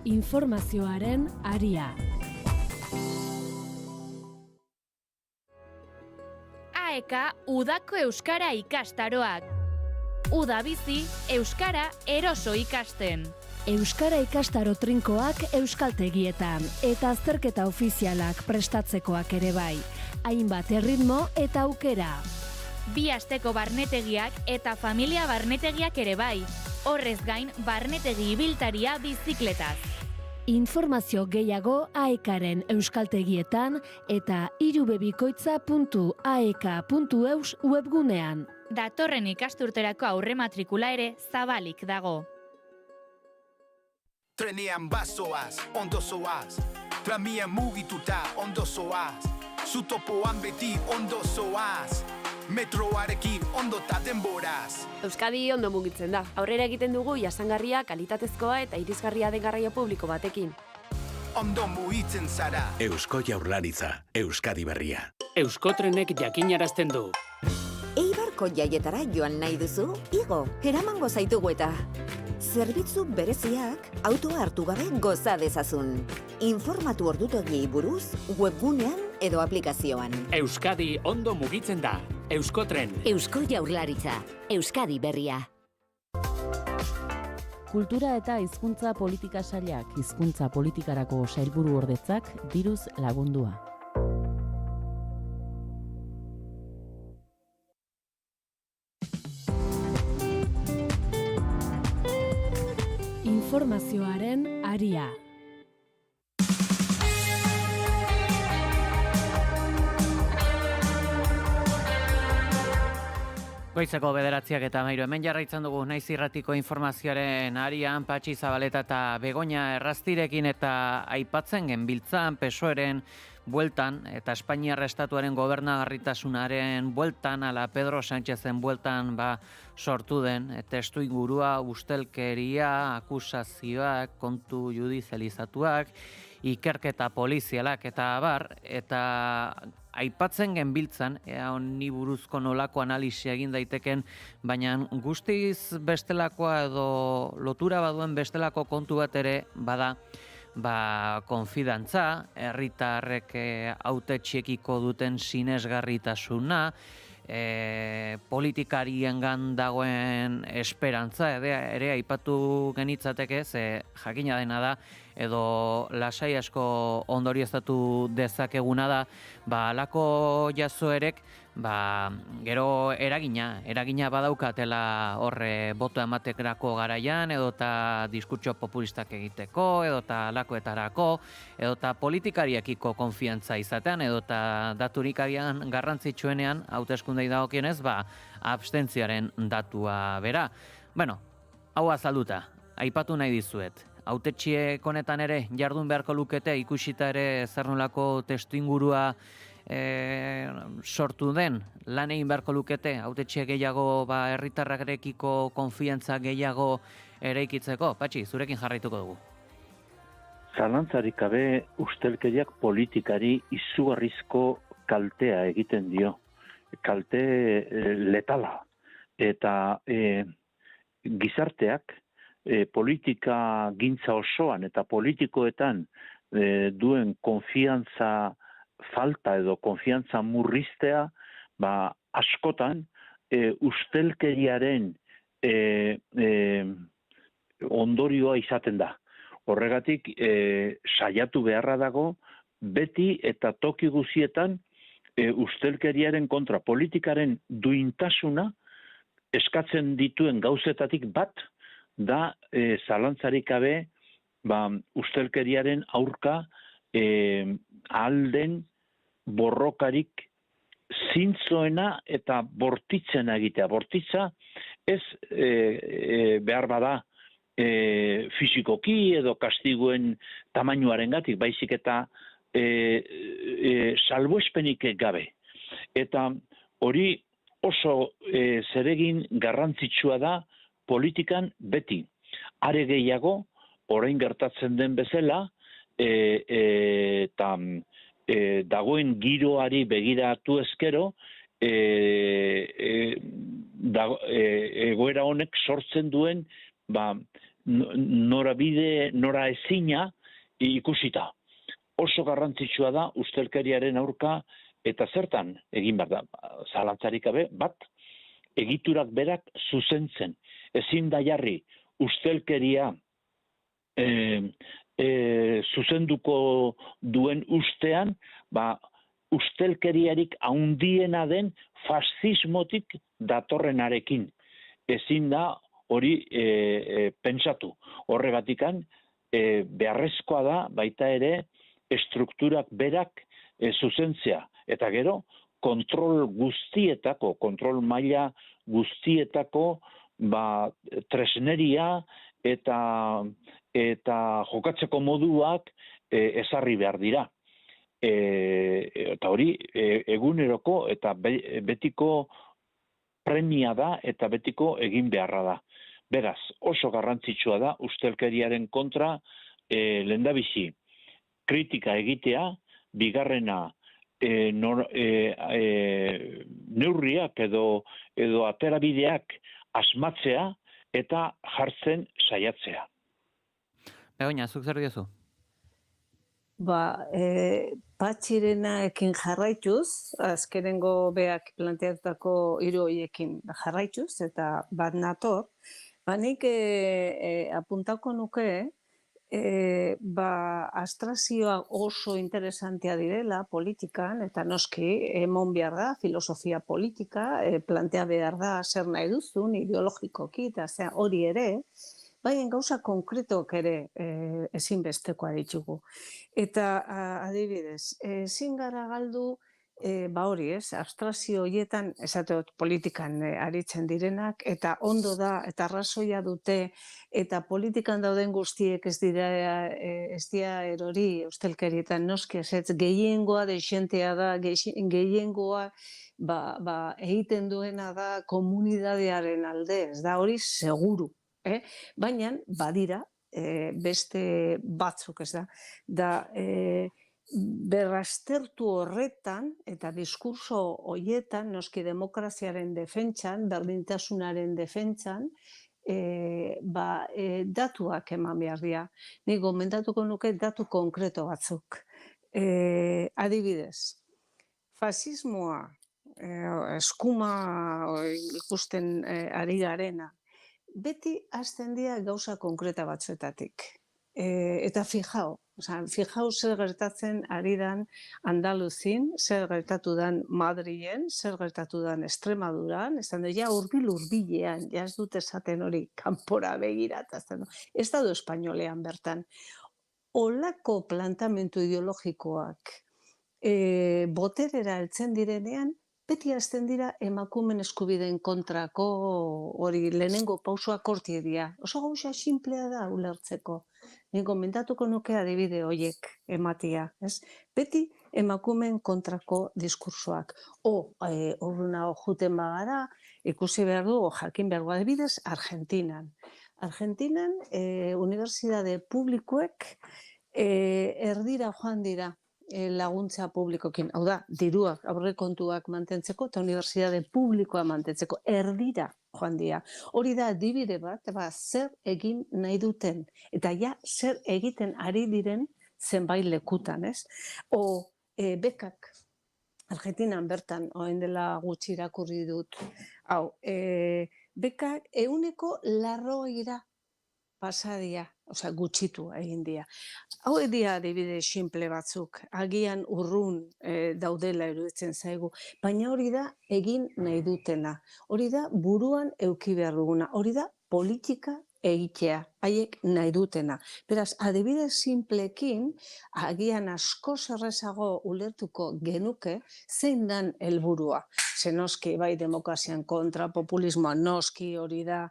Informazioaren aria. AEK udako euskara ikastaroak. Uda bizi, euskara eroso ikasten. Euskara ikastaro trinkoak euskaltegietan eta azterketa ofizialak prestatzekoak ere bai. Hainbat erritmo eta aukera. 2 asteko barnetegiak eta familia barnetegiak ere bai. Horrez gain, barnetegi ibiltaria bizikletaz. Informazio gehiago AEKaren euskaltegietan eta irubebikoitza.aek.eus webgunean. Datorren ikasturterako aurrematrikula ere zabalik dago. Trenean bazoaz, ondo zoaz, tramian mugituta ondo zoaz, zutopoan beti ondo zoaz, metroarekin ondo ta denboraz. Euskadi ondo mugitzen da. Aurrera egiten dugu jasangarria, kalitatezkoa eta irisgarria den garraio publiko batekin. Ondo mugitzen zara. Eusko Jaurlaritza, Euskadi berria. Euskotrenek jakinarazten du. Eibarko jaietara joan nahi duzu? Igo, eramango zaitugu eta. Zerbitzu bereziak autoa hartu gabe goza dezazun. Informatu ordutegiei buruz webgunean edo aplikazioan. Euskadi ondo mugitzen da. Euskotren. Eusko Jaurlaritza, Euskadi berria. Kultura eta hizkuntza politika sailak hizkuntza politikarako sailburu ordetzak diruz lagundua. informazioaren aria. Goizeko 9:13 hemen jarraitzen dugu Naiz Irratiko informazioaren arian Patxi Zabaleta eta Begoña Errastirekin eta aipatzen genbiltzan PSOEren bueltan eta Espainiar Estatuaren gobernagarritasunaren bueltan ala Pedro Sánchezen bueltan sortu den testuingurua ustelkeria, akusazioak, kontu judizializatuak, ikerketa polizialak eta abar, eta aipatzen genbiltzan, honi buruzko nolako analisia egin daiteken, baina guztiz bestelakoa edo lotura baduen bestelako kontu bat ere bada, konfidantza, herritarrek hautetxiekiko duten sinesgarritasuna, politikariengan dagoen esperantza, ere aipatu genitzateke, ze jakina dena da, edo lasai asko ondorioztatu dezakeguna da, halako jazoerek, gero eragina badaukatela horre boto ematekrako garaian, edota diskurtso populistak egiteko, edota alakoetarako, edota politikariekiko konfiantza izatean, edota daturikarian garrantzitsuenean, hauteskundei dagokionez, abstentzioaren datua bera. Bueno, hau azalduta, aipatu nahi dizuet. Hautetxiek honetan ere jardun beharko lukete ikusita ere zer nolako testuingurua sortu den, lan egin beharko lukete, hautetxiek gehiago herritarrarekiko konfiantza gehiago eraikitzeko. Patxi, zurekin jarraituko dugu. Zalantzarik gabe ustelkeriak politikari izugarrizko kaltea egiten dio. Kalte letala. Eta gizarteak politika gintza osoan eta politikoetan duen konfiantza falta edo konfiantza murriztea, askotan ustelkeriaren ondorioa izaten da. Horregatik saiatu beharra dago beti eta toki guzietan ustelkeriaren kontra politikaren duintasuna eskatzen dituen gauzetatik bat da zalantzarik gabe ustelkeriaren aurka alden borrokarik zintzoena eta bortitzena egitea. Bortitza ez behar bada fisikoki edo kastiguen tamainuarengatik, baizik eta salbuespenik gabe. Eta hori oso zeregin garrantzitsua da politikan beti. Are gehiago, orain gertatzen den bezala, eta dagoen giroari begiratu ezkero, egoera honek sortzen duen norabide, nora ezina ikusita. Oso garrantzitsua da ustelkeriaren aurka eta zertan egin behar da. Zalantzarik gabe, egiturak berak zuzentzen. Ezin da jarri ustelkeria zuzenduko duen ustean, ustelkeriarik haundiena den fascismotik datorrenarekin. Ezin da hori pentsatu. Horregatikan, beharrezkoa da baita ere estrukturak berak zuzentzea. Eta gero, kontrol maila guztietako tresneria eta jokatzeko moduak ezarri behar dira. Eta hori eguneroko eta betiko premia da eta betiko egin beharra da. Beraz, oso garrantzitsua da ustelkeriaren kontra lehendabizi kritika egitea, bigarrena neurriak edo aterabideak asmatzea eta jartzen saiatzea. Begoña, zuk zer diozu? Patxirenaekin jarraituz, azkenengo beak planteatutako hiru horiekin jarraituz, eta bat nator, nik apuntako nuke, abstrakzioa oso interesantea direla politikan, eta noski emon behar da, filosofia politika, plantea behar da zer nahi duzun, ideologikoki, eta hori ere, baina gauza konkretuak ere ezinbestekoa ditugu. Eta adibidez, ezin gara galdu hori, abstrazio horietan, esateot politikan aritzen direnak, eta ondo da, eta arrazoia dute, eta politikan dauden guztiek ez dira erori ustelkerietan noski ezetz, gehiengoa dexentea da, gehiengoa egiten duena da komunidadearen alde, ez da hori seguru, baina badira beste batzuk, ez da, berraztertu horretan eta diskurso horietan, noski demokraziaren defentsan, berdintasunaren defentsan, datuak eman behar dira. Nik gomendatuko nuke datu konkreto batzuk. Adibidez, fasismoa, eskuma ikusten ari garena, beti hasten dira gauza konkreta batzuetatik. Eta fijao zer gertatzen ari dan Andaluzin, zer gertatu dan Madrilen, zer gertatu dan Extremaduran, esan du, hurbilean, ez dut esaten hori kanpora begiratzen, ez da du espainolean bertan. Olako plantamentu ideologikoak boterera heltzen direnean, beti hasten dira emakumen eskubideen kontrako hori lehenengo pausoak hortik dira. Oso gauza sinplea da ulertzeko. Nik gomendatuko nuke adibide horiek ematia, ez? Beti emakumen kontrako diskursoak. Horrena juten bagara, ikusi behar du, jakin behar du adibidez, Argentinan. Argentinan, unibertsitate publikoek erdira joan dira laguntza publikokin. Hau da, diruak, aurrekontuak mantentzeko eta unibertsitate publikoa mantentzeko erdira joan dira. Hori da adibide bat, zer egin nahi duten. Eta zer egiten ari diren zenbait lekutan, ez? Bekak, Argentinan bertan, orain dela gutxi irakurri dut, bekak 180 pasadia, gutxitu egin dira. Hau dira adibide simple batzuk, agian urrun daudela iruditzen zaigu, baina hori da egin nahi dutena, hori da buruan eduki behar duguna, hori da politika egitea, haiek nahi dutena. Beraz, adibide simplekin, agian asko errazago ulertuko genuke, zein dan helburua. Ze noski, bai demokrazian kontra, populismoa noski hori da,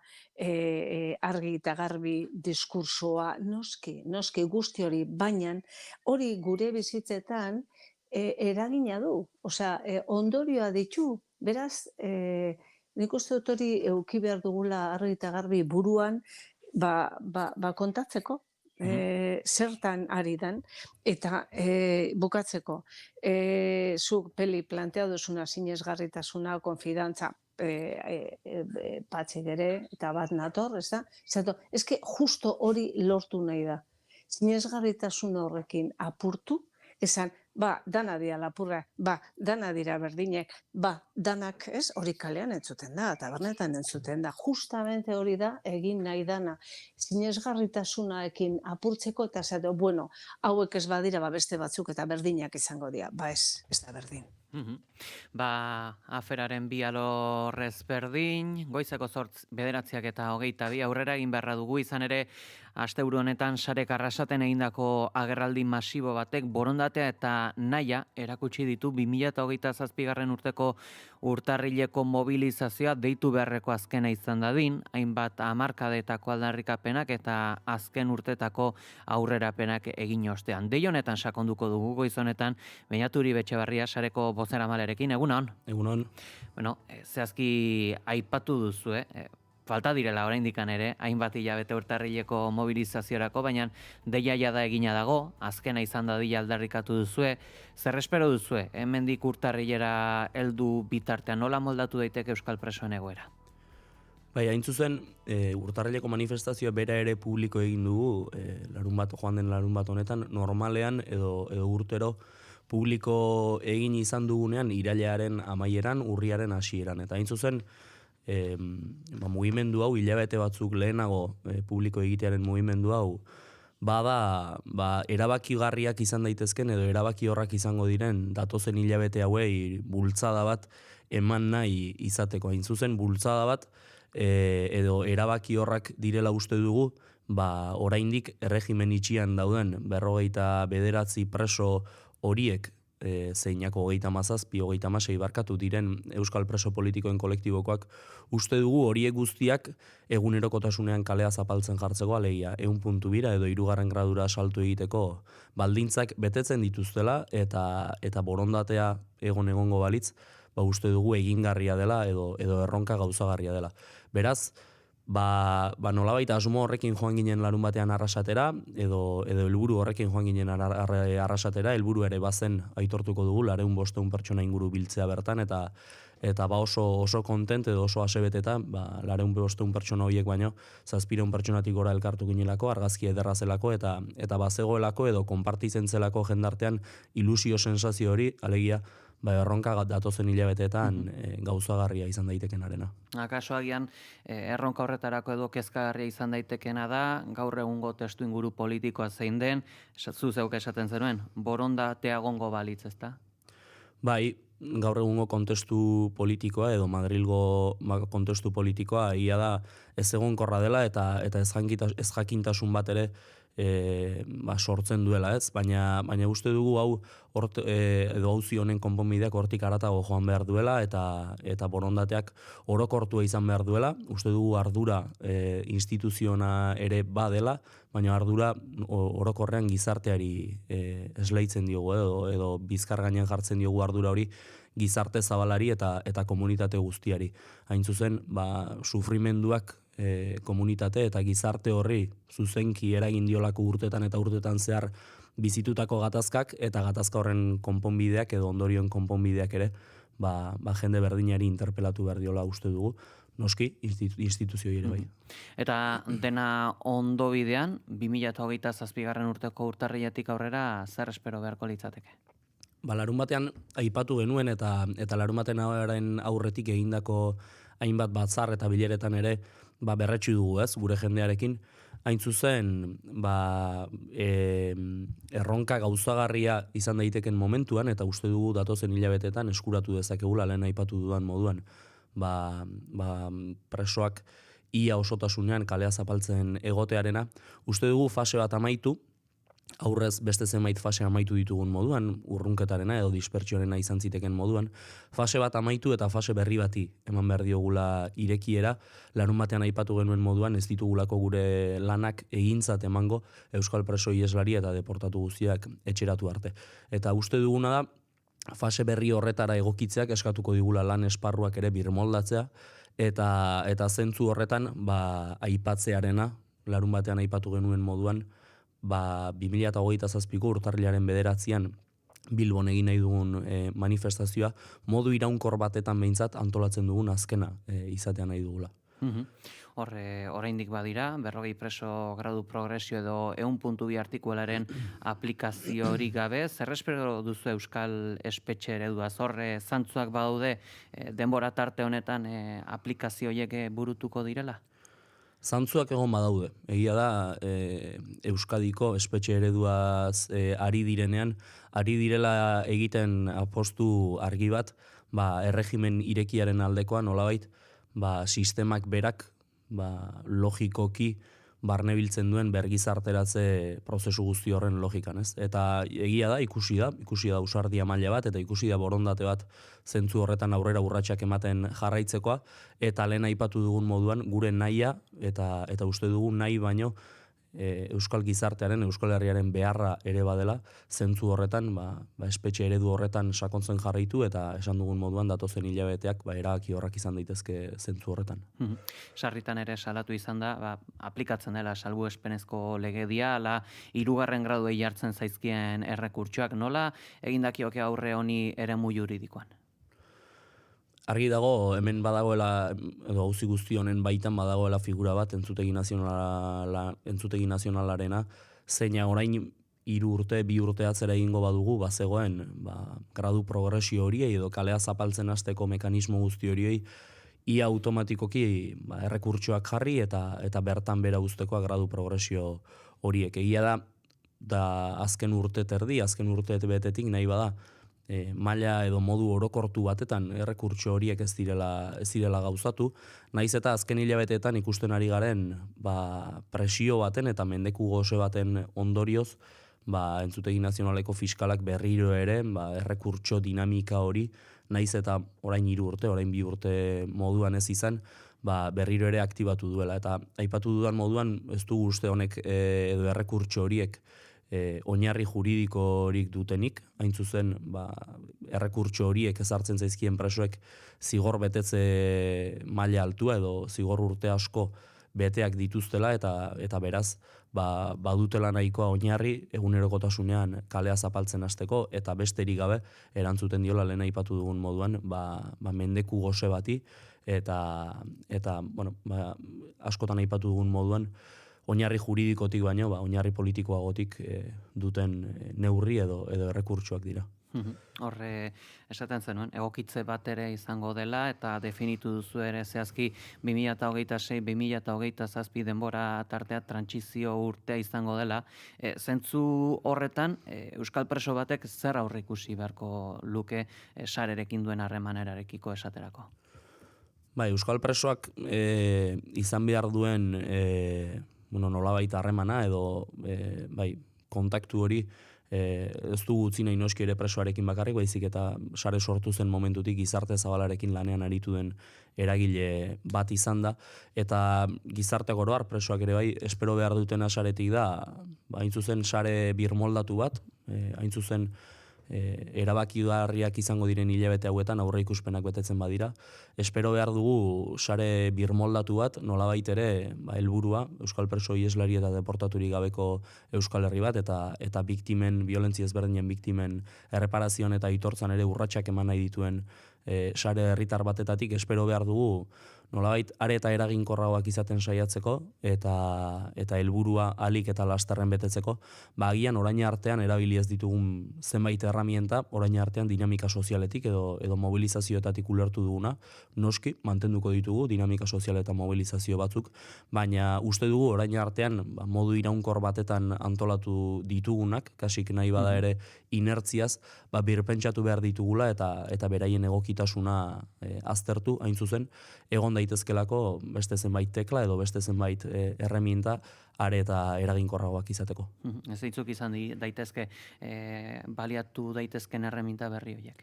argi eta garbi diskursoa, noski guzti hori, baina hori gure bizitzetan eragina du, ondorioa ditu, beraz, nik uste dut hori eduki behar dugula argi eta garbi buruan, kontatzeko, zertan ari dan, eta bukatzeko, zuk peli planteatu duzuna sinesgarritasuna, konfidantza, patxik ere, eta bat nator, ez da? Eske justo hori lortu nahi da. Sinesgarritasun horrekin apurtu, esan, dana dira lapurra, dana dira berdinek, danak, ez, hori kalean entzuten da, tabernetan entzuten da, justamente hori da egin nahi dana, sinesgarritasunaekin apurtzeko eta zato, hauek ez badira, beste batzuk eta berdinak izango dira, ez da berdin. Aferaren bi alorrez berdin, goizeko 9:09 eta 22 aurrera egin beharra dugu, izan ere asteburu honetan Sarek Arrasaten egindako agerraldi masibo batek borondatea eta nahia erakutsi ditu 2027 urteko urtarrileko mobilizazioa deitu beharreko azkena izan dadin, hainbat hamarkadetako aldarrikapenak eta azken urtetako aurrerapenak egin ostean. Dei honetan sakonduko dugu goiz honetan, Beñaturi Betxebarria Sareko bozeramalerekin, egunon? Egunon. Zehazki aipatu duzu, falta direla oraindikan ere, hainbat hilabete urtarrileko mobilizaziorako, baina deia da egina dago, azkena izan dadila aldarrikatu duzue, zer espero duzue, hemendik urtarrilera heldu bitartean, nola moldatu daiteke euskal presoen egoera? Hain zuzen, urtarrileko manifestazioa bera ere publiko egin dugu, joan den larun bat honetan, normalean edo urtero publiko egin izan dugunean irailaren amaieran, urriaren hasieran. Eta hain zuzen, mugimendu hau, hilabete batzuk lehenago publiko egitearen mugimendu hau, erabakigarriak izan daitezken edo erabaki horrak izango diren datozen hilabete hauei bultzada bat eman nahi izateko. Hain zuzen, bultzada bat edo erabaki horrak direla uste dugu, oraindik erregimen itxian dauden 59 preso horiek, zeinako 37, 36 barkatu diren Euskal Preso Politikoen kolektibokoak, uste dugu horiek guztiak egunerokotasunean kalea zapaltzen jartzeko, alegia 100 puntu bira edo 3. gradura salto egiteko baldintzak betetzen dituztela eta borondatea egongo balitz, uste dugu egingarria dela edo erronka gauzagarria dela. Beraz, nolabait asmo horrekin joan ginen larun batean arrasatera, edo helburu horrekin joan ginen arrasatera, helburu ere bazen aitortuko dugu, 400 pertsona inguru biltzea bertan, eta oso kontent edo oso asebeteta, 400 pertsona horiek baino, 700 pertsonatik gora elkartu ginelako, argazki ederra zelako, eta bazegoelako edo konpartitzen zelako jendartean ilusio sensazio hori, alegia, erronka datozen hilabeteetan gauzagarria izan daitekenarena. Akaso agian erronka horretarako edo kezkagarria izan daitekena da, gaur egungo testu inguru politikoa zein den, zu zeuk esaten zenuen, borondatea egongo balitz, ezta? Bai, gaur egungo kontestu politikoa edo Madrilgo kontestu politikoa ia da ez egonkorra dela eta ez jakintasun bat ere sortzen duela, ez? Baina uste dugu hau edo auzi honen konponbideak hortik haratago joan behar duela eta borondateak orokortua izan behar duela. Uste dugu ardura instituziona ere badela, baina ardura orokorrean gizarteari esleitzen diogu edo bizkar gainean jartzen diogu ardura hori gizarte zabalari eta komunitate guztiari. Hain zuzen, sufrimenduak komunitate eta gizarte horri zuzenki eragin diolako urtetan eta urtetan zehar bizitutako gatazkak eta gatazka horren konponbideak edo ondorioen konponbideak ere jende berdinari interpelatu behar diola uste dugu, noski instituzioi ere bai. Eta dena ondo bidean, 2027 urteko urtarriletik aurrera zer espero beharko litzateke? Larun batean aipatu genuen eta larun batean aurretik egindako hainbat batzar eta bileretan ere berretsi dugu, ez, gure jendearekin. Hain zuzen, erronka gauzagarria izan daiteken momentuan, eta uste dugu datozen hilabetetan eskuratu dezakegula lehen aipatu dudan moduan, presoak ia osotasunean kalea zapaltzen egotearena. Uste dugu fase bat amaitu, aurrez beste zenbait fase amaitu ditugun moduan, urrunketarena edo dispertsioarena izan ziteken moduan, fase bat amaitu eta fase berri bati eman behar diogula irekiera, larun batean aipatu genuen moduan ez ditugulako gure lanak egintzat emango Euskal Preso ieslari eta deportatu guztiak etxeratu arte. Eta uste duguna da, fase berri horretara egokitzeak eskatuko digula lan esparruak ere birmoldatzea, eta zentzu horretan aipatzearena, larun batean aipatu genuen moduan, 2027ko urtarrilaren 9an Bilbon egin nahi dugun manifestazioa modu iraunkor batetan behintzat antolatzen dugun azkena izatea nahi dugula. Oraindik badira, 40 preso gradu progresio edo 100.2 artikualaren aplikazio hori gabe, zer espero duzu Euskal espetxe ereduaz? Horre zantzuak badaude denbora tarte honetan aplikazio horiek burutuko direla? Zantzuak egon badaude. Egia da, Euskadiko espetxe ereduaz ari direnean, ari direla egiten apostu argi bat, erregimen irekiaren aldekoa nolabait, sistemak berak, logikoki barnebiltzen duen bergizarteratze prozesu guzti horren logikan, ez? Eta egia da, ikusi da ausardia maila bat, eta ikusi da borondate bat zentzu horretan aurrera urratsak ematen jarraitzekoa, eta lehen aipatu dugun moduan gure nahia, eta uste dugu nahi baino Euskal gizartearen, Euskal Herriaren beharra ere badela, zentzu horretan, espetxe eredu horretan sakontzen jarraitu, eta esan dugun moduan datozen hilabeteak erabaki horrak izan daitezke zentzu horretan. Sarritan ere salatu izan da, aplikatzen dela salbuespenezko legedia, ala 3. graduei jartzen zaizkien errekurtsoak, nola egindakioke aurre honi eremu juridikoan? Argi dago, hemen badagoela, edo auzi guzti honen baitan badagoela figura bat entzutegi nazionalarena, zeina orain 3 urte, 2 urte atzera egingo badugu, bazegoen gradu progresio horiei edo kalea zapaltzen hasteko mekanismo guzti horiei, ia automatikoki errekurtsoak jarri eta bertan bera uztekoa gradu progresio horiek. Egia da azken urte terdi, azken urte betetik nahi bada, maila edo modu orokortu batetan errekurtso horiek ez direla gauzatu, naiz eta azken hilabeteetan ikusten ari garen presio baten eta mendeku gose baten ondorioz entzutegi nazionaleko fiskalak berriro ere errekurtso dinamika hori, naiz eta orain 3 urte, orain 2 urte moduan ez izan, berriro ere aktibatu duela. Eta aipatu dudan moduan ez dugu uste honek edo errekurtso horiek oinarri juridikorik dutenik, hain zuzen errekurtso horiek ezartzen zaizkien presoek zigor betetze maila altua edo zigor urte asko beteak dituztela eta beraz badutela nahikoa oinarri egunerokotasunean kalea zapaltzen hasteko eta besterik gabe erantzuten diola lehen aipatu dugun moduan mendeku gose bati eta askotan aipatu dugun moduan oinarri juridikotik baino, oinarri politikoagotik duten neurri edo errekurtsoak dira. Horre, esaten zenuen, egokitze bat ere izango dela eta definitu duzu ere zehazki 2026-2027 denbora tartea trantsizio urtea izango dela. Zentzu horretan, euskal preso batek zer aurreikusi beharko luke sarerekin duen harremanerarekiko esaterako? Euskal presoak izan behar duen nolabait harremana edo kontaktu hori ez dugu utzi nahi noski ere presoarekin bakarrik, baizik eta sare sortu zen momentutik gizarte zabalarekin lanean aritu den eragile bat izan da, eta gizarte oroar presoak ere espero behar dutena saretik da, hain zuzen sare birmoldatu bat, hain zuzen erabakigarriak izango diren hilabete hauetan aurreikuspenak betetzen badira. Espero behar dugu sare birmoldatu bat, nolabait ere helburua euskal preso ieslari eta deportaturik gabeko Euskal Herri bat eta biktimen, violentzia ezberdinen biktimen erreparazioan eta aitortzan ere urratsak eman nahi dituen sare herritar batetatik espero behar dugu nolabait are eta eraginkorragoak izaten saiatzeko eta helburua ahalik eta lasterren betetzeko, agian orain artean erabili ez ditugun zenbait erramienta, orain artean dinamika sozialetik edo mobilizazioetatik ulertu duguna, noski mantenduko ditugu dinamika sozial eta mobilizazio batzuk, baina uste dugu orain artean modu iraunkor batetan antolatu ditugunak, kasik nahi bada ere inertziaz, birpentsatu behar ditugula eta beraien egokitasuna aztertu, hain zuzen, egon daitezkelako beste zenbait tekla edo beste zenbait erreminta are eta eraginkorragoak izateko. Ez ditzuk izan daitezke baliatu daitezken erreminta berri horiek?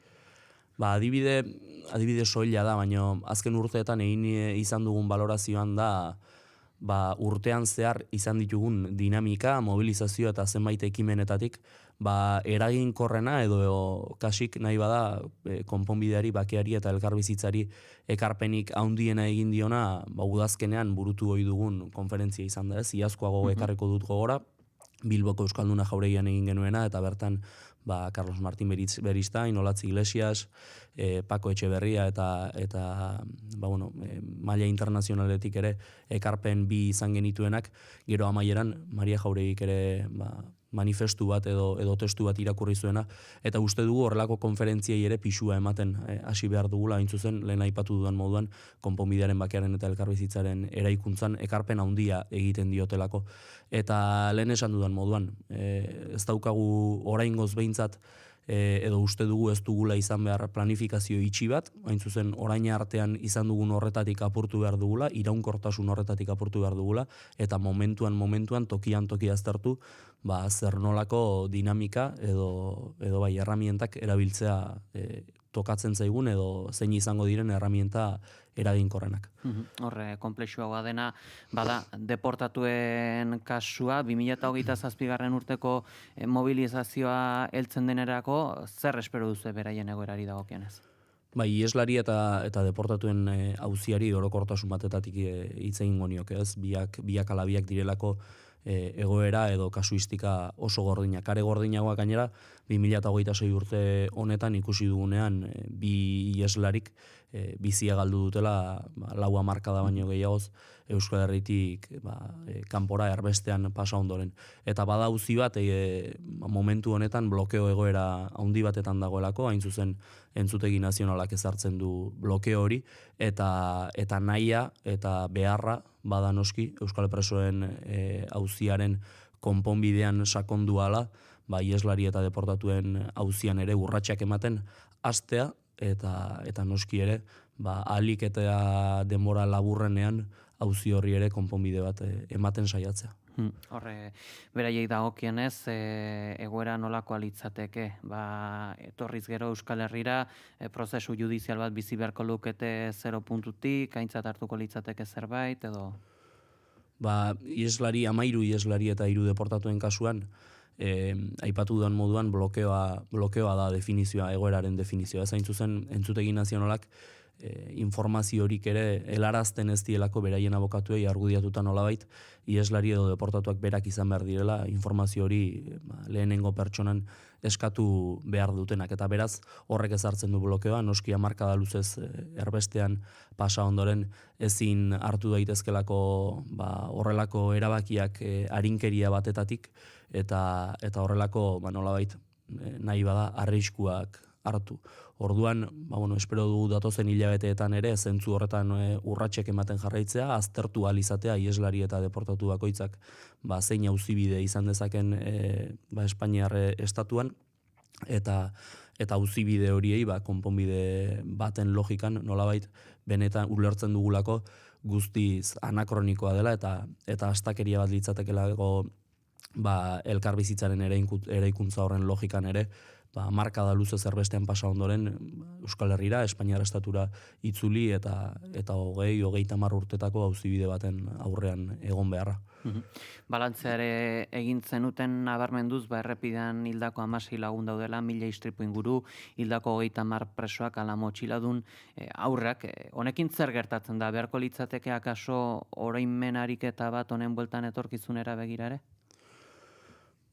Adibide soila da, baina azken urteetan egin izan dugun balorazioan da urtean zehar izan ditugun dinamika, mobilizazio eta zenbait ekimenetatik eraginkorrena edo kasik nahi bada konponbideari, bakeari eta elkarbizitzari ekarpenik handiena egin diona udazkenean burutu ohi dugun konferentzia izan da ez, iazkoago ekarriko dut gogora, Bilboko Euskalduna Jauregian egin genuena eta bertan Carlos Martín Beristain, Olatz Iglesias, Paco Etxeberria eta maila internazionaletik ere ekarpen bi izan genituenak, gero amaieran Maria Jauregik ere manifestu bat edo testu bat irakurri zuena, eta uste dugu horrelako konferentziei ere pisua ematen hasi behar dugula, hain zuzen lehen aipatu dudan moduan konponbidearen, bakearen eta elkarbizitzaren eraikuntzan ekarpen handia egiten diotelako. Eta lehen esan dudan moduan, ez daukagu oraingoz behintzat edo uste dugu ez dugula izan behar planifikazio itxi bat, hain zuzen orain artean izan dugun horretatik apurtu behar dugula, iraunkortasun horretatik apurtu behar dugula, eta momentuan tokian aztertu, zer nolako dinamika edo erramientak erabiltzea tokatzen zaigun edo zein izango diren erramienta eraginkorrenak. Horre, komplexuagoa dena, deportatuen kasua, 2027 urteko mobilizazioa heltzen denerako, zer espero duzu beraien egoerari dagokionez? Ieslari eta deportatuen auziari orokortasun batetatik hitz egingo nioke, ez? Biak ala biak direlako egoera edo kasuistika oso gordinak. Are gordinagoak gainera, 2026 urte honetan ikusi dugunean bi ieslarik bizia galdu dutela 4 hamarkada baino gehiagoz Euskal Herritik kanpora erbestean pasa ondoren. Eta bada auzi bat momentu honetan blokeo egoera handi batetan dagoelako, hain zuzen entzutegi nazionalak ezartzen du blokeo hori, eta nahia eta beharra bada noski Euskal Presoen auziaren konponbidean sakondu ala, ieslari eta deportatuen auzian ere urratsak ematen hastea eta noski ere ahalik eta denbora laburrenean auzi horri ere konponbide bat ematen saiatzea. Horre, beraiei dagokienez, egoera nolakoa litzateke, etorriz gero Euskal Herrira, prozesu judizial bat bizi beharko lukete 0 puntutik, aintzat hartuko litzateke zerbait, edo? Ieslari, 13 ieslari eta 3 deportatuen kasuan, aipatu duan moduan blokeoa da definizioa, egoeraren definizioa. Ez hain zuzen, entzutegi nazionalak, informazio horik ere helarazten ez dielako beraien abokatuei argudiatuta nolabait ieslari edo deportatuak berak izan behar direla informazio hori lehenengo pertsonan eskatu behar dutenak eta beraz horrek ezartzen du blokeoa, noski hamarkada luzez erbestean pasa ondoren ezin hartu daitezkelako horrelako erabakiak arinkeria batetatik eta horrelako nolabait nahi bada arriskuak hartu. Orduan, espero dugu datozen hilabeteetan ere, zentzu horretan urratsek ematen jarraitzea, aztertu ahal izatea ieslari eta deportatu bakoitzak zein auzibide izan dezaken Espainiar estatuan, eta auzibide horiei konponbide baten logikan nolabait benetan ulertzen dugulako guztiz anakronikoa dela eta astakeria bat litzatekelako elkarbizitzaren eraikuntza horren logikan ere markada luze zerbestean pasa ondoren Euskal Herrira, Espainiar estatura itzuli eta 20-30 urtetako auzibide baten aurrean egon beharra. Balantzeare egin zenuten nabarmenduz, errepidean hildako 16 lagun daudela, 1000 istripu inguru, hildako 30 presoak ala motxiladun aurrak. Honekin zer gertatzen da? Beharko litzateke akaso oroimen ariketa bat honen bueltan etorkizunera begirare?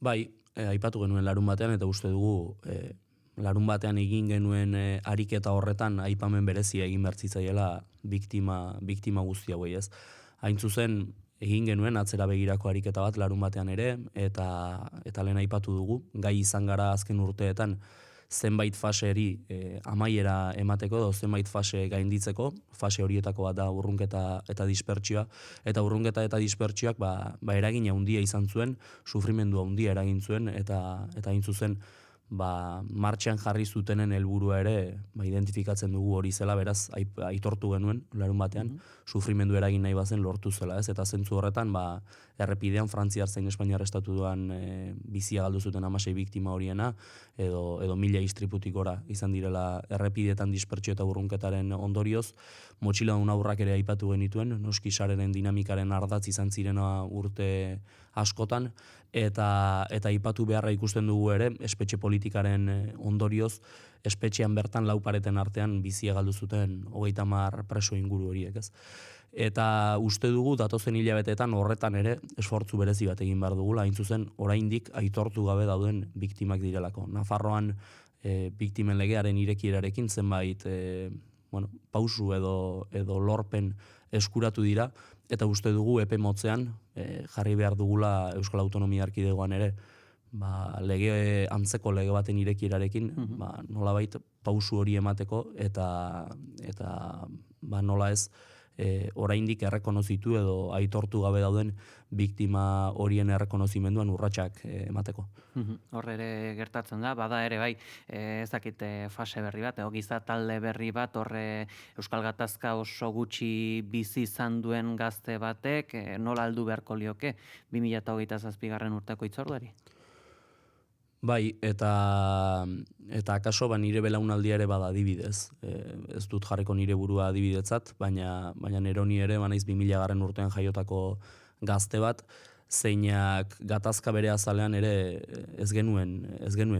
Bai, aipatu genuen larun batean eta uste dugu larun batean egin genuen ariketa horretan aipamen berezia egin bertzitzaiela biktima guzti hauei, ez. Hain zuzen egin genuen atzera begirako ariketa bat larun batean ere eta lehen aipatu dugu, gai izan gara azken urteetan zenbait faseri amaiera emateko edo zenbait fase gainditzeko, fase horietako bat da urrunketa eta dispertsioa, eta urrunketa eta dispertsioak eragina handia izan zuen, sufrimendu handia eragin zuen, eta hain zuzen martxan jarri zutenen helburua ere identifikatzen dugu hori zela, beraz aitortu genuen larun batean, sufrimendu eragin nahi bazen lortu zela, ez? Eta zentzu horretan errepidean Frantziar zein Espainiar estatuan bizia galdu zuten 16 biktima horiena edo 1000 istriputik gora izan direla errepideetan dispertsio eta urrunketaren ondorioz, motxiladun aurrak ere aipatu genituen, noski sareren dinamikaren ardatz izan zirena urte askotan, eta aipatu beharra ikusten dugu ere, espetxe politikaren ondorioz, espetxean bertan 4 pareten artean bizia galdu zuten 30 preso inguru horiek, ez? Eta uste dugu datozen hilabeteetan horretan ere esfortzu berezi bat egin behar dugula, hain zuzen oraindik aitortu gabe dauden biktimak direlako. Nafarroan biktimen legearen irekierarekin zenbait pausu edo lorpen eskuratu dira, eta uste dugu epe motzean jarri behar dugula Euskal Autonomia Erkidegoan ere antzeko lege baten irekierarekin nolabait pausu hori emateko eta nola ez oraindik errekonozitu edo aitortu gabe dauden biktima horien errekonozimenduan urratsak emateko. Horre ere gertatzen da, bada ere bai, ezakite fase berri bat, giza talde berri bat, horre Euskal Gatazka oso gutxi bizi izan duen gazte batek, nola aldu beharko lioke 2027 urteko hitzorduari? Bai, eta akaso nire belaunaldia ere bada adibidez. Ez dut jarriko nire burua adibidetzat, baina neroni ere banaiz 2000 urtean jaiotako gazte bat, zeinak gatazka bere azalean ere ez genuen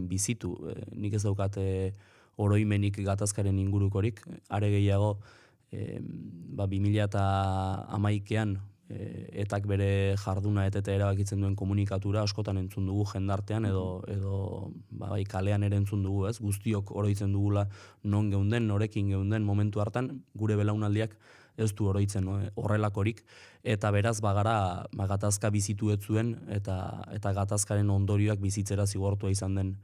bizitu. Nik ez daukate oroimenik gatazkaren ingurukorik, are gehiago 2011an etak bere jarduna etete erabakitzen duen komunikatura askotan entzun dugu jendartean edo kalean ere entzun dugu, ez? Guztiok oroitzen dugula non geunden, norekin geunden momentu hartan, gure belaunaldiak ez du oroitzen horrelakorik, eta beraz bagara gatazka bizitu ez zuen eta gatazkaren ondorioak bizitzera zigortua izan den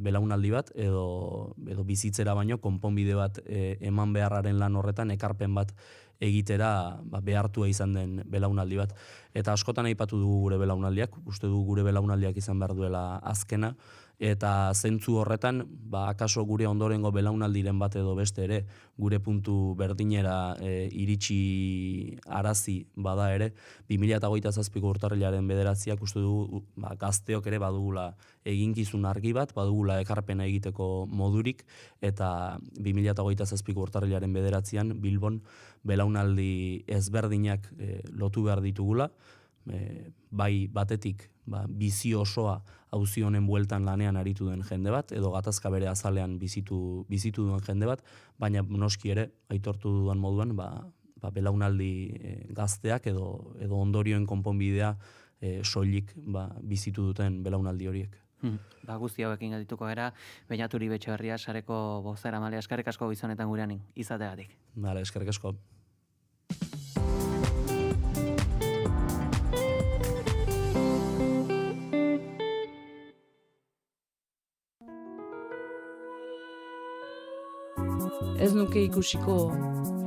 belaunaldi bat edo bizitzera baino konponbide bat eman beharraren lan horretan ekarpen bat egitera behartua izan den belaunaldi bat. Eta askotan aipatu dugu gure belaunaldiak, uste dugu gure belaunaldiak izan behar duela azkena, eta zentzu horretan, akaso gure ondorengo belaunaldiren bat edo beste ere, gure puntu berdinera iritsi arazi bada ere, 2027ko urtarrilaren 9 uste dugu gazteok ere badugula eginkizun argi bat, badugula ekarpena egiteko modurik, eta 2027ko urtarrilaren 9 Bilbon belaunaldi ezberdinak lotu behar ditugula, bai batetik bizi osoa auzi honen bueltan lanean aritu den jende bat, edo gatazka bere azalean bizitu duen jende bat, baina noski ere, aitortu dudan moduan, belaunaldi gazteak edo ondorioen konponbidea soilik bizitu duten belaunaldi horiek. Guzti hauekin gadituko gara, Beñat Uribe Etxeberria sareko bozeramailea, eskerrik asko gizonetan gurean izateagatik. Bale, eskerrik asko. Ez nuke ikusiko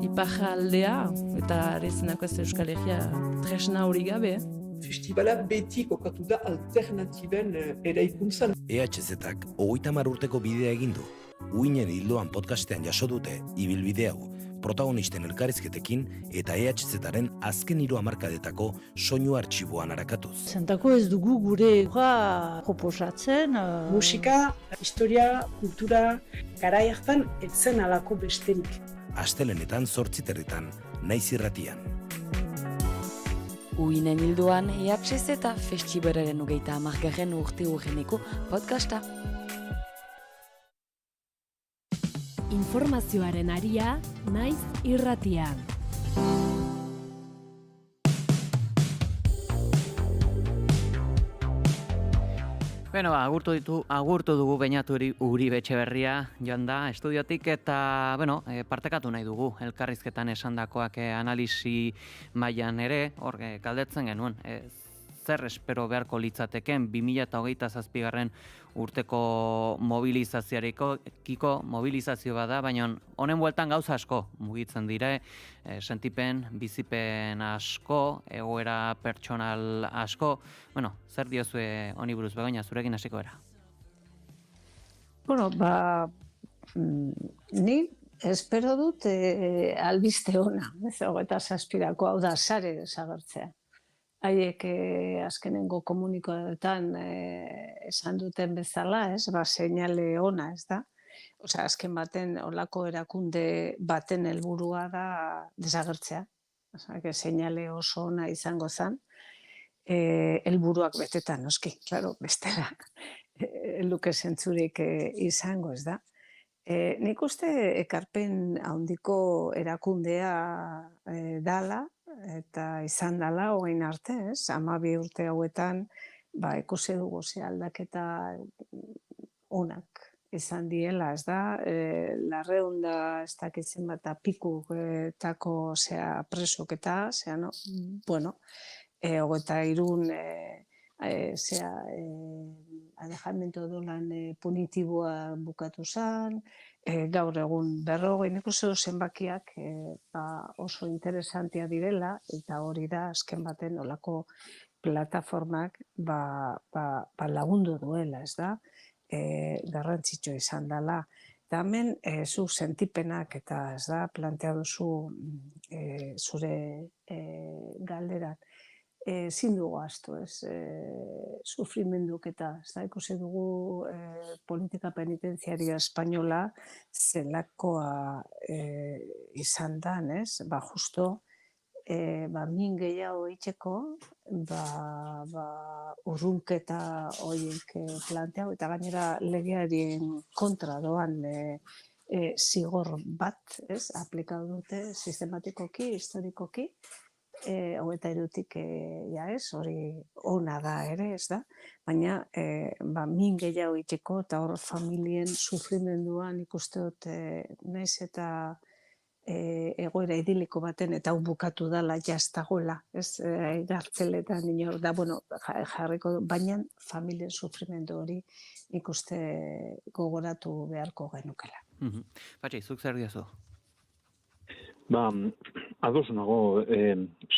iparraldea eta arezenako ez Euskal Herria tresna hori gabe. Festivala beti kokatu da alternatiben eraikuntzan. EHZ-ak 30 urteko bidea egin du. Uinen hildoan podcastean jaso dute ibilbide hau, protagonisten elkarrizketekin eta EHZ-aren azken 3 hamarkadetako soinu artxiboan arakatuz. Zentako ez dugu gure proposatzen. Musika, historia, kultura, garai hartan etzen alako besterik. Astelenetan 8:00 Naiz Irratian. Uinen hildoan EHZ eta festibalaren 30. urte urreneko podcasta. Informazioaren aria, Naiz Irratian. Beno, agurtu dugu Beñat Uribe Etxeberria joan da estudiotik eta, partekatu nahi dugu elkarrizketan esandakoak analisi mailan ere, hor galdetzen genuen, zer espero beharko litzateken 2027 urteko mobilizazio bada, baina honen bueltan gauza asko mugitzen dire, sentipen, bizipen asko, egoera pertsonal asko. Zer diozue honi buruz, Begoña, zurekin hasiko era? Ni espero dut albiste ona, ez 27ko, hau da sare desagertzea. Haiek azkenengo komunikoetan esan duten bezala, seinale ona, ez da? Azken baten, olako erakunde baten helburua da desagertzea. Seinale oso ona izango zen, helburuak betetan, noski, bestela, luke zentzurik izango, ez da? Nik uste ekarpen handiko erakundea dala, eta izan dela hogein arte, 12 urte hauetan, ikusi dugu ze aldaketa onak izan diela, ez da, larreunda ez dakitzen bat apikutako presoketa, hogeita irun alejamiento dolan punitiboa bukatu zen, gaur egun 40, nik uste zenbakiak oso interesantia direla, eta hori da azken baten olako plataformak lagundu duela, ez da, garrantzitsua izan dela. Eta hemen, zu sentipenak eta ez da, plantea duzu zure galderan, ezin dugu ahaztu, sufrimenduk eta ikusi dugu politika penitenziaria espainola zelakoa izan dan, justo min gehiago itxeko urrunketa horiek planteau eta gainera legearien kontra doan zigor bat, aplikatu dute sistematikoki, historikoki, hogeita irutik hori ona da ere, ez da? Baina min gehiago itxeko eta hor familien sufrimenduan ikuste dut naiz eta egoera idiliko baten eta hau bukatu dala jaztagoela, ez? Gartzeletan inor da, jarriko, baina familien sufrimendu hori ikuste gogoratu beharko genukela. Patxi, zuk zer diozu? Ados nago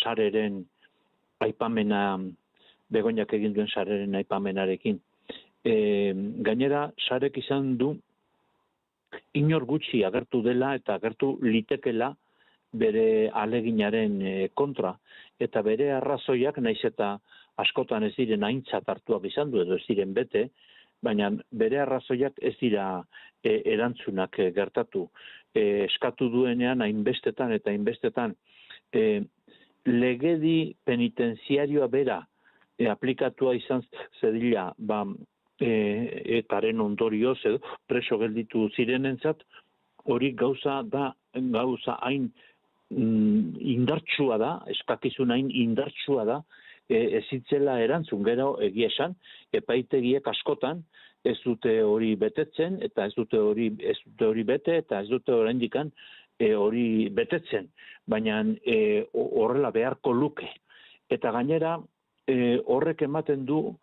sareren aipamena, Begoñak egin duen sareren aipamenarekin. Gainera, sarek izan du inor gutxi agertu dela eta agertu litekela bere aleginaren kontra. Eta bere arrazoiak, naiz eta askotan ez diren aintzat hartuak izan du, edo ez diren bete, baina bere arrazoiak ez dira erantzunak gertatu. Eskatu duenean hainbestetan eta hainbestetan legedi penitenziarioa bera aplikatua izan zedila etaren ondorioz edo preso gelditu zirenentzat, hori gauza hain indartsua da, eskakizun hain indartsua da, ezitzela erantzun. Gero egia esan, epaitegiek askotan ez dute hori betetzen, eta ez dute hori bete, eta ez dute oraindikan hori betetzen, baina horrela beharko luke. Eta gainera, horrek ematen du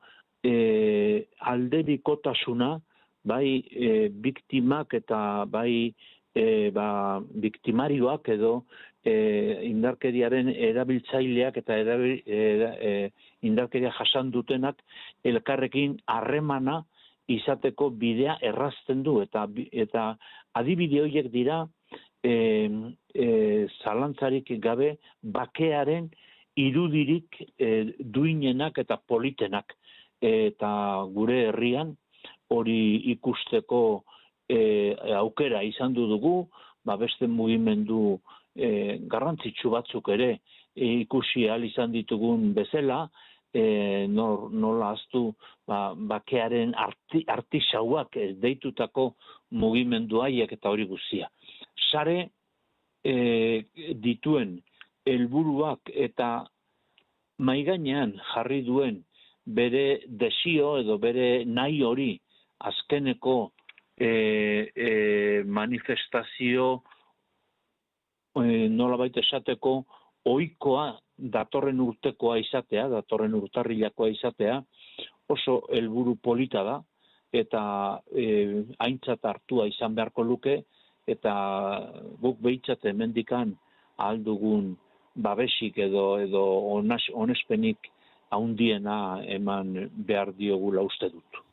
aldebikotasuna, bai biktimak eta bai biktimarioak edo indarkeriaren erabiltzaileak eta indarkeria jasan dutenak elkarrekin harremana izateko bidea errazten du. Eta adibide horiek dira zalantzarik gabe bakearen irudirik duinenak eta politenak. Eta gure herrian hori ikusteko aukera izan dugu, beste mugimendu garrantzitsu batzuk ere ikusi ahal izan ditugun bezala, nola aztu bakearen artisauak deitutako mugimendu haiek eta hori guztia. Sare dituen helburuak eta maigainean jarri duen bere desio edo bere nahi hori azkeneko manifestazio nolabait esateko ohikoa datorren urtekoa izatea, datorren urtarrilakoa izatea, oso helburu polita da eta aintzat hartua izan beharko luke, eta guk behintzat hemendikan ahal dugun babesik edo onespenik haundiena eman behar diogula uste dut.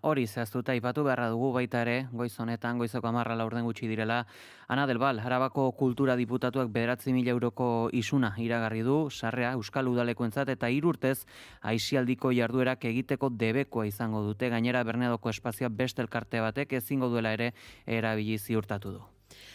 Hori zehaztuta aipatu beharra dugu baita ere, goiz honetan, goizeko 10:04 gutxi direla, Ana del Val, Arabako Kultura Diputatuak 9.000 euroko isuna iragarri du, sarrea Euskal Udalekoentzat eta 3 urtez aisialdiko jarduerak egiteko debekoa izango dute. Gainera Bernedoko espazioa beste elkarte batek ezingo duela ere erabili ziurtatu du.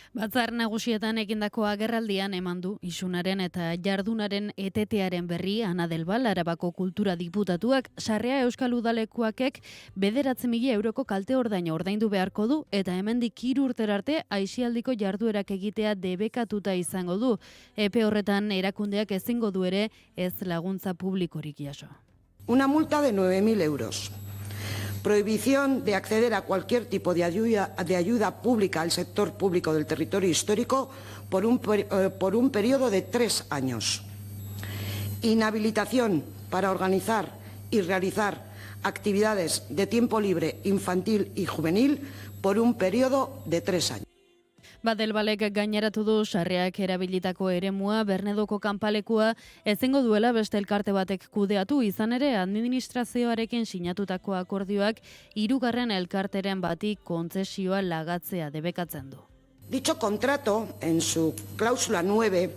Batzar nagusietan egindako agerraldian eman du isunaren eta jardunaren etetearen berri Ana del Val, Arabako Kultura Diputatuak, sarrea Euskal Udalekuakek 9.000 euroko kalte ordaina ordaindu beharko du eta hemendik 3 urtera arte aisialdiko jarduerak egitea debekatuta izango du. Epe horretan erakundeak ezingo du ere ez laguntza publikorik jaso. Una multa de 9.000 euros. Prohibición de acceder a cualquier tipo de ayuda pública al sector público del territorio histórico por un periodo de 3 años. Inhabilitación para organizar y realizar actividades de tiempo libre infantil y juvenil por un periodo de 3 años. Del Valek gaineratu du sarreak erabilitako eremua Bernedoko kanpalekua ezingo duela beste elkarte batek kudeatu, izan ere administrazioarekin sinatutako akordioak 3. elkarteren bati kontzesioa lagatzea debekatzen du. Dicho contrato, en su cláusula 9,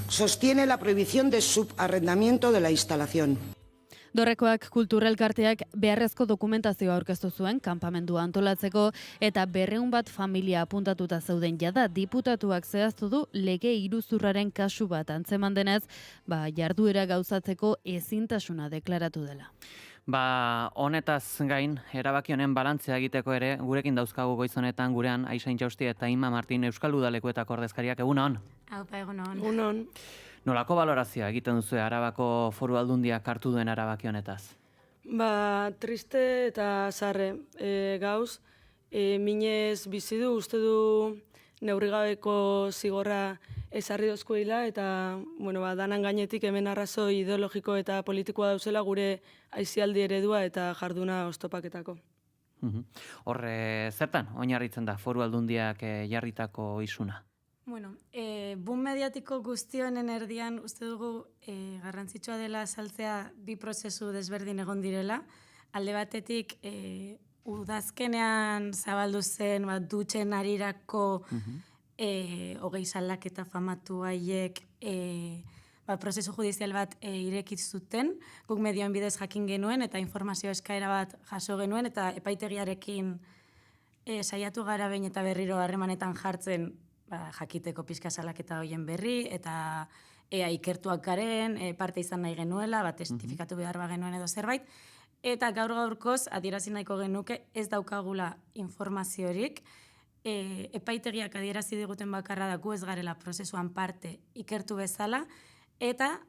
sostiene la prohibición de subarrendamiento de la instalación. Dorrekoak kulturelkarteak beharrezko dokumentazioa aurkeztu zuen kanpamendua antolatzeko eta 200 familia apuntatuta zeuden jada. Diputatuak zehaztu du lege iruzurraren kasu bat antzeman denez, jarduera gauzatzeko ezintasuna deklaratu dela. Honetaz gain, erabaki honen balantzea egiteko ere, gurekin dauzkagu goiz honetan gurean Aixa Intxausti eta Inma Martin Euskal Udalekuetako ordezkariak. Egunon? Aupa, egunon. Egunon. Nolako balorazioa egiten duzu Arabako Foru Aldundiak hartu duen erabaki honetaz? Triste eta sarre gauz, minez bizi du, uste du neurrigabeko zigorra ezarri dozkuela eta danan gainetik hemen arrazoi ideologiko eta politikoa dauzela gure aisialdi eredua eta jarduna oztopaketako. Horre, zertan oinarritzen da Foru Aldundiak jarritako isuna? Bueno, boom mediatiko guztionen erdian uste dugu garrantzitsua dela azaltzea bi prozesu desberdin egon direla. Alde batetik, udazkenean zabaldu zen dutxen arirako hogei salaketa famatu haiek prozesu judizial bat irekit zuten, guk medioen bidez jakin genuen eta informazio eskaera bat jaso genuen eta epaitegiarekin saiatu gara behin eta berriro harremanetan jartzen jakiteko pixka salaketa hoien berri eta ea ikertuak garen, parte izan nahi genuela, testifikatu behar genuen edo zerbait, eta gaur-gaurkoz adierazi nahiko genuke ez daukagula informaziorik, epaitegiak adierazi diguten bakarra da gu ez garela prozesuan parte ikertu bezala, eta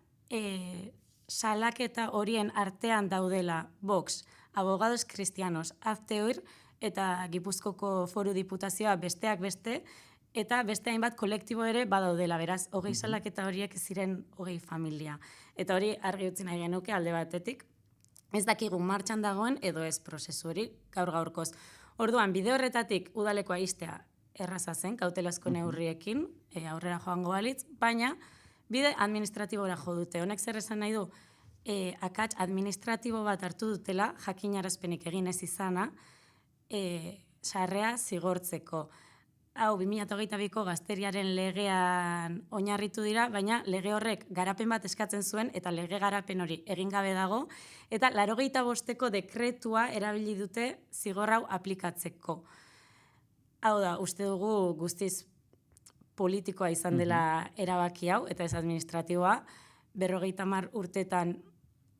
salaketa horien artean daudela Vox, Abogados Cristianos, Azteoir, eta Gipuzkoko Foru Diputazioa besteak beste, eta beste hainbat kolektibo ere badaudela, beraz, hogei salaketa horiek ziren hogei familia. Eta hori argi utzi nahi genuke alde batetik, ez dakigu martxan dagoen edo ez prozesu hori gaur-gaurkoz. Orduan, bide horretatik udalekoa iztea erraza zen, kautelazko neurriekin, aurrera joango balitz, baina bide administratibora jo dute. Honek zer esan nahi du, akats administratibo bat hartu dutela, jakinarazpenik egin ez izana, sarrea zigortzeko. Hau, 2022ko gazteriaren legean oinarritu dira, baina lege horrek garapen bat eskatzen zuen, eta lege garapen hori egin gabe dago, eta 85ko dekretua erabili dute zigor hau aplikatzeko. Hau da, uste dugu guztiz politikoa izan dela erabaki hau, eta ez administratiboa, 50 urtetan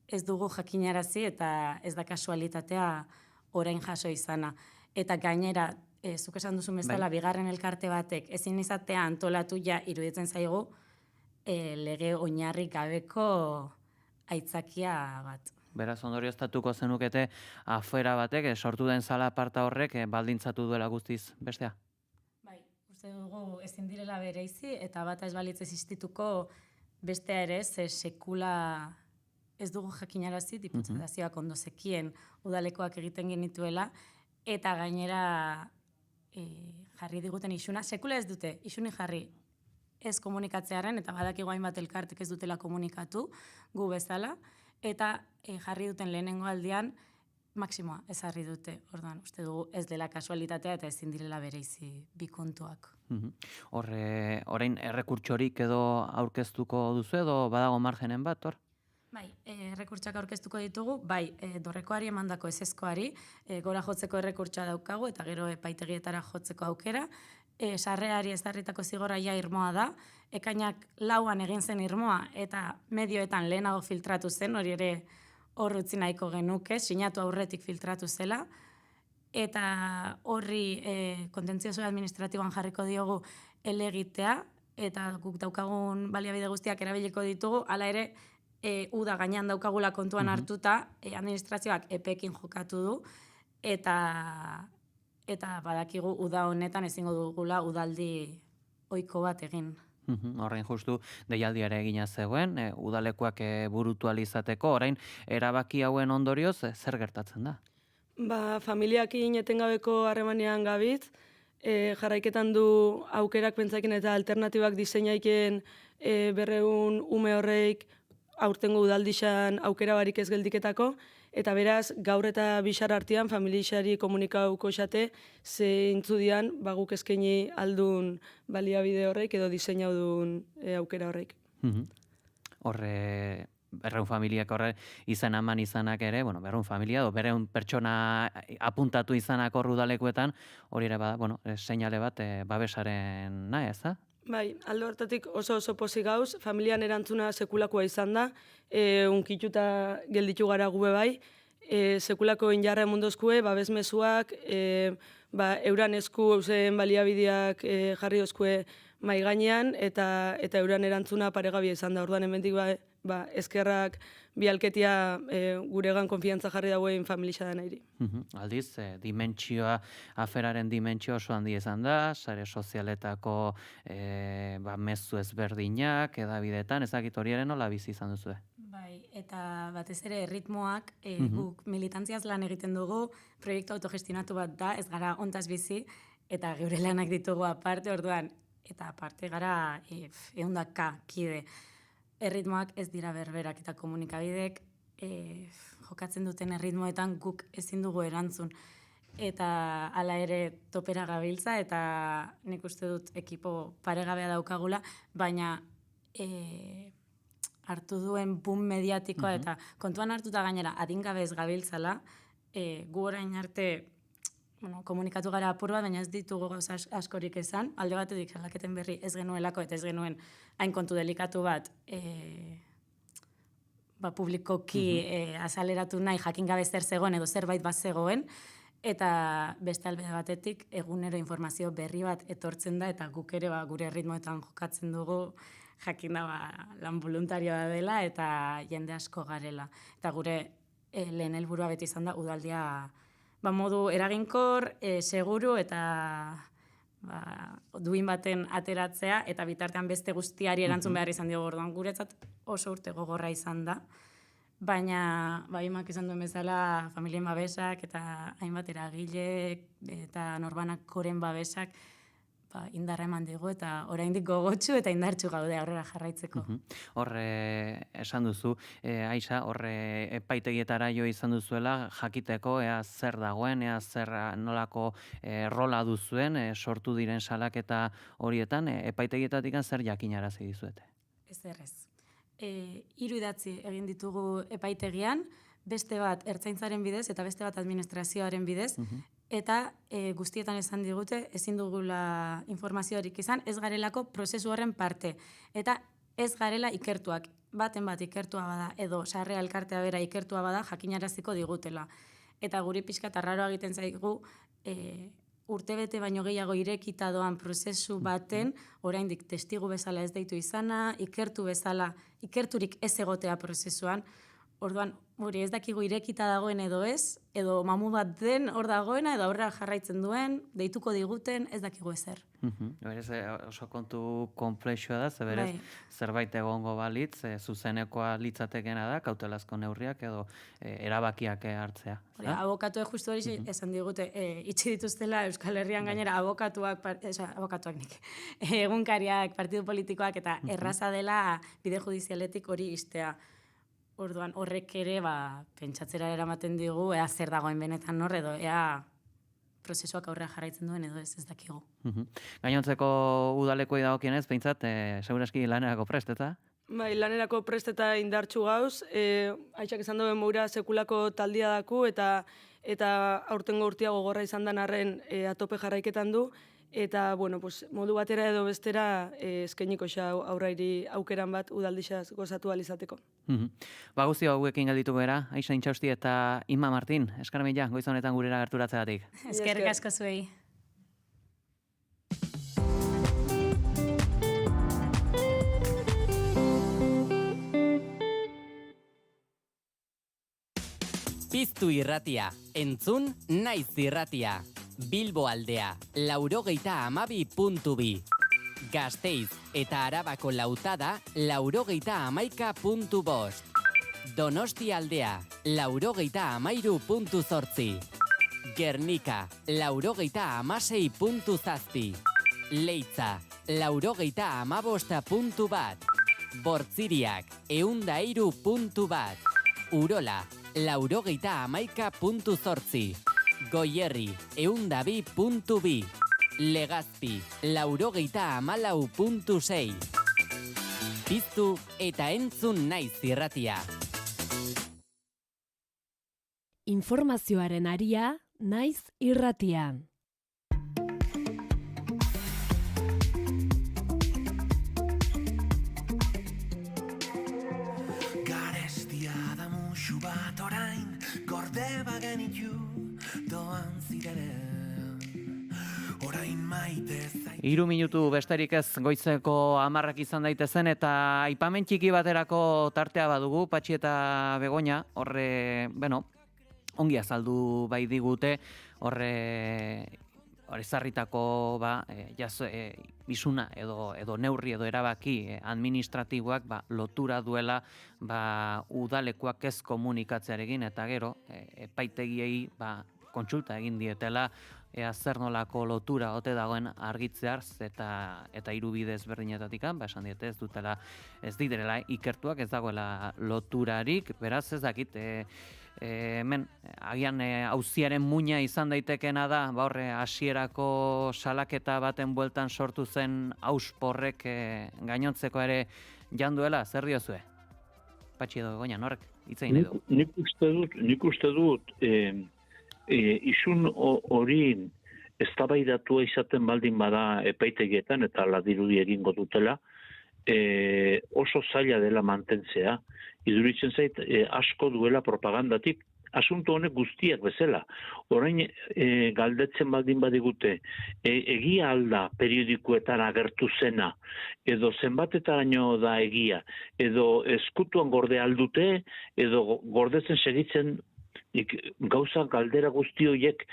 ez dugu jakinarazi, eta ez da kasualitatea orain jaso izana. Eta gainera, zuk esan duzun bezala, bigarren elkarte batek ezin izatea antolatu ja iruditzen zaigu lege oinarri gabeko aitzakia bat. Beraz, ondorioztatuko zenukete afuera batek, sortu den zala aparta horrek baldintzatu duela guztiz bestea? Bai, uste dugu ezin direla bereizi, eta bata ez balitz existituko bestea ere, sekula ez dugu jakinarazi, diputazioak ondo zekien udalekoak egiten genituela, eta gainera jarri diguten isuna, sekula ez dute, isuni jarri ez komunikatzearen, eta badakigu hainbat elkartek ez dutela komunikatu, gu bezala, eta jarri duten lehenengo aldian, maksimoa ez jarri dute. Orduan, uste dugu ez dela kasualitatea eta ezin direla bereizi bi kontuak. Orain errekurtsorik edo aurkeztuko duzu edo badago margenen bat, hor? Bai, errekurtsak aurkeztuko ditugu, bai, dorrekoari emandako ezezkoari, gora jotzeko errekurtsa daukagu, eta gero epaitegietara jotzeko aukera, sarreari ezarritako zigorra ja irmoa da, ekainak 4an egin zen irmoa, eta medioetan lehenago filtratu zen, hori ere hor utzi nahiko genuke, sinatu aurretik filtratu zela, eta horri kontentzioso administratiboan jarriko diogu elegitea, eta guk daukagun baliabide guztiak erabiliko ditugu, hala ere, uda gainean daukagula kontuan hartuta, administrazioak epekin jokatu du, eta badakigu uda honetan ezingo dugula udaldi ohiko bat egin. Horrein justu deialdiare egina zegoen, udalekuak burutu alizateko, orain erabaki hauen ondorioz zer gertatzen da? Familiakin etengabeko harremanean gabitz, jarraiketan du aukerak pentsakin eta alternatibak diseinaiken 200 ume horreik aurtengo udaldixan aukera barik ez geldiketako, eta beraz, gaur eta bixar artean familixari komunikauko xate, zeintzu dian, guk eskaini aldun baliabide horreik edo diseinau duen aukera horreik. Horre, berreun familiak horre izan eman izanak ere, berreun familia, berreun pertsona apuntatu izanak hor udalekuetan, hori ere bada, seinale bat babesaren nahi, ez da? Bai, alde hortatik oso pozik gauz, familian erantzuna sekulakoa izan da, unkituta gelditu gara gube bai, sekulako injarra emundozkue, babesmezuak, euran esku eusen baliabideak jarri dozkue mai gainean, eta euran erantzuna paregabia izan da. Orduan hemendik eskerrak bialketia guregan konfiantza jarri dagoen familia da nahiri. Aldiz, aferaren dimentsio oso handi izan da, sare sozialetako mezu ezberdinak, edabidetan, ezakit hori ere nola bizi izan duzu? Bai, eta batez ere ritmoak, guk militantziaz lan egiten dugu, proiektu autogestionatu bat da, ez gara ontaz bizi, eta geure lanak ditugu aparte, orduan, eta aparte gara ehundaka kide. Erritmoak ez dira berberak eta komunikabideek jokatzen duten erritmoetan guk ezin dugu erantzun. Eta hala ere topera gabiltza eta nik uste dut ekipo paregabea daukagula, baina hartu duen boom mediatikoa eta kontuan hartuta gainera adingabez gabiltzala, gu orain arte komunikatu gara apur bat, baina ez ditugu gauza askorik esan, alde batetik aldaketen berri ez genuelako eta ez genuen hain kontu delikatu bat publikoki azaleratu nahi jakin gabe zer zegoen edo zerbait bat zegoen, eta beste alde batetik egunero informazio berri bat etortzen da eta guk ere gure ritmoetan jokatzen dugu jakin da lan voluntarioa dela eta jende asko garela. Eta gure lehen helburua beti izan da udaldia modu eraginkor, seguru eta duin baten ateratzea eta bitartean beste guztiari erantzun behar izan diogu orduan. Guretzat oso urte gogorra izan da. Baina, imak izan duen bezala, familien babesak eta hainbat eragile eta norbanakoren babesak indarra eman digu eta oraindik gogotsu eta indartsu gaude aurrera jarraitzeko. Esan duzu, Aixa, epaitegietara jo izan duzuela, jakiteko ea zer dagoen, ea zer nolako rola duzuen, sortu diren salaketa horietan, epaitegietatik zer jakinarazi dizuete? Ez. 3 idatzi egin ditugu epaitegian, beste bat ertzaintzaren bidez eta beste bat administrazioaren bidez, eta guztietan esan digute ezin dugula informazioarik izan, ez garelako prozesu horren parte. Eta ez garela ikertuak, baten bat ikertua bada, edo sarrea elkartea bera ikertua bada, jakinaraziko digutela. Eta guri pixka eta raroa egiten zaigu, urtebete baino gehiago irekita doan prozesu baten, oraindik testigu bezala ez deitu izana, ikertu bezala, ikerturik ez egotea prozesuan, orduan, hori ez dakigu irekita dagoen edo ez, edo mamu bat den hor dagoena, edo aurrera jarraitzen duen, deituko diguten, ez dakigu ezer. Berez, oso kontu konplexua da, berez, zerbait egongo balitz, zuzenekoa litzatekena da, kautelazko neurriak edo erabakiak hartzea. Abokatuek justu hori esan digute, itxi dituztela Euskal Herrian gainera abokatuak nik, egunkariak, partidu politikoak, eta erraza dela bide judizialetik hori istea. Orduan horrek ere pentsatzera eramaten digu, ea zer dagoen benetan hor, edo ea prozesuak aurrera jarraitzen duen edo ez dakigu. Gainontzeko udalekoi dagokienez, behintzat, seguraski lanerako prest, eta? Bai, lanerako prest eta indartsu gauz, Aitxak esan duen moura sekulako taldia daku, eta aurtengo urtia gogorra izan den arren atope jarraiketan du, eta, modu batera edo bestera eskainiko xa aurrairi aukeran bat udaldixaz gozatu alizateko. Guzti hauekin gelditu gara, Aixa Intxausti eta Inma Martin, eskar mila, goiz honetan gurera gerturatzeagatik. Eskerrik asko zuei. Piztu irratia, entzun naiz irratia. Bilbo aldea, 92.2. Gasteiz eta Arabako lautada, 91.5. Donosti aldea, 93.8. Gernika, 90.6. Leitza, 90.5. Bortziriak, 103.1. Urola, 90.8. Goierri, 102.2. Legazpi, 94.6. Piztu eta entzun naiz irratia. Informazioaren aria, naiz irratia. Garestia da musu bat orain, gorde bagenitu doan zirenen, orain maite zait. 3 minutu besterik ez goizeko 10 izan daitezen eta aipamen txiki baterako tartea badugu, Patxi eta Begoña, ongi azaldu bai digute, ezarritako isuna edo neurri edo erabaki administratiboak lotura duela udalekuak ez komunikatzearekin eta gero epaitegiei kontsulta egin dietela, ea zer nolako lotura ote dagoen argitzearz eta hiru bide ezberdinetatik, esan diete ez direla ikertuak, ez dagoela loturarik, beraz ez dakit, hemen agian auziaren muina izan daitekena da, horre hasierako salaketa baten bueltan sortu zen ausporrek gainontzeko ere janduela, zer diozue? Patxi edo Begoña, norrek hitz egin nahi du? Nik uste dut isun hori eztabaidatua izaten baldin bada epaitegietan eta ladirudi egingo dutela, oso zaila dela mantentzea. Iduritzen zait asko duela propagandatik, asunto honek guztiak bezala. Orain galdetzen baldin badigute, egia alda periodikoetan agertu zena, edo zenbatetaraino da egia, edo eskutuan gorde aldute, edo gordetzen segitzen gauza galdera guzti horiek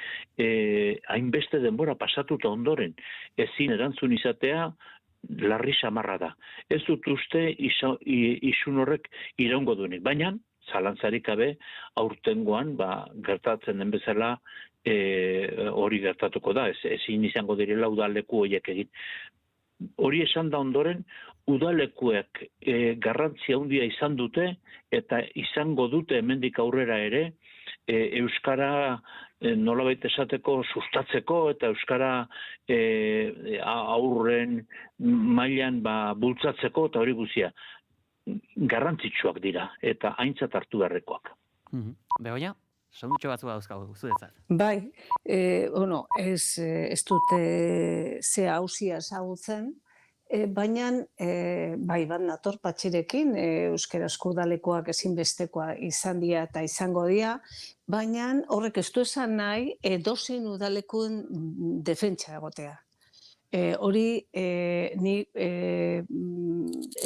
hainbeste denbora pasatuta ondoren. Ezin erantzun izatea, larri samarra da. Ez dut uste isun horrek iraungo duenik. Baina, zalantzarik gabe, aurtengoan, gertatzen den bezala hori gertatuko da. Ezin izango direla udaleku horiek egin. Hori esan da ondoren, udalekuek garrantzia handia izan dute eta izango dute hemendik aurrera ere, euskara nolabait esateko sustatzeko eta euskara aurren mailan bultzatzeko eta hori guztia garrantzitsuak dira eta aintzat hartu beharrekoak. Begoña, segundutxo batzu dauzkagu zuretzat. Bai, ez dute ze hauzia ezagutzen, baina bai bat nator Patxirekin, euskarazko udalekoak ezinbestekoa izan dira eta izango dira, baina horrek ez du esan nahi edozein udalekuen defentsa egotea. Hori ni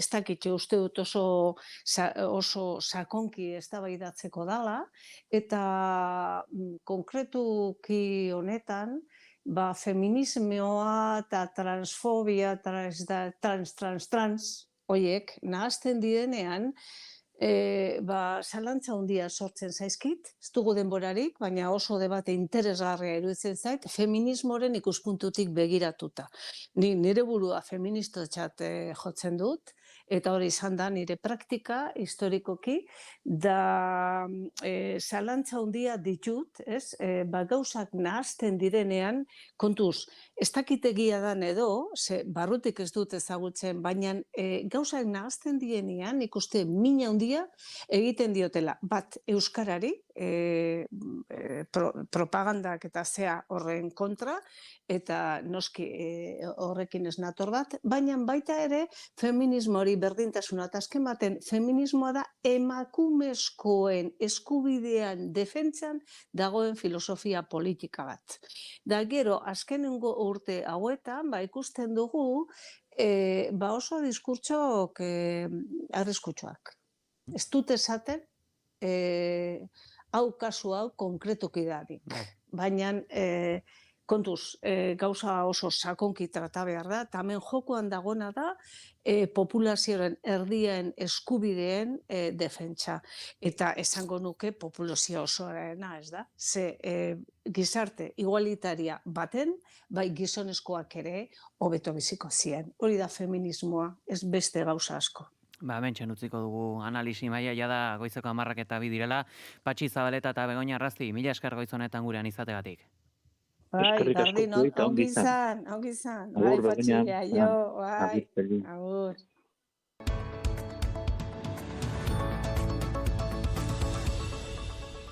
ez dakitxe uste dut oso sakonki eztabaidatzeko dala, eta konkretuki honetan, feminismoa eta transfobia, trans, horiek, nahazten direnean, zalantza handia sortzen zaizkit, ez dugu denborarik, baina oso debate interesgarria iruditzen zait, feminismoren ikuspuntutik begiratuta. Nire burua feministotzat jotzen dut, eta hori izan da nire praktika historikoki, da zalantza handia ditut, gauzak nahazten direnean, kontuz, ez dakitegia dan edo, barrutik ez dut ezagutzen, baina gauzak nahazten direnean, ikuste mina handia egiten diotela, bat euskarari, propagandak eta zea horren kontra, eta noski horrekin ez nator bat, baina baita ere feminismo hori berdintasuna eta azken baten feminismoa da emakumezkoen eskubidean defentsan dagoen filosofia politika bat. Da gero, azkenengo urte hauetan, ikusten dugu oso diskurtsok arriskutsuak. Ez dut esaten, hau kasu hau konkretuki dadi. Baina kontuz, gauza oso sakonki trata behar da, eta hemen jokoan dagoena da populazioaren erdien eskubideen defentsa. Eta esango nuke populazio osoarena, ez da? Ze gizarte igualitaria baten, bai gizonezkoak ere hobeto biziko ziren. Hori da feminismoa, ez beste gauza asko. Hementxe utziko dugu analisi maila, jada goizeko 10:02 direla. Patxi Zabaleta eta Begoña Arrasti, mila esker goiz honetan gurean izategatik. Bai, Gardin, ongi izan. Bai, Patxi, aio, bai, agur.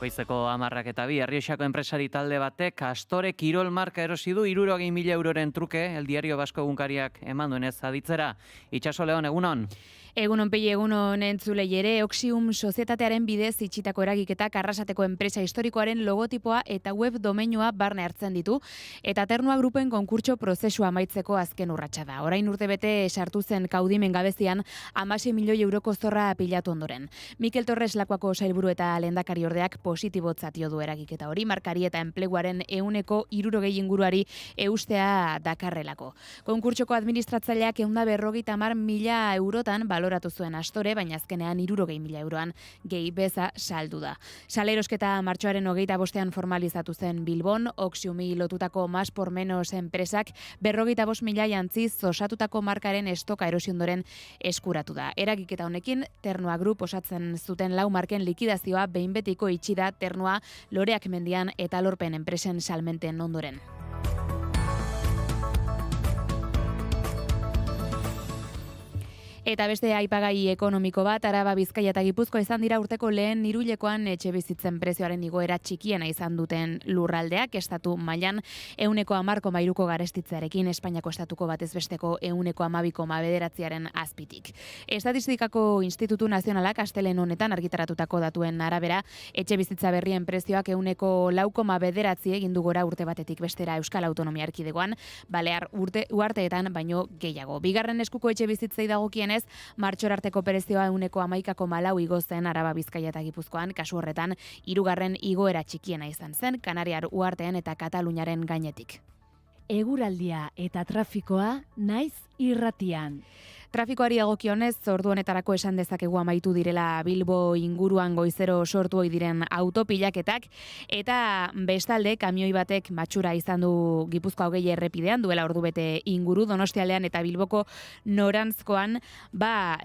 Goizeko 10:02, Errioxako enpresari talde batek Astore Kirol marka erosi du 60.000 euroren truke, El Diario Basko egunkariak eman duenez aditzera. Itxaso Leon, egunon? Egunon pegi, egunon entzulei ere, Oxium sozietatearen bidez itxitako eragiketak Arrasateko enpresa historikoaren logotipoa eta web domeinua barne hartzen ditu, eta Ternua Grupen konkurtso prozesua amaitzeko azken urratsa da. Orain urtebete sartu zen kaudimen gabezian 16 milioi euroko zorra pilatu ondoren. Mikel Torres Lakuako sailburu eta lehendakari ordeak positibotzat jo du eragiketa hori, markari eta enpleguaren 160 inguruari eustea dakarrelako. Konkurtsoko administratzaileak 150.000 eurotan balore baloratu zuen Astore, baina azkenean 60.000 euroan gehi beza saldu da. Salerosketa martxoaren 25ean formalizatu zen Bilbon, Oxiumi lotutako Más por Menos enpresak 45.000 jantziz osatutako markaren estoka erosi ondoren eskuratu da. Eragiketa honekin, Ternua Group osatzen zuten 4 marken likidazioa behin betiko itxi da Ternua, Loreak Mendian eta Lorpen enpresen salmenten ondoren. Eta beste aipagai ekonomiko bat, Araba, Bizkaia eta Gipuzkoa izan dira urteko lehen hiruhilekoan etxebizitzen prezioaren igoera txikiena izan duten lurraldeak, estatu mailan 10,10,3ko garestitzearekin, Espainiako estatuko batez besteko 10,12,9aren azpitik. Estatistikako Institutu Nazionalak astelehen honetan argitaratutako datuen arabera, etxebizitza berrien prezioak 10,9,9 egin du gora urte batetik bestera Euskal Autonomia Erkidegoan, Balear uharteetan baino gehiago. Bigarren eskuko etxebizitzei dagokienez, martxor arteko prezioa 11,4 igo zen Araba, Bizkaia eta Gipuzkoan, kasu horretan 3. igoera txikiena izan zen Kanariar uhartean eta Kataluniaren gainetik. Eguraldia eta trafikoa naiz irratian. Trafikoari dagokionez, ordu honetarako esan dezakegu amaitu direla Bilbo inguruan goizero sortu ohi diren autopilaketak, eta bestalde kamioi batek matxura izan du Gipuzkoa 20 errepidean, duela ordu bete inguru, Donostialdean eta Bilboko norantzkoan,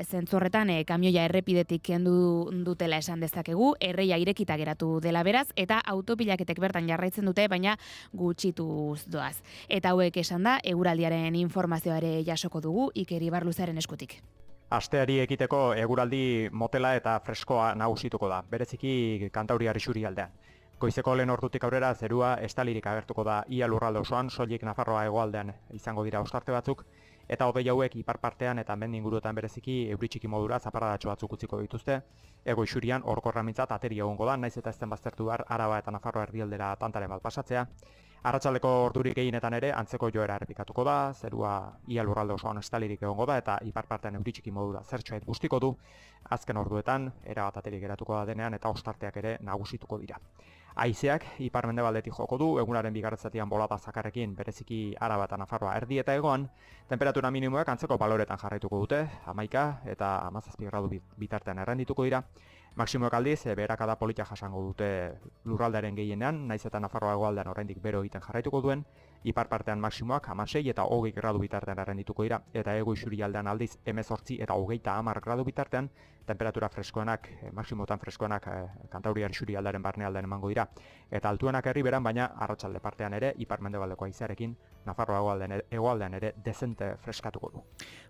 zentzorretan kamioia errepidetik kendu dutela esan dezakegu, erreia irekita geratu dela beraz, eta autopilaketek bertan jarraitzen dute, baina gutxituz doaz. Eta hauek esan da, eguraldiaren informazioa ere jasoko dugu, Iker Ibarluzaren eskutik. Asteari ekiteko eguraldi motela eta freskoa nagusituko da, bereziki Kantauriar isurialdean. Goizeko lehen ordutik aurrera zerua estalirik agertuko da ia lurralde osoan, soilik Nafarroa hegoaldean izango dira ostarte batzuk, eta hodei hauek ipar partean eta mendi inguruetan bereziki euri txiki modura zaparradatxo batzuk utziko dituzte. Ego isurian orkorramintzat ateri egongo da, naiz eta ez den baztertu behar Araba eta Nafarroa erdialdera tantaren bat pasatzea. Arratsaldeko ordurik gehienetan ere antzeko joera errepikatuko da, zerua ia lurralde osoan estalirik egongo da eta ipar partean euri txiki modura zertxoait guztiko du. Azken orduetan erabat aterik geratuko da denean eta ostarteak ere nagusituko dira. Haizeak ipar-mendebaldetik joko du, egunaren bigarren zatian bolada zakarrekin bereziki Araba eta Nafarroa erdi eta hegoan, temperatura minimoak antzeko baloretan jarraituko dute, 11 eta 17 gradu bitartean errendituko dira. Maximoek aldiz, beherakada politia jasango dute lurraldearen gehienean, naiz eta Nafarroa hegoaldean oraindik bero egiten jarraituko duen, ipar partean maximoak 16 eta 20 gradu bitartean errendituko dira, eta ego isurialdean aldiz 18 eta 30 gradu bitartean, temperatura freskoenak, maximotan freskoenak Kantauriar isurialdearen barnealdean emango dira, eta altuenak herriberan, baina arratsalde partean ere, ipar-mendebaldeko haizearekin, Nafarroa hegoaldean ere dezente freskatuko du.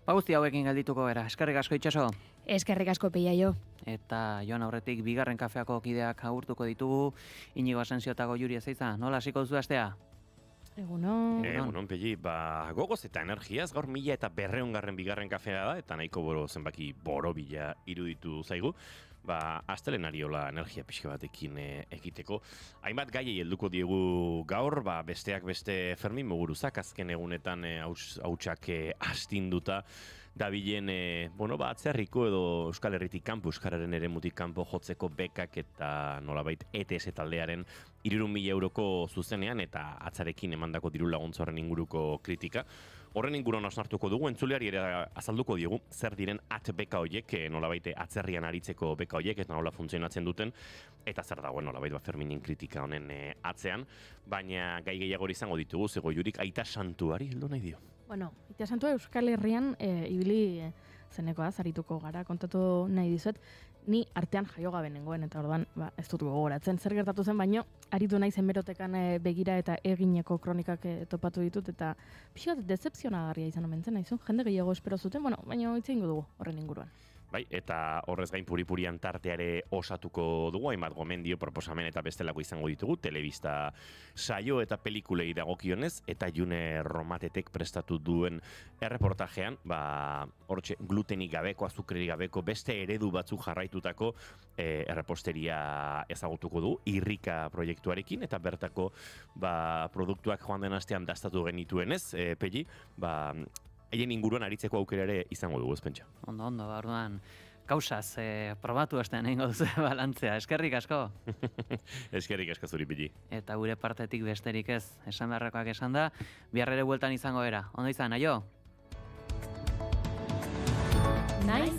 Guzti hauekin geldituko gara, eskerrik asko Itxaso. Eskerrik asko Peiaio. Eta joan aurretik bigarren kafeako kideak agurtuko ditugu, Inigo Asensio eta Goiuri Ezeiza, nola hasiko duzu astea? Egunon, Pegi, gogoz eta energiaz, gaur 1200 bigarren kafea da, eta nahiko zenbaki borobila iruditu zaigu. Astelenariola energia pixka batekin ekiteko. Hainbat gaiei helduko diegu gaur, besteak beste Fermin Muguruzak azken egunetan hautsak astinduta dabilen atzerriko edo Euskal Herritik kanpo, Euskararen eremutik kanpo jotzeko bekak eta nolabait ETS taldearen 300.000 euroko zuzenean eta atzarekin emandako diru laguntza horren inguruko kritika. Horren inguruan osnartuko dugu, entzuleari ere azalduko diegu, zer diren beka horiek, nolabait atzerrian aritzeko beka horiek, eta nola funtzionatzen duten, eta zer dagoen nolabait Ferminen kritika honen atzean, baina gai gehiago izango ditugu, zego jurik aita santuari heldu nahi dio. Aita santua Euskal Herrian ibili zenekoa, zarituko gara, kontatu nahi dizuet, ni artean jaio gabe nengoen, eta orduan ez dut gogoratzen. Zer gertatu zen, baino, aritu nahi zenberotekan begira eta egineko kronikak topatu ditut, eta pixkat decepzionagarria izan omentzen, nahizu, jende gehiago espero zuten, baina hitz egingo dugu horren inguruan. Eta horrez gain puripurian tarteare osatuko dugu, hainbat gomendio, proposamen eta bestelako izango ditugu, telebista saio eta pelikulei dagokionez, eta June Romatetek prestatu duen erreportajean, hortxe glutenik gabeko, azukrerik gabeko, beste eredu batzuk jarraitutako erreposteria ezagutuko du, Irrika proiektuarekin, eta bertako produktuak joan den astean dastatu genituenez, Pegi, haien inguruan aritzeko aukera ere izango dugu, ezpentsa. Ondo, orduan, kausaz, probatu astean egingo duzu balantzea. Eskerrik asko. Eskerrik asko zuri, Pili. Eta gure partetik besterik ez, esan beharrekoak esan da, bihar ere bueltan izango era. Ondo izan, aio? Naiz